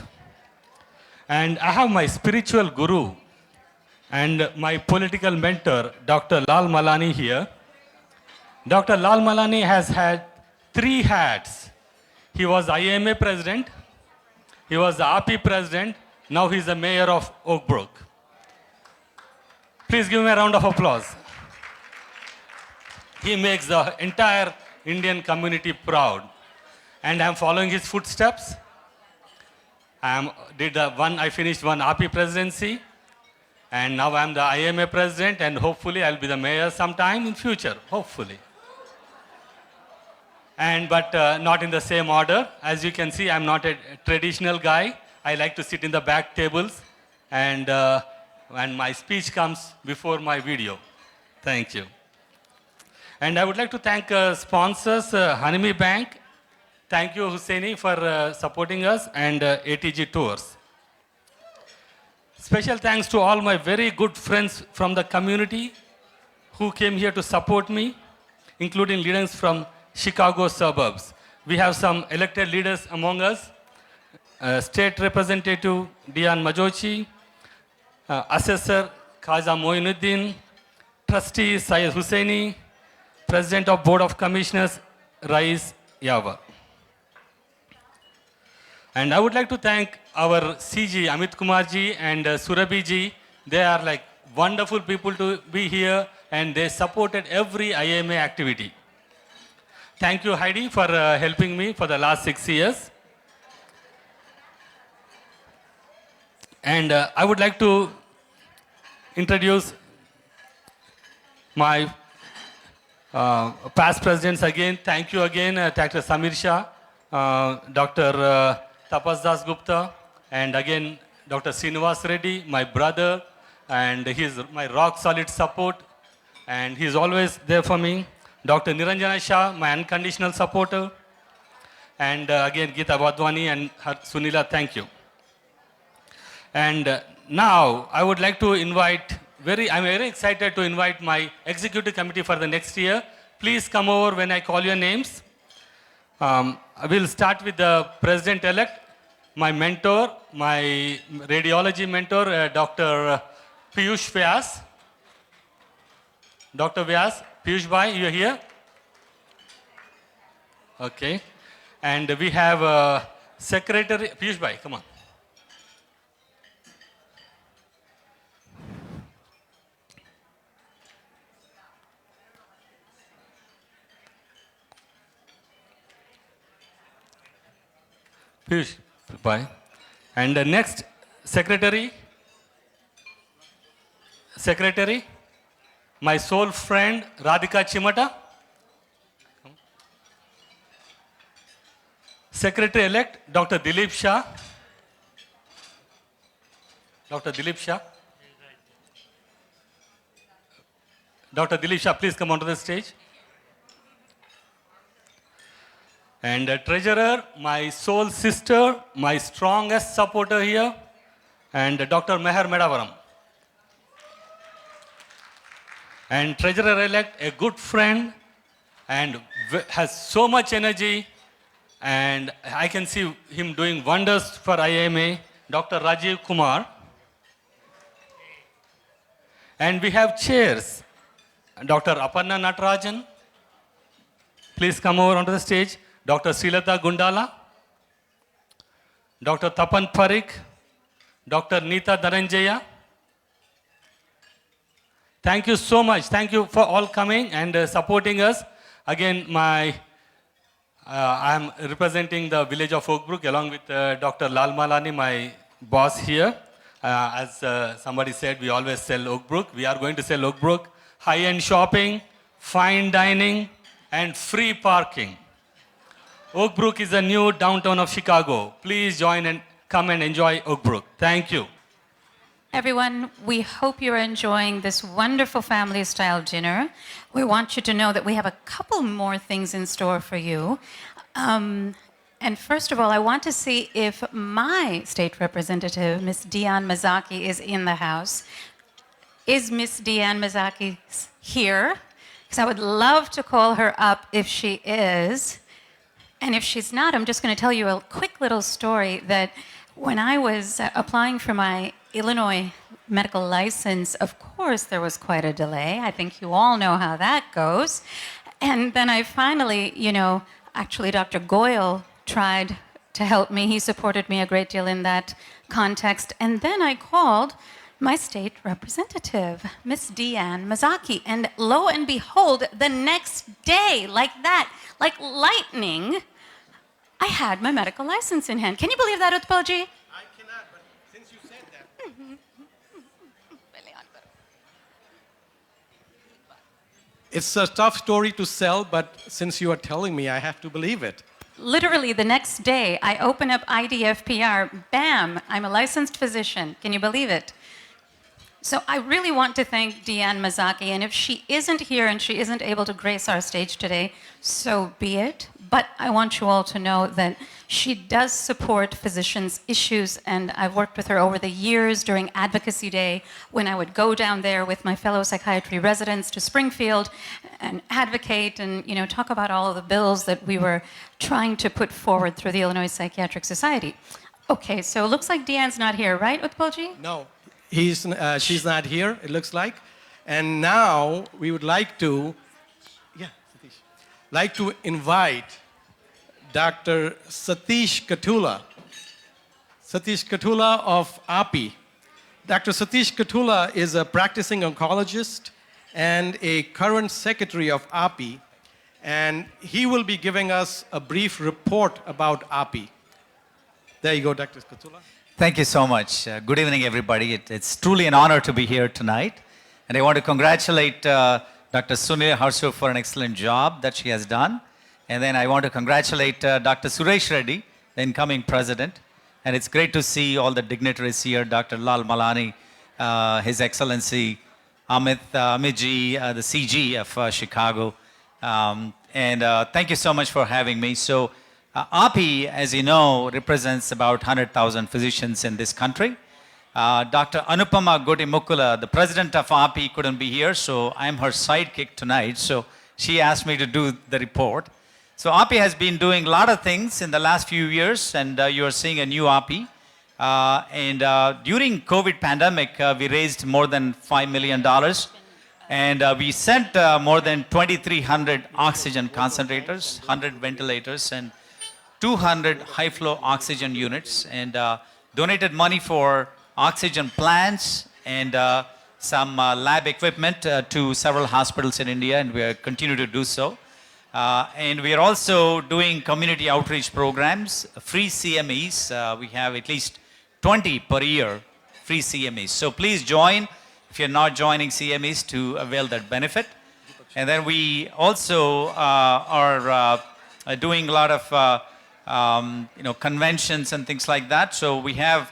And I have my spiritual guru and my political mentor, Dr. Lal Malani here. Dr. Lal Malani has had 3 hats. He was IAMA president, he was the API president, now he's the mayor of Oak Brook. Please give him a round of applause. He makes the entire Indian community proud. And I'm following his footsteps. I finished one RP presidency, and now I'm the IMA president, and hopefully I'll be the mayor sometime in future, hopefully. But not in the same order. As you can see, I'm not a traditional guy. I like to sit in the back tables, and my speech comes before my video. Thank you. And I would like to thank sponsors, Hanimi Bank. Thank you, Husseini, for supporting us, and ATG Tours. Special thanks to all my very good friends from the community who came here to support me, including leaders from Chicago suburbs. We have some elected leaders among us. State Representative Dian Majochi, Assessor Khaja Moinuddin, Trustee Syed Husseini, President of Board of Commissioners Rais Yawa. And I would like to thank our CG Amit Kumar ji and Surabhi ji. They are like wonderful people to be here, and they supported every IMA activity. Thank you, Heidi, for helping me for the last 6 years. And I would like to introduce my past presidents again. Thank you again, Dr. Samir Shah, Dr. Tapas Das Gupta, and again, Dr. Srinivas Reddy, my brother, and he's my rock solid support, and he's always there for me. Dr. Niranjana Shah, my unconditional supporter, and again, Geeta Wadhwani and Sunila, thank you. And now, I would like to invite, I'm very excited to invite my executive committee for the next year. Please come over when I call your names. I will start with the president-elect, my mentor, my radiology mentor, Dr. Piyush Vyas. Dr. Vyas, Piyush Bhai, you are here? Okay. And we have Secretary, Piyush Bhai, come on. Piyush Bhai. And the next secretary, my soul friend Radhika Chimata. Secretary-elect Dr. Dilip Shah. Dr. Dilip Shah. Dr. Dilip Shah, please come onto the stage. And treasurer, my soul sister, my strongest supporter here, and Dr. Meher Medavaram. And treasurer-elect, a good friend, and has so much energy, and I can see him doing wonders for IMA, Dr. Rajiv Kumar. And we have chairs, Dr. Aparna Natarajan, please come over onto the stage. Dr. Srilata Gundala, Dr. Tapan Parikh, Dr. Neeta Dharanjaya. Thank you so much. Thank you for all coming and supporting us. Again, I'm representing the village of Oakbrook along with Dr. Lal Malani, my boss here. As somebody said, we always sell Oakbrook. We are going to sell Oakbrook. High-end shopping, fine dining, and free parking. Oakbrook is a new downtown of Chicago. Please join and come and enjoy Oakbrook. Thank you. Everyone, we hope you're enjoying this wonderful family-style dinner. We want you to know that we have a couple more things in store for you. And first of all, I want to see if my state representative, Ms. Dian Mazaki, is in the house. Is Ms. Dian Mazaki here? Because I would love to call her up if she is. And if she's not, I'm just going to tell you a quick little story that when I was applying for my Illinois medical license, of course, there was quite a delay. I think you all know how that goes. And then I finally, actually Dr. Goyle tried to help me. He supported me a great deal in that context. And then I called my state representative, Miss Dian Mazaki. And lo and behold, the next day, like that, like lightning, I had my medical license in hand. Can you believe that, Utpalji? It's a tough story to sell, but since you are telling me, I have to believe it. Literally, the next day, I open up IDFPR, bam, I'm a licensed physician. Can you believe it? So I really want to thank Deanne Mazaki, and if she isn't here and she isn't able to grace our stage today, so be it. But I want you all to know that she does support physicians' issues, and I've worked with her over the years during Advocacy Day when I would go down there with my fellow psychiatry residents to Springfield and advocate and talk about all of the bills that we were trying to put forward through the Illinois Psychiatric Society. Okay, so it looks like Deanne's not here, right, Utpalji? No, she's not here, it looks like. And now we would like to invite Dr. Satish Katula. Satish Katula of API. Dr. Satish Katula is a practicing oncologist and a current secretary of API, and he will be giving us a brief report about API. There you go, Dr. Katula. Thank you so much. Good evening, everybody. It's truly an honor to be here tonight. And I want to congratulate Dr. Sunil Harshu for an excellent job that she has done. And then I want to congratulate Dr. Suresh Reddy, the incoming president. And it's great to see all the dignitaries here, Dr. Lal Malani, His Excellency Amitji, the CG of Chicago. And thank you so much for having me. So API, as you know, represents about 100,000 physicians in this country. Dr. Anupama Godimukula, the president of API, couldn't be here, so I'm her sidekick tonight. So she asked me to do the report. So API has been doing a lot of things in the last few years, and you are seeing a new API. During COVID pandemic, we raised more than $5 million. And we sent more than 2,300 oxygen concentrators, 100 ventilators, and 200 high-flow oxygen units, and donated money for oxygen plants and some lab equipment to several hospitals in India, and we continue to do so. And we are also doing community outreach programs, free CMEs. We have at least 20 per year, free CMEs. So please join if you're not joining CMEs to avail that benefit. And then we also are doing a lot of conventions and things like that. So we have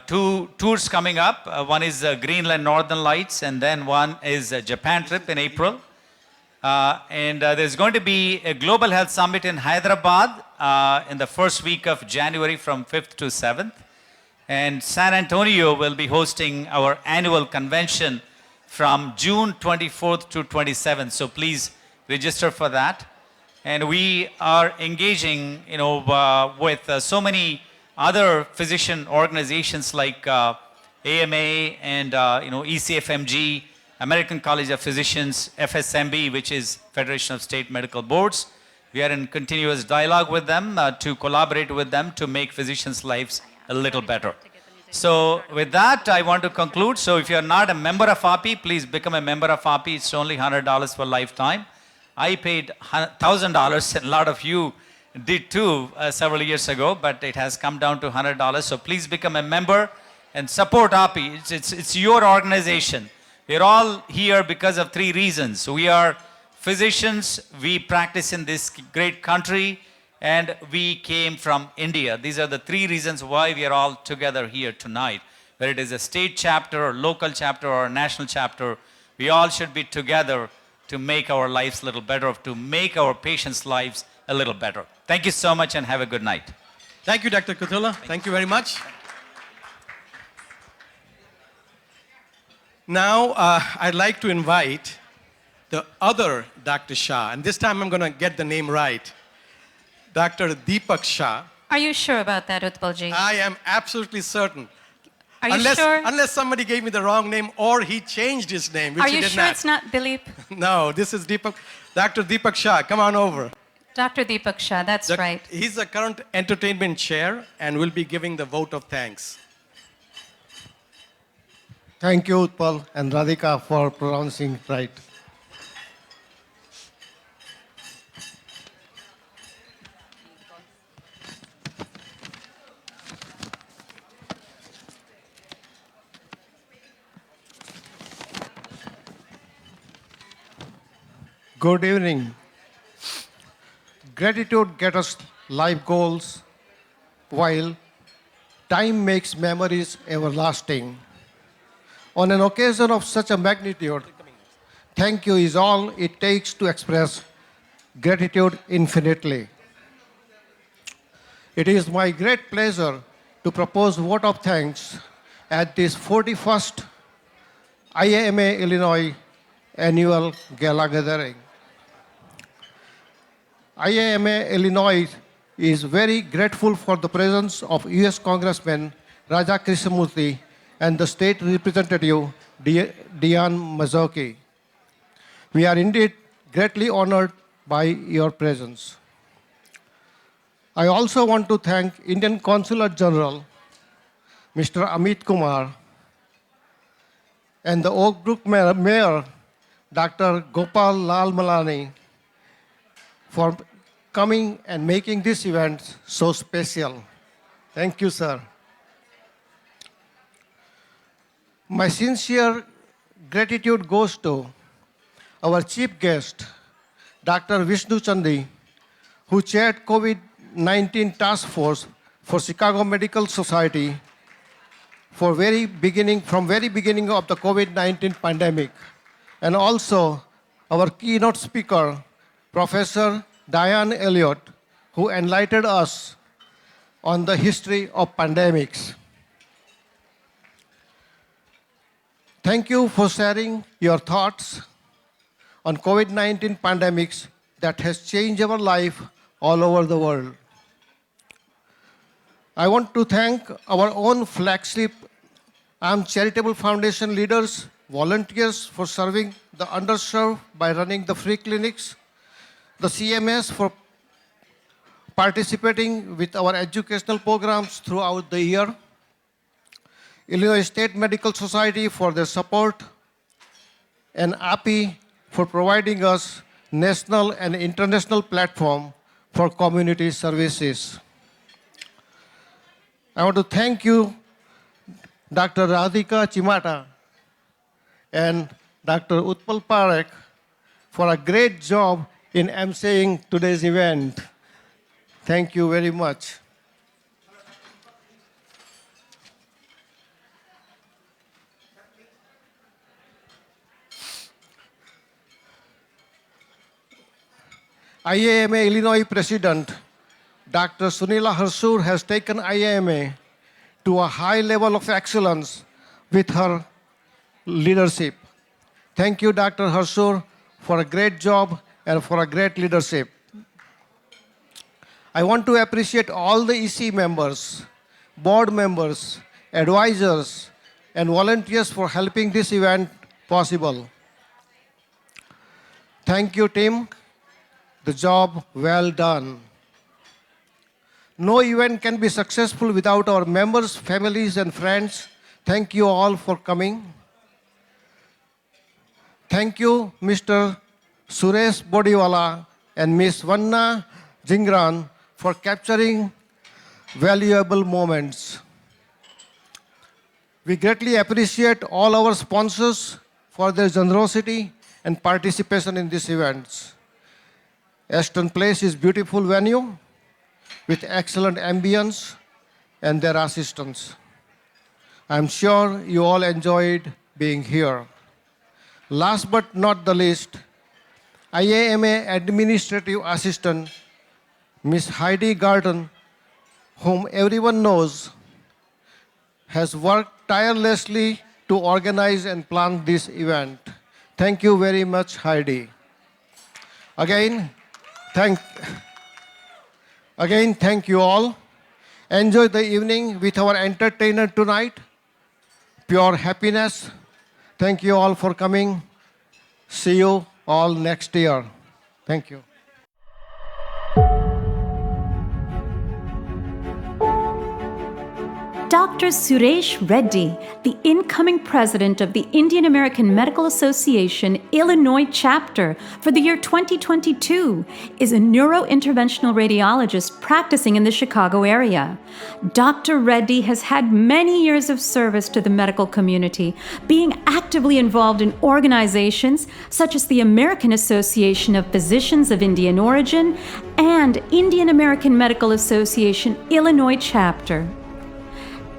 2 tours coming up. One is Greenland Northern Lights, and then one is a Japan trip in April. There's going to be a Global Health Summit in Hyderabad in the first week of January from 5th to 7th. And San Antonio will be hosting our annual convention from June 24th to 27th. So please register for that. And we are engaging, with so many other physician organizations like AMA and ECFMG, American College of Physicians, FSMB, which is Federation of State Medical Boards. We are in continuous dialogue with them to collaborate with them to make physicians' lives a little better. So with that, I want to conclude. So if you're not a member of API, please become a member of API. It's only $100 for lifetime. I paid $1,000, and a lot of you did too several years ago, but it has come down to $100. So please become a member and support API. It's your organization. We're all here because of 3 reasons. We are physicians, we practice in this great country, and we came from India. These are the 3 reasons why we are all together here tonight. Whether it is a state chapter or local chapter or a national chapter, we all should be together to make our lives a little better, to make our patients' lives a little better. Thank you so much and have a good night. Thank you, Dr. Katula. Thank you very much. Now, I'd like to invite the other Dr. Shah, and this time I'm going to get the name right, Dr. Deepak Shah. Are you sure about that, Utpalji? I am absolutely certain. Are you sure? Unless somebody gave me the wrong name or he changed his name, which Are he you did sure not. it's not Dilip? No, this is Deepak. Dr. Deepak Shah, come on over. Dr. Deepak Shah, that's right. He's the current entertainment chair and will be giving the vote of thanks. Thank you, Utpal and Radhika, for pronouncing it right. Good evening. Gratitude gets us life goals, while time makes memories everlasting. On an occasion of such a magnitude, thank you is all it takes to express gratitude infinitely. It is my great pleasure to propose vote of thanks at this 41st IAMA Illinois annual gala gathering. IAMA Illinois is very grateful for the presence of US Congressman Raja Krishnamurthy and the state representative Diane Mazzocchi. We are indeed greatly honored by your presence. I also want to thank Indian Consulate General, Mr. Amit Kumar, and the Oak Brook Mayor, Dr. Gopal Lal Malani, for coming and making this event so special. Thank you, sir. My sincere gratitude goes to our chief guest, Dr. Vishnu Chandi, who chaired COVID-19 task force for Chicago Medical Society from very beginning of the COVID-19 pandemic, and also our keynote speaker, Professor Diane Elliott, who enlightened us on the history of pandemics. Thank you for sharing your thoughts on COVID-19 pandemics that has changed our life all over the world. I want to thank our own flagship Charitable Foundation leaders, volunteers for serving the underserved by running the free clinics, the CMS for participating with our educational programs throughout the year, Illinois State Medical Society for their support, and API for providing us national and international platform for community services. I want to thank you, Dr. Radhika Chimata and Dr. Utpal Parekh, for a great job in emceeing today's event. Thank you very much. IAMA Illinois President Dr. Sunila Harsur has taken IAMA to a high level of excellence with her leadership. Thank you, Dr. Harsur, for a great job and for a great leadership. I want to appreciate all the EC members, board members, advisors, and volunteers for helping this event possible. Thank you, team. The job well done. No event can be successful without our members, families, and friends. Thank you all for coming. Thank you, Mr. Suresh Bodiwala and Ms. Vanna Jingran for capturing valuable moments. We greatly appreciate all our sponsors for their generosity and participation in these events. Ashton Place is a beautiful venue with excellent ambience and their assistants. I'm sure you all enjoyed being here. Last but not the least, IAMA Administrative Assistant, Ms. Heidi Garden, whom everyone knows, has worked tirelessly to organize and plan this event. Thank you very much, Heidi. Again, thank you all. Enjoy the evening with our entertainer tonight. Pure happiness. Thank you all for coming. See you all next year. Thank you. Dr. Suresh Reddy, the incoming president of the Indian American Medical Association Illinois chapter for the year 2022, is a neurointerventional radiologist practicing in the Chicago area. Dr. Reddy has had many years of service to the medical community, being actively involved in organizations such as the American Association of Physicians of Indian Origin and Indian American Medical Association Illinois chapter.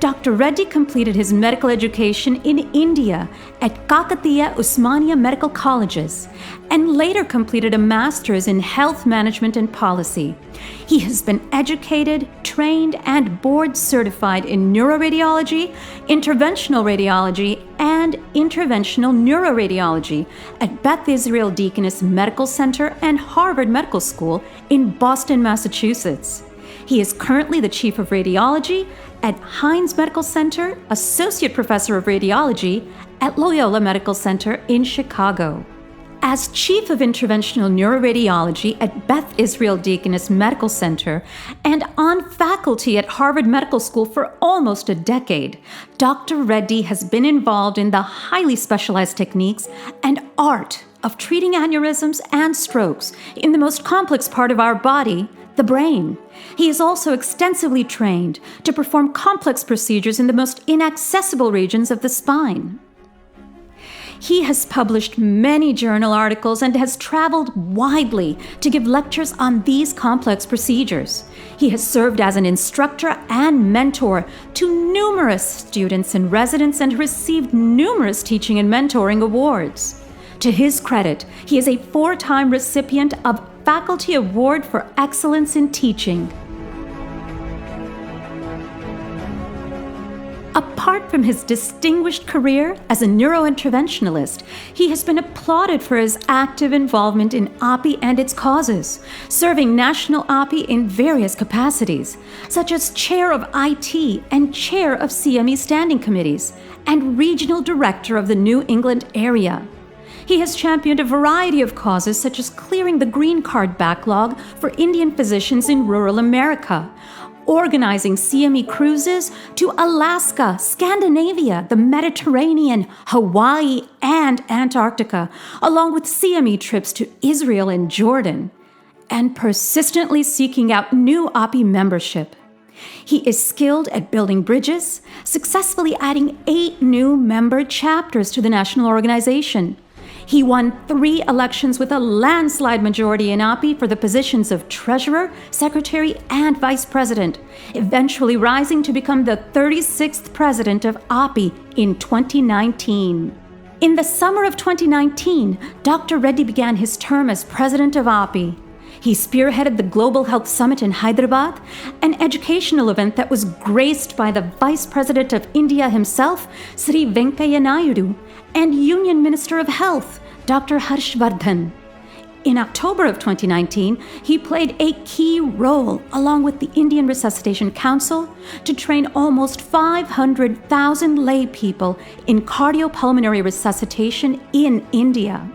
Dr. Reddy completed his medical education in India at Kakatiya Usmania Medical Colleges and later completed a master's in health management and policy. He has been educated, trained, and board certified in neuroradiology, interventional radiology, and interventional neuroradiology at Beth Israel Deaconess Medical Center and Harvard Medical School in Boston, Massachusetts. He is currently the Chief of Radiology at Hines Medical Center, Associate Professor of Radiology at Loyola Medical Center in Chicago. As Chief of Interventional Neuroradiology at Beth Israel Deaconess Medical Center and on faculty at Harvard Medical School for almost a decade, Dr. Reddy has been involved in the highly specialized techniques and art of treating aneurysms and strokes in the most complex part of our body, the brain. He is also extensively trained to perform complex procedures in the most inaccessible regions of the spine. He has published many journal articles and has traveled widely to give lectures on these complex procedures. He has served as an instructor and mentor to numerous students and residents and received numerous teaching and mentoring awards. To his credit, he is a 4-time recipient of Faculty Award for Excellence in Teaching. Apart from his distinguished career as a neurointerventionalist, he has been applauded for his active involvement in OPI and its causes, serving National OPI in various capacities, such as Chair of IT and Chair of CME Standing Committees, and Regional Director of the New England area. He has championed a variety of causes such as clearing the green card backlog for Indian physicians in rural America, organizing CME cruises to Alaska, Scandinavia, the Mediterranean, Hawaii, and Antarctica, along with CME trips to Israel and Jordan, and persistently seeking out new OPI membership. He is skilled at building bridges, successfully adding 8 new member chapters to the national organization. He won 3 elections with a landslide majority in OPI for the positions of treasurer, secretary, and vice president, eventually rising to become the 36th president of OPI in 2019. In the summer of 2019, Dr. Reddy began his term as president of OPI. He spearheaded the Global Health Summit in Hyderabad, an educational event that was graced by the Vice President of India himself, Sri Venkaiah Naidu, and Union Minister of Health, Dr. Harshvardhan. In October of 2019, he played a key role, along with the Indian Resuscitation Council, to train almost 500,000 lay people in cardiopulmonary resuscitation in India.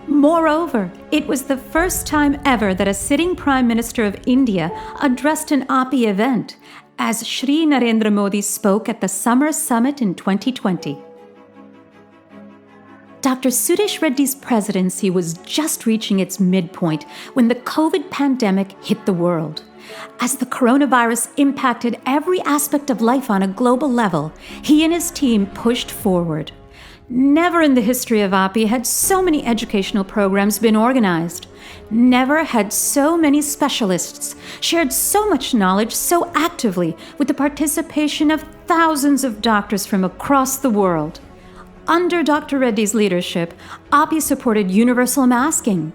Moreover, it was the first time ever that a sitting Prime Minister of India addressed an OPI event, as Shri Narendra Modi spoke at the Summer Summit in 2020. Dr. Suresh Reddy's presidency was just reaching its midpoint when the COVID pandemic hit the world. As the coronavirus impacted every aspect of life on a global level, he and his team pushed forward. Never in the history of OPI had so many educational programs been organized. Never had so many specialists shared so much knowledge so actively with the participation of thousands of doctors from across the world. Under Dr. Reddy's leadership, OPI supported universal masking.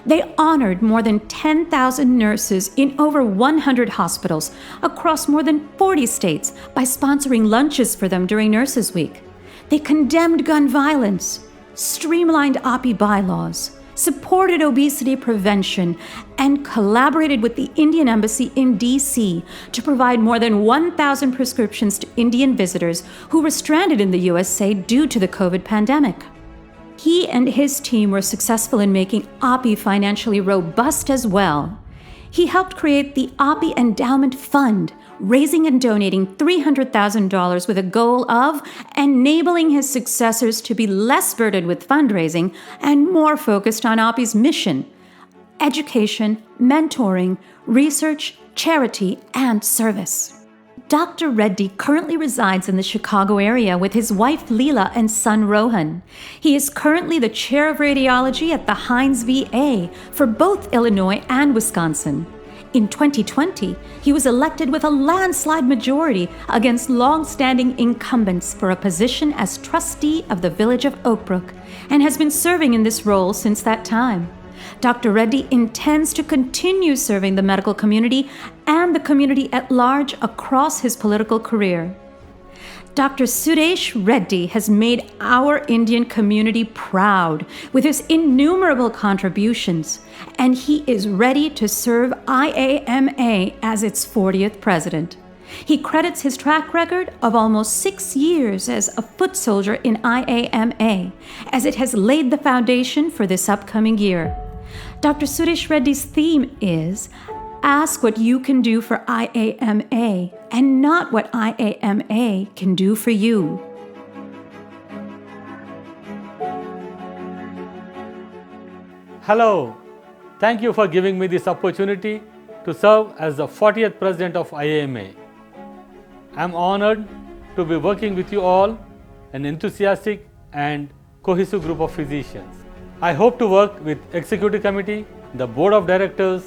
They honored more than 10,000 nurses in over 100 hospitals across more than 40 states by sponsoring lunches for them during Nurses Week. They condemned gun violence, streamlined OPI bylaws, supported obesity prevention, and collaborated with the Indian Embassy in D.C. to provide more than 1,000 prescriptions to Indian visitors who were stranded in the USA due to the COVID pandemic. He and his team were successful in making OPI financially robust as well. He helped create the OPI Endowment Fund, raising and donating $300,000 with a goal of enabling his successors to be less burdened with fundraising and more focused on OPI's mission: education, mentoring, research, charity, and service. Dr. Reddy currently resides in the Chicago area with his wife Leela and son Rohan. He is currently the chair of radiology at the Heinz VA for both Illinois and Wisconsin. In 2020, he was elected with a landslide majority against long-standing incumbents for a position as trustee of the Village of Oak Brook and has been serving in this role since that time. Dr. Reddy intends to continue serving the medical community and the community at large across his political career. Dr. Suresh Reddy has made our Indian community proud with his innumerable contributions, and he is ready to serve IAMA as its 40th president. He credits his track record of almost 6 years as a foot soldier in IAMA, as it has laid the foundation for this upcoming year. Dr. Suresh Reddy's theme is ask what you can do for IAMA and not what IAMA can do for you. Hello, thank you for giving me this opportunity to serve as the 40th president of IAMA. I'm honored to be working with you all, an enthusiastic and cohesive group of physicians. I hope to work with Executive Committee, the Board of Directors,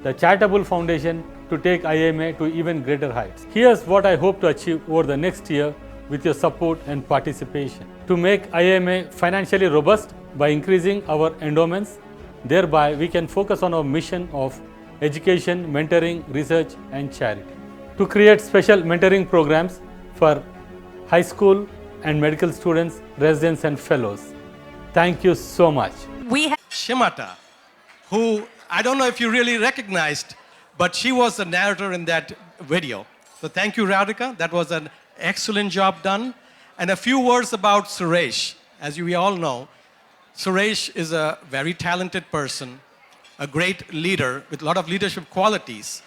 the Charitable Foundation to take IAMA to even greater heights. Here's what I hope to achieve over the next year with your support and participation. To make IAMA financially robust by increasing our endowments, thereby we can focus on our mission of education, mentoring, research and charity. To create special mentoring programs for high school and medical students, residents and fellows. Thank you so much. We have Shimata, who I don't know if you really recognized, but she was the narrator in that video. So thank you, Radhika. That was an excellent job done. And a few words about Suresh. As we all know, Suresh is a very talented person, a great leader with a lot of leadership qualities.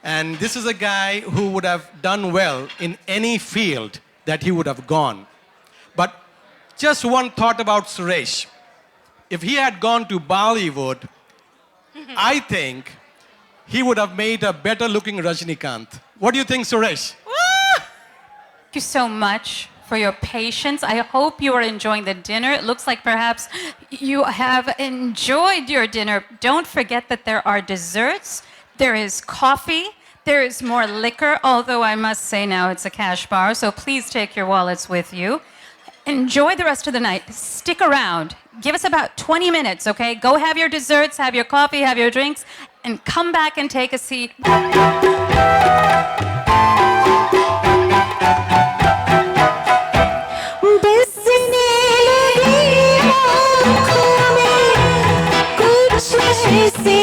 And this is a guy who would have done well in any field that he would have gone. But just one thought about Suresh. If he had gone to Bollywood, I think he would have made a better looking Rajinikanth. What do you think, Suresh? Thank you so much for your patience. I hope you are enjoying the dinner. It looks like perhaps you have enjoyed your dinner. Don't forget that there are desserts, there is coffee, there is more liquor, although I must say now it's a cash bar, so please take your wallets with you. Enjoy the rest of the night. Stick around. Give us about 20 minutes, okay? Go have your desserts, have your coffee, have your drinks, and come back and take a seat. Say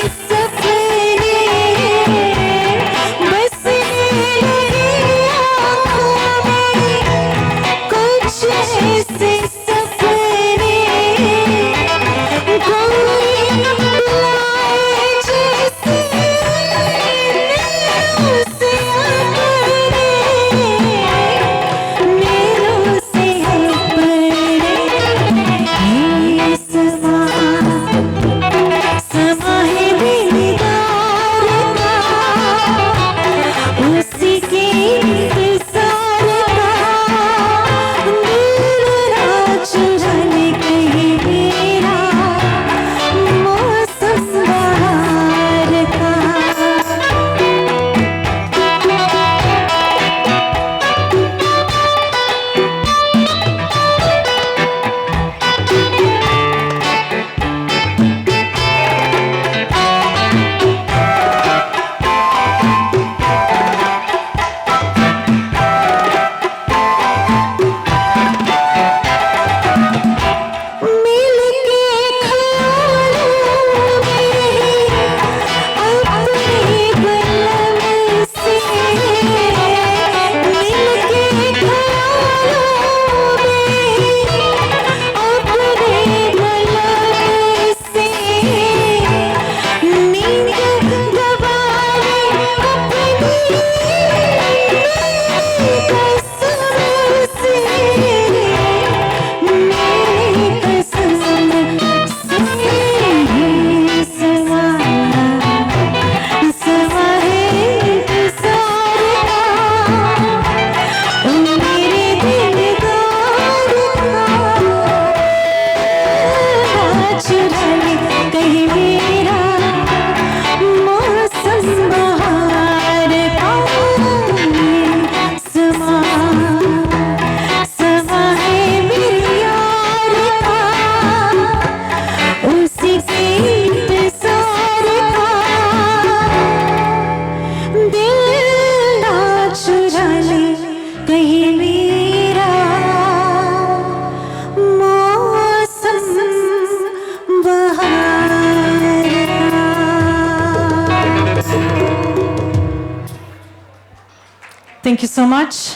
Thank you so much.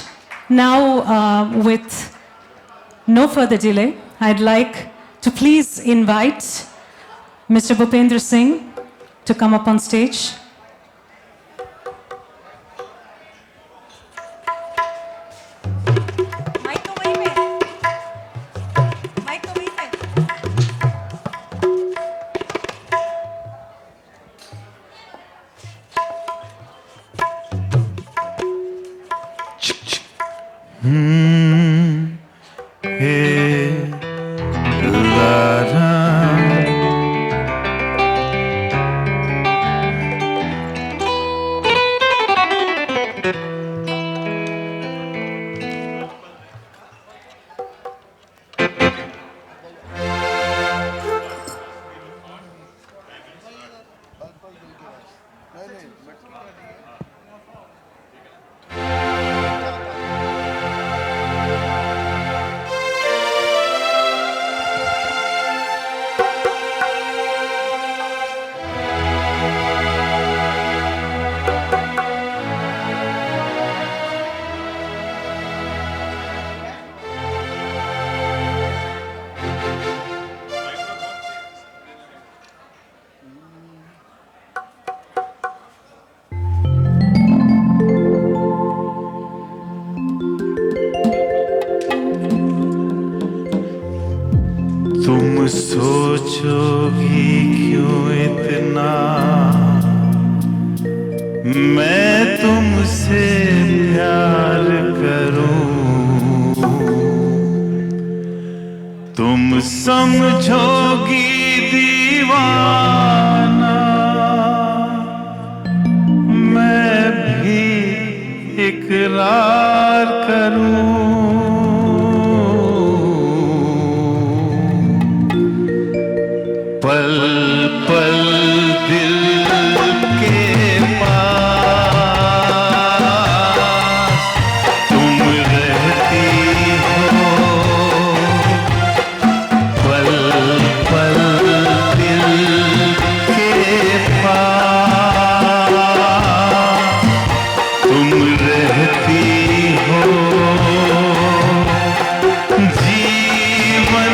Now, with no further delay, I'd like to please invite Mr. Bhupendra Singh to come up on stage. तुम सोचोगी क्यों इतना मैं तुमसे प्यार करूं तुम समझोगी दीवाना मैं भी इकरार करूं पल पल दिल के पास तुम रहती हो पल पल दिल के पास तुम रहती हो जीवन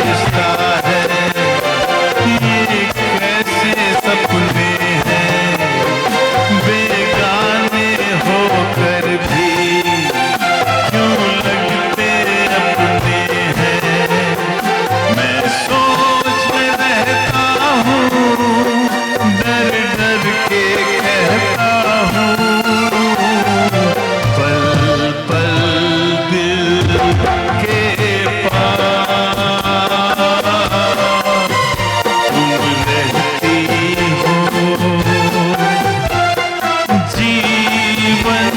रिश्ता है, ये कैसे सपने हैं, बेगाने होकर भी क्यों लगते अपने हैं। मैं सोच में रहता हूँ, डर डर के कहता हूँ, पल पल दिल के पास तुम रहती हो। जीवन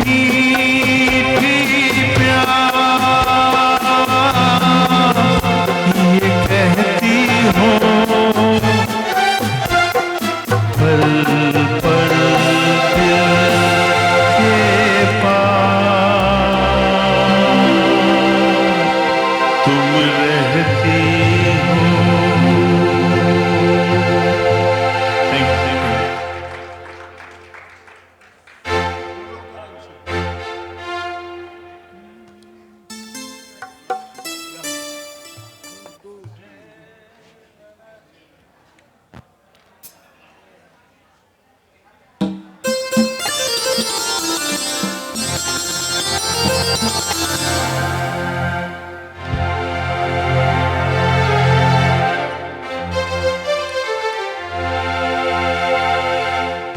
मीठी प्यास ये कहती हो, पल पल दिल के पास तुम रहती हो। Thank you.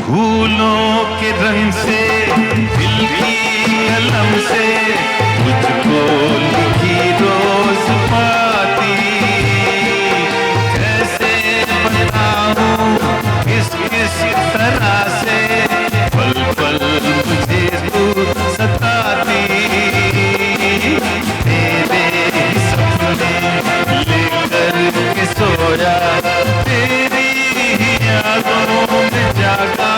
फूलों के रंग से, दिल की कलम से मुझको लिखी रोज पाती, कैसे बताऊं किस किस तरह से पल पल मुझे तू सताती। तेरे सपने लेकर के सोया, तेरी यादों में जागा,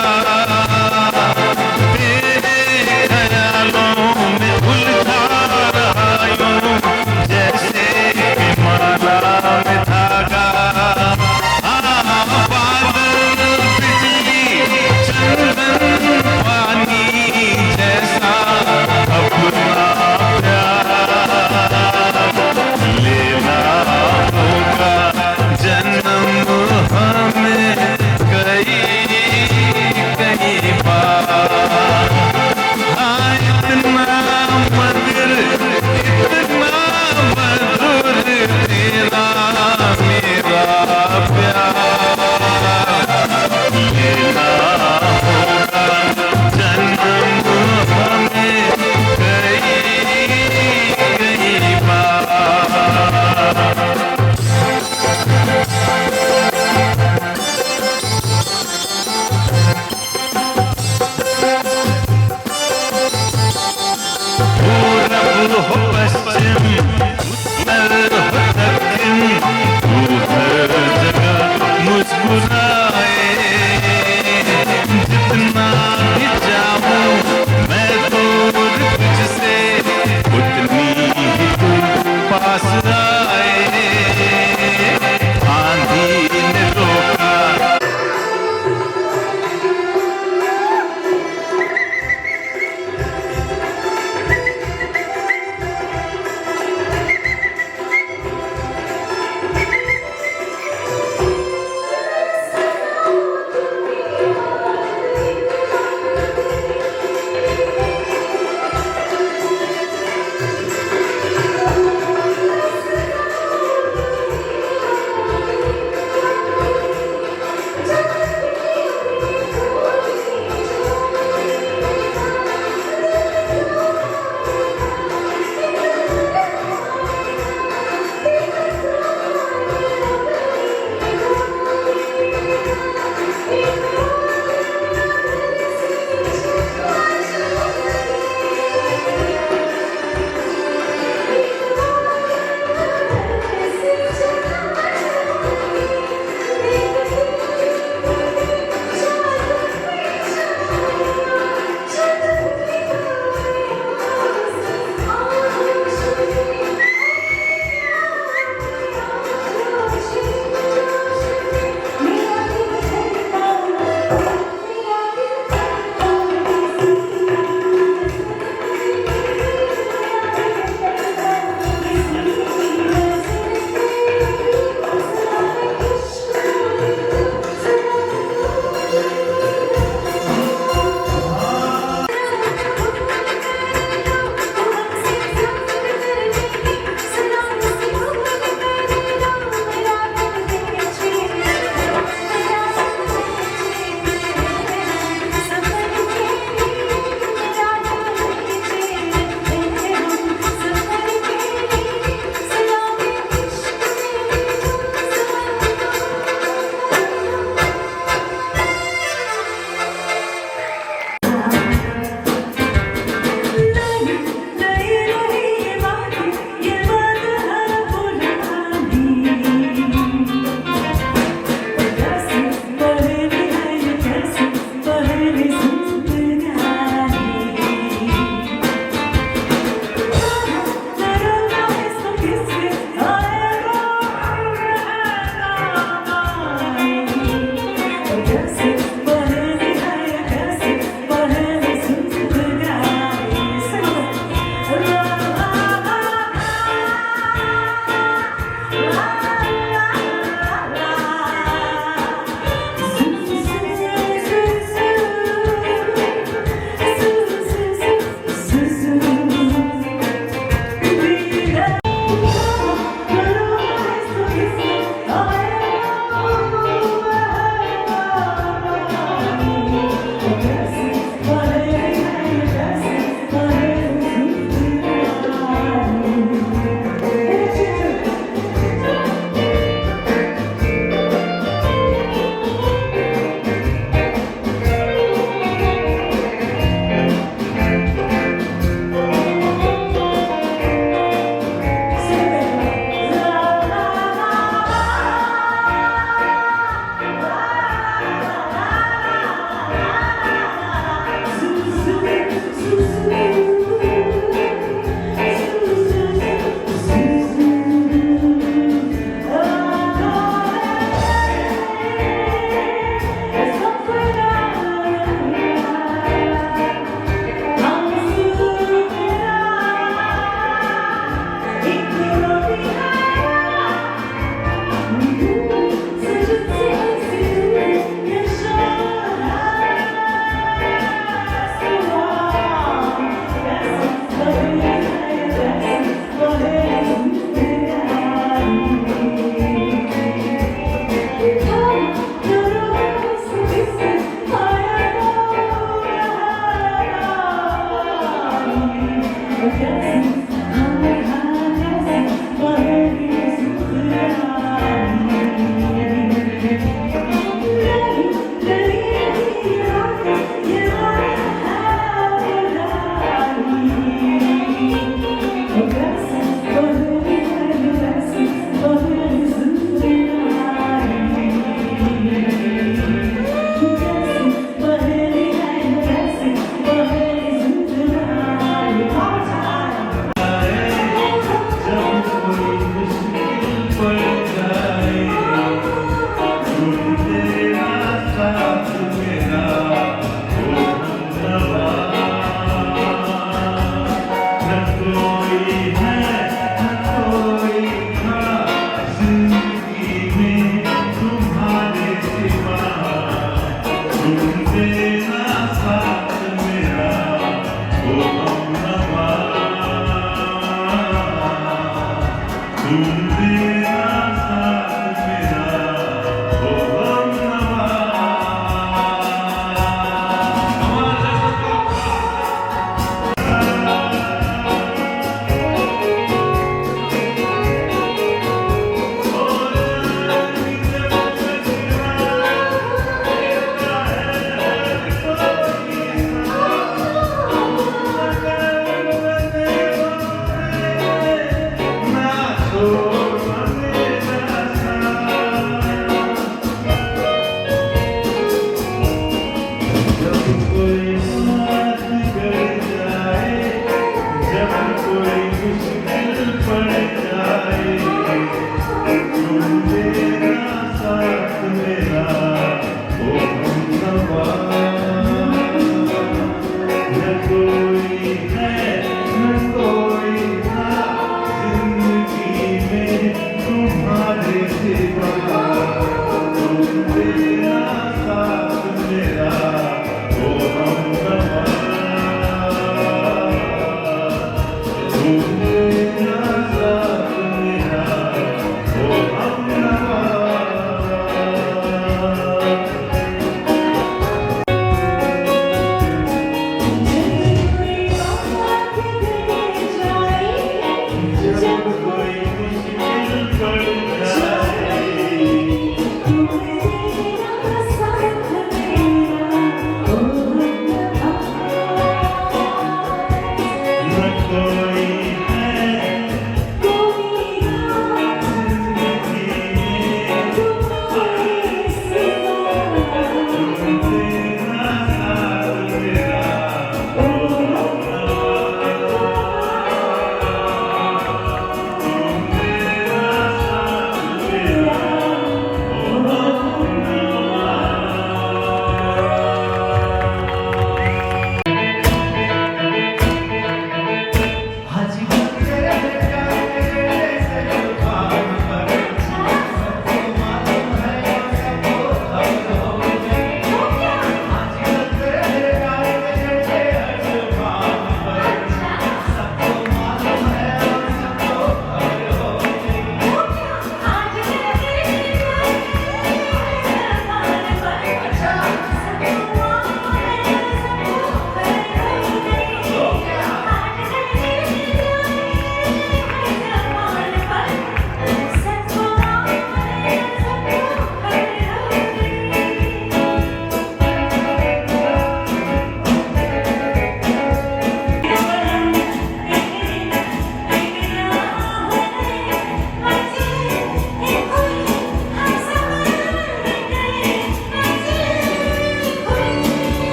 zumbi